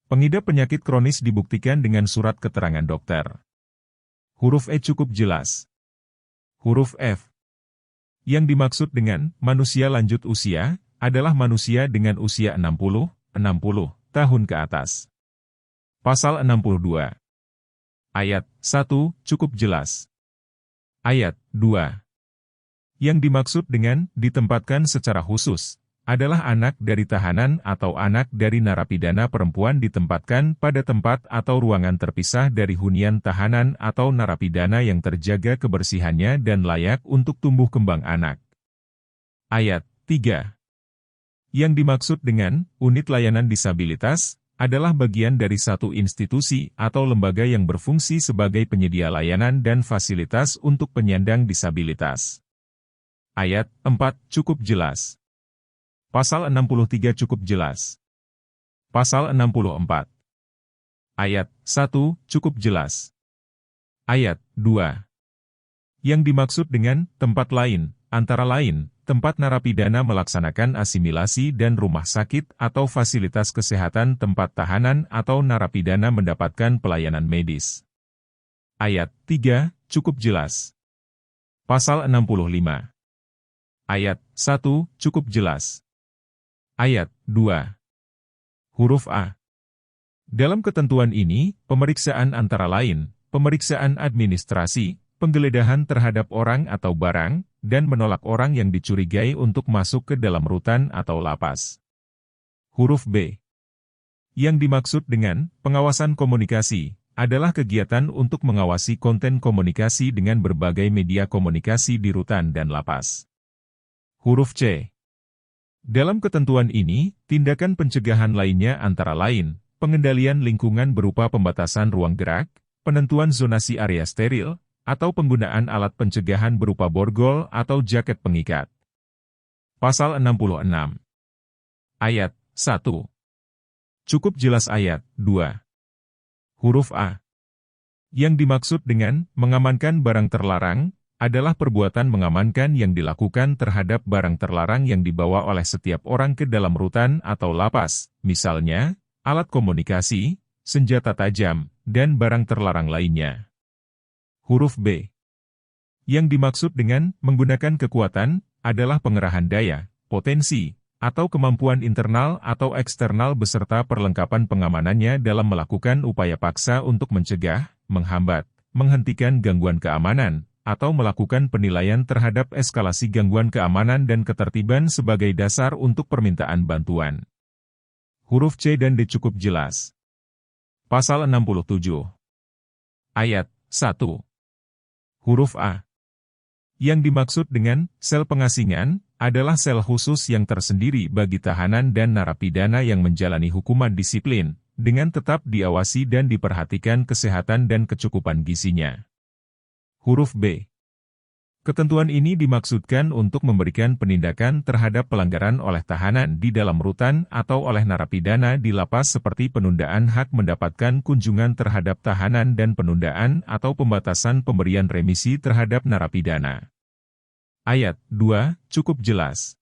Pengidap penyakit kronis dibuktikan dengan surat keterangan dokter. Huruf E cukup jelas. Huruf F. Yang dimaksud dengan manusia lanjut usia adalah manusia dengan usia 60 tahun ke atas. Pasal 62. Ayat 1 cukup jelas. Ayat 2. Yang dimaksud dengan ditempatkan secara khusus adalah anak dari tahanan atau anak dari narapidana perempuan ditempatkan pada tempat atau ruangan terpisah dari hunian tahanan atau narapidana yang terjaga kebersihannya dan layak untuk tumbuh kembang anak. Ayat 3. Yang dimaksud dengan unit layanan disabilitas adalah bagian dari satu institusi atau lembaga yang berfungsi sebagai penyedia layanan dan fasilitas untuk penyandang disabilitas. Ayat 4 cukup jelas. Pasal 63 cukup jelas. Pasal 64. Ayat 1 cukup jelas. Ayat 2. Yang dimaksud dengan tempat lain antara lain, tempat narapidana melaksanakan asimilasi dan rumah sakit atau fasilitas kesehatan tempat tahanan atau narapidana mendapatkan pelayanan medis. Ayat 3, cukup jelas. Pasal 65. Ayat 1, cukup jelas. Ayat 2. Huruf A. Dalam ketentuan ini, pemeriksaan antara lain, pemeriksaan administrasi, penggeledahan terhadap orang atau barang, dan menolak orang yang dicurigai untuk masuk ke dalam rutan atau lapas. Huruf B. Yang dimaksud dengan pengawasan komunikasi adalah kegiatan untuk mengawasi konten komunikasi dengan berbagai media komunikasi di rutan dan lapas. Huruf C. Dalam ketentuan ini, tindakan pencegahan lainnya antara lain, pengendalian lingkungan berupa pembatasan ruang gerak, penentuan zonasi area steril, atau penggunaan alat pencegahan berupa borgol atau jaket pengikat. Pasal 66. Ayat 1. Cukup jelas ayat 2. Huruf A. Yang dimaksud dengan mengamankan barang terlarang adalah perbuatan mengamankan yang dilakukan terhadap barang terlarang yang dibawa oleh setiap orang ke dalam rutan atau lapas, misalnya, alat komunikasi, senjata tajam, dan barang terlarang lainnya. Huruf B. Yang dimaksud dengan menggunakan kekuatan adalah pengerahan daya, potensi, atau kemampuan internal atau eksternal beserta perlengkapan pengamanannya dalam melakukan upaya paksa untuk mencegah, menghambat, menghentikan gangguan keamanan, atau melakukan penilaian terhadap eskalasi gangguan keamanan dan ketertiban sebagai dasar untuk permintaan bantuan. Huruf C dan D cukup jelas. Pasal 67. Ayat 1. Huruf A. Yang dimaksud dengan sel pengasingan adalah sel khusus yang tersendiri bagi tahanan dan narapidana yang menjalani hukuman disiplin, dengan tetap diawasi dan diperhatikan kesehatan dan kecukupan gizinya. Huruf B. Ketentuan ini dimaksudkan untuk memberikan penindakan terhadap pelanggaran oleh tahanan di dalam rutan atau oleh narapidana di lapas seperti penundaan hak mendapatkan kunjungan terhadap tahanan dan penundaan atau pembatasan pemberian remisi terhadap narapidana. Ayat 2 cukup jelas.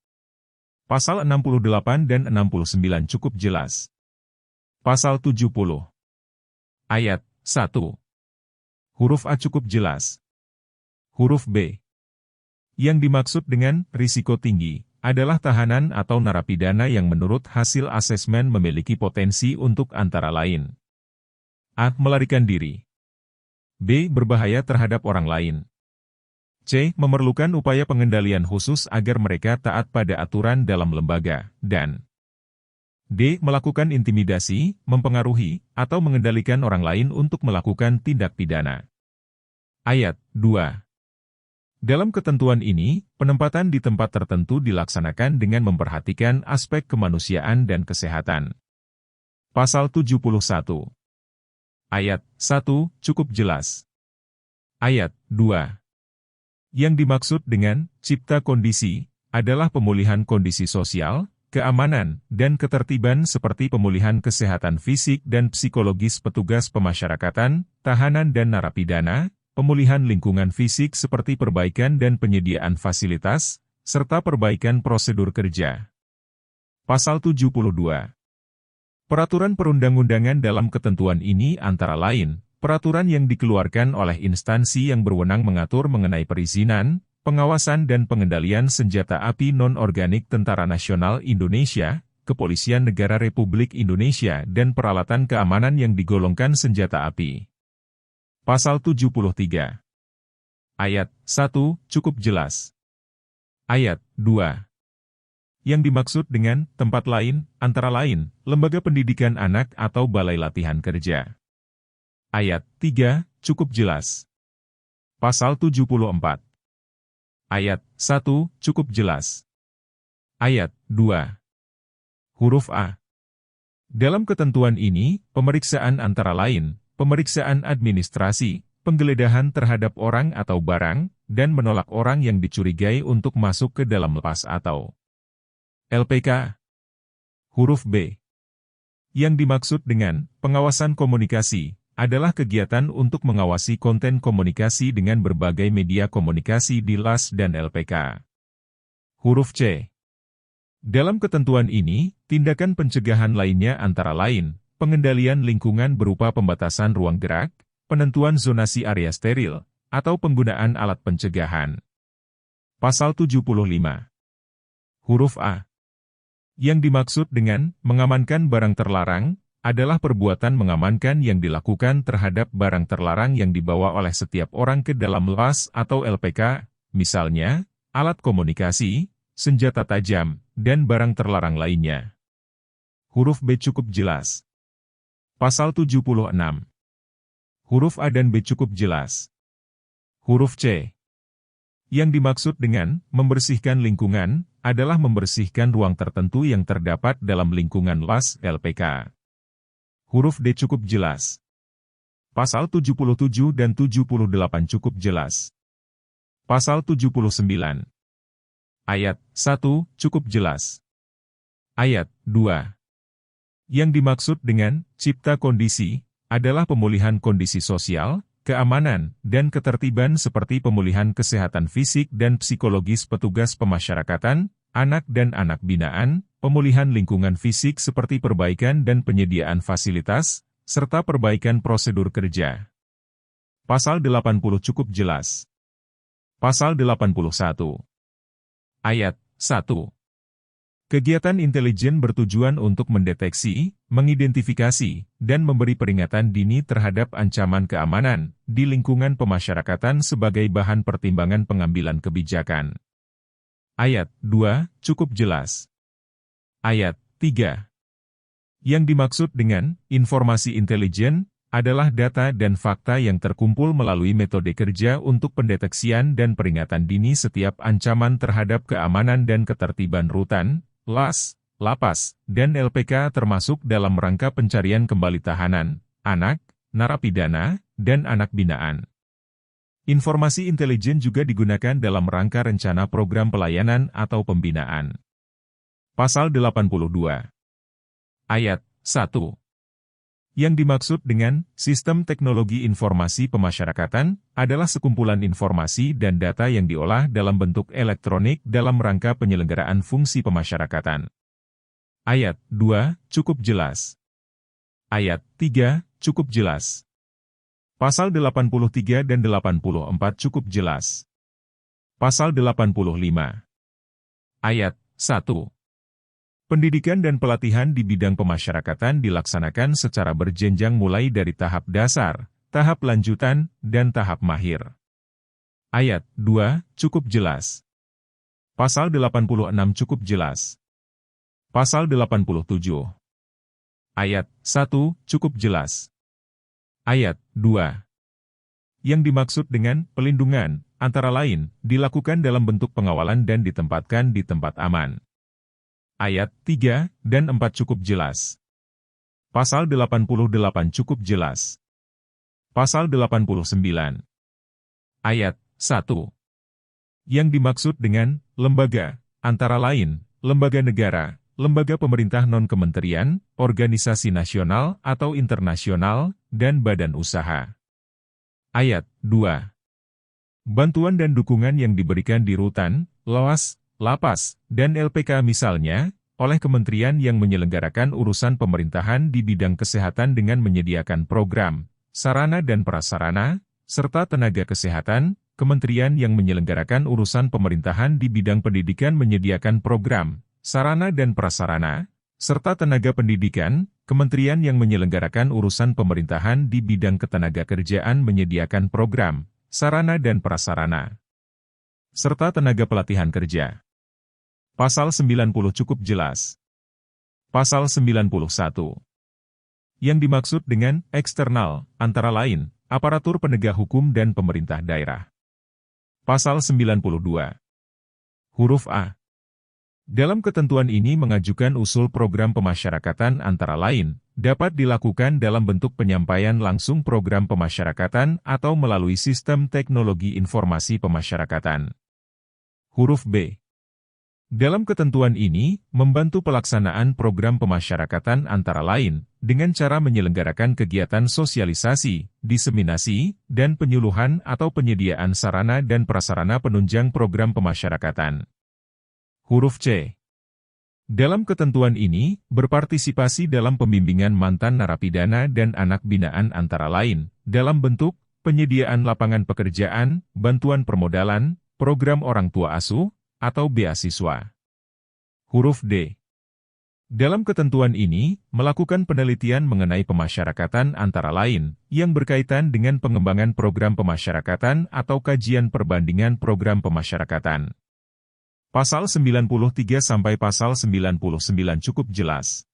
Pasal 68 dan 69 cukup jelas. Pasal 70. Ayat 1. Huruf A cukup jelas. Huruf B. Yang dimaksud dengan risiko tinggi adalah tahanan atau narapidana yang menurut hasil asesmen memiliki potensi untuk antara lain A. Melarikan diri, B. Berbahaya terhadap orang lain, C. Memerlukan upaya pengendalian khusus agar mereka taat pada aturan dalam lembaga, dan D. Melakukan intimidasi, mempengaruhi, atau mengendalikan orang lain untuk melakukan tindak pidana. Ayat 2. Dalam ketentuan ini, penempatan di tempat tertentu dilaksanakan dengan memperhatikan aspek kemanusiaan dan kesehatan. Pasal 71. Ayat 1 cukup jelas. Ayat 2. Yang dimaksud dengan cipta kondisi adalah pemulihan kondisi sosial, keamanan, dan ketertiban seperti pemulihan kesehatan fisik dan psikologis petugas pemasyarakatan, tahanan dan narapidana, pemulihan lingkungan fisik seperti perbaikan dan penyediaan fasilitas, serta perbaikan prosedur kerja. Pasal 72. Peraturan perundang-undangan dalam ketentuan ini antara lain, peraturan yang dikeluarkan oleh instansi yang berwenang mengatur mengenai perizinan, pengawasan dan pengendalian senjata api non-organik Tentara Nasional Indonesia, Kepolisian Negara Republik Indonesia dan peralatan keamanan yang digolongkan senjata api. Pasal 73. Ayat 1 cukup jelas. Ayat 2. Yang dimaksud dengan tempat lain, antara lain, lembaga pendidikan anak atau balai latihan kerja. Ayat 3 cukup jelas. Pasal 74. Ayat 1 cukup jelas. Ayat 2. Huruf A. Dalam ketentuan ini, pemeriksaan antara lain, pemeriksaan administrasi, penggeledahan terhadap orang atau barang, dan menolak orang yang dicurigai untuk masuk ke dalam lapas atau LPK. Huruf B. Yang dimaksud dengan pengawasan komunikasi adalah kegiatan untuk mengawasi konten komunikasi dengan berbagai media komunikasi di LAS dan LPK. Huruf C. Dalam ketentuan ini, tindakan pencegahan lainnya antara lain, pengendalian lingkungan berupa pembatasan ruang gerak, penentuan zonasi area steril, atau penggunaan alat pencegahan. Pasal 75. Huruf A. Yang dimaksud dengan mengamankan barang terlarang adalah perbuatan mengamankan yang dilakukan terhadap barang terlarang yang dibawa oleh setiap orang ke dalam LAS atau LPK, misalnya, alat komunikasi, senjata tajam, dan barang terlarang lainnya. Huruf B cukup jelas. Pasal 76. Huruf A dan B cukup jelas. Huruf C. Yang dimaksud dengan membersihkan lingkungan adalah membersihkan ruang tertentu yang terdapat dalam lingkungan LAS LPK. Huruf D cukup jelas. Pasal 77 dan 78 cukup jelas. Pasal 79. Ayat 1 cukup jelas. Ayat 2. Yang dimaksud dengan cipta kondisi adalah pemulihan kondisi sosial, keamanan, dan ketertiban seperti pemulihan kesehatan fisik dan psikologis petugas pemasyarakatan, anak dan anak binaan, pemulihan lingkungan fisik seperti perbaikan dan penyediaan fasilitas, serta perbaikan prosedur kerja. Pasal 80 cukup jelas. Pasal 81. Ayat 1. Kegiatan intelijen bertujuan untuk mendeteksi, mengidentifikasi, dan memberi peringatan dini terhadap ancaman keamanan di lingkungan pemasyarakatan sebagai bahan pertimbangan pengambilan kebijakan. Ayat 2 cukup jelas. Ayat 3. Yang dimaksud dengan informasi intelijen adalah data dan fakta yang terkumpul melalui metode kerja untuk pendeteksian dan peringatan dini setiap ancaman terhadap keamanan dan ketertiban rutan, LAS, lapas, dan LPK termasuk dalam rangka pencarian kembali tahanan, anak, narapidana, dan anak binaan. Informasi intelijen juga digunakan dalam rangka rencana program pelayanan atau pembinaan. Pasal 82. Ayat 1. Yang dimaksud dengan sistem teknologi informasi pemasyarakatan adalah sekumpulan informasi dan data yang diolah dalam bentuk elektronik dalam rangka penyelenggaraan fungsi pemasyarakatan. Ayat 2 cukup jelas. Ayat 3 cukup jelas. Pasal 83 dan 84 cukup jelas. Pasal 85. Ayat 1. Pendidikan dan pelatihan di bidang pemasyarakatan dilaksanakan secara berjenjang mulai dari tahap dasar, tahap lanjutan, dan tahap mahir. Ayat 2 cukup jelas. Pasal 86 cukup jelas. Pasal 87. Ayat 1 cukup jelas. Ayat 2. Yang dimaksud dengan pelindungan, antara lain, dilakukan dalam bentuk pengawalan dan ditempatkan di tempat aman. Ayat 3 dan 4 cukup jelas. Pasal 88 cukup jelas. Pasal 89. Ayat 1. Yang dimaksud dengan lembaga, antara lain, lembaga negara, lembaga pemerintah non-kementerian, organisasi nasional atau internasional, dan badan usaha. Ayat 2. Bantuan dan dukungan yang diberikan di rutan, LAS, lapas, dan LPK misalnya, oleh kementerian yang menyelenggarakan urusan pemerintahan di bidang kesehatan dengan menyediakan program, sarana dan prasarana, serta tenaga kesehatan, kementerian yang menyelenggarakan urusan pemerintahan di bidang pendidikan menyediakan program, sarana dan prasarana, serta tenaga pendidikan, kementerian yang menyelenggarakan urusan pemerintahan di bidang ketenagakerjaan menyediakan program, sarana dan prasarana, serta tenaga pelatihan kerja. Pasal 90 cukup jelas. Pasal 91. Yang dimaksud dengan eksternal, antara lain, aparatur penegak hukum dan pemerintah daerah. Pasal 92. Huruf A. Dalam ketentuan ini mengajukan usul program pemasyarakatan antara lain, dapat dilakukan dalam bentuk penyampaian langsung program pemasyarakatan atau melalui sistem teknologi informasi pemasyarakatan. Huruf B. Dalam ketentuan ini, membantu pelaksanaan program pemasyarakatan antara lain, dengan cara menyelenggarakan kegiatan sosialisasi, diseminasi, dan penyuluhan atau penyediaan sarana dan prasarana penunjang program pemasyarakatan. Huruf C. Dalam ketentuan ini, berpartisipasi dalam pembimbingan mantan narapidana dan anak binaan antara lain, dalam bentuk penyediaan lapangan pekerjaan, bantuan permodalan, program orang tua asuh, atau beasiswa. Huruf D. Dalam ketentuan ini, melakukan penelitian mengenai pemasyarakatan antara lain, yang berkaitan dengan pengembangan program pemasyarakatan atau kajian perbandingan program pemasyarakatan. Pasal 93 sampai pasal 99 cukup jelas.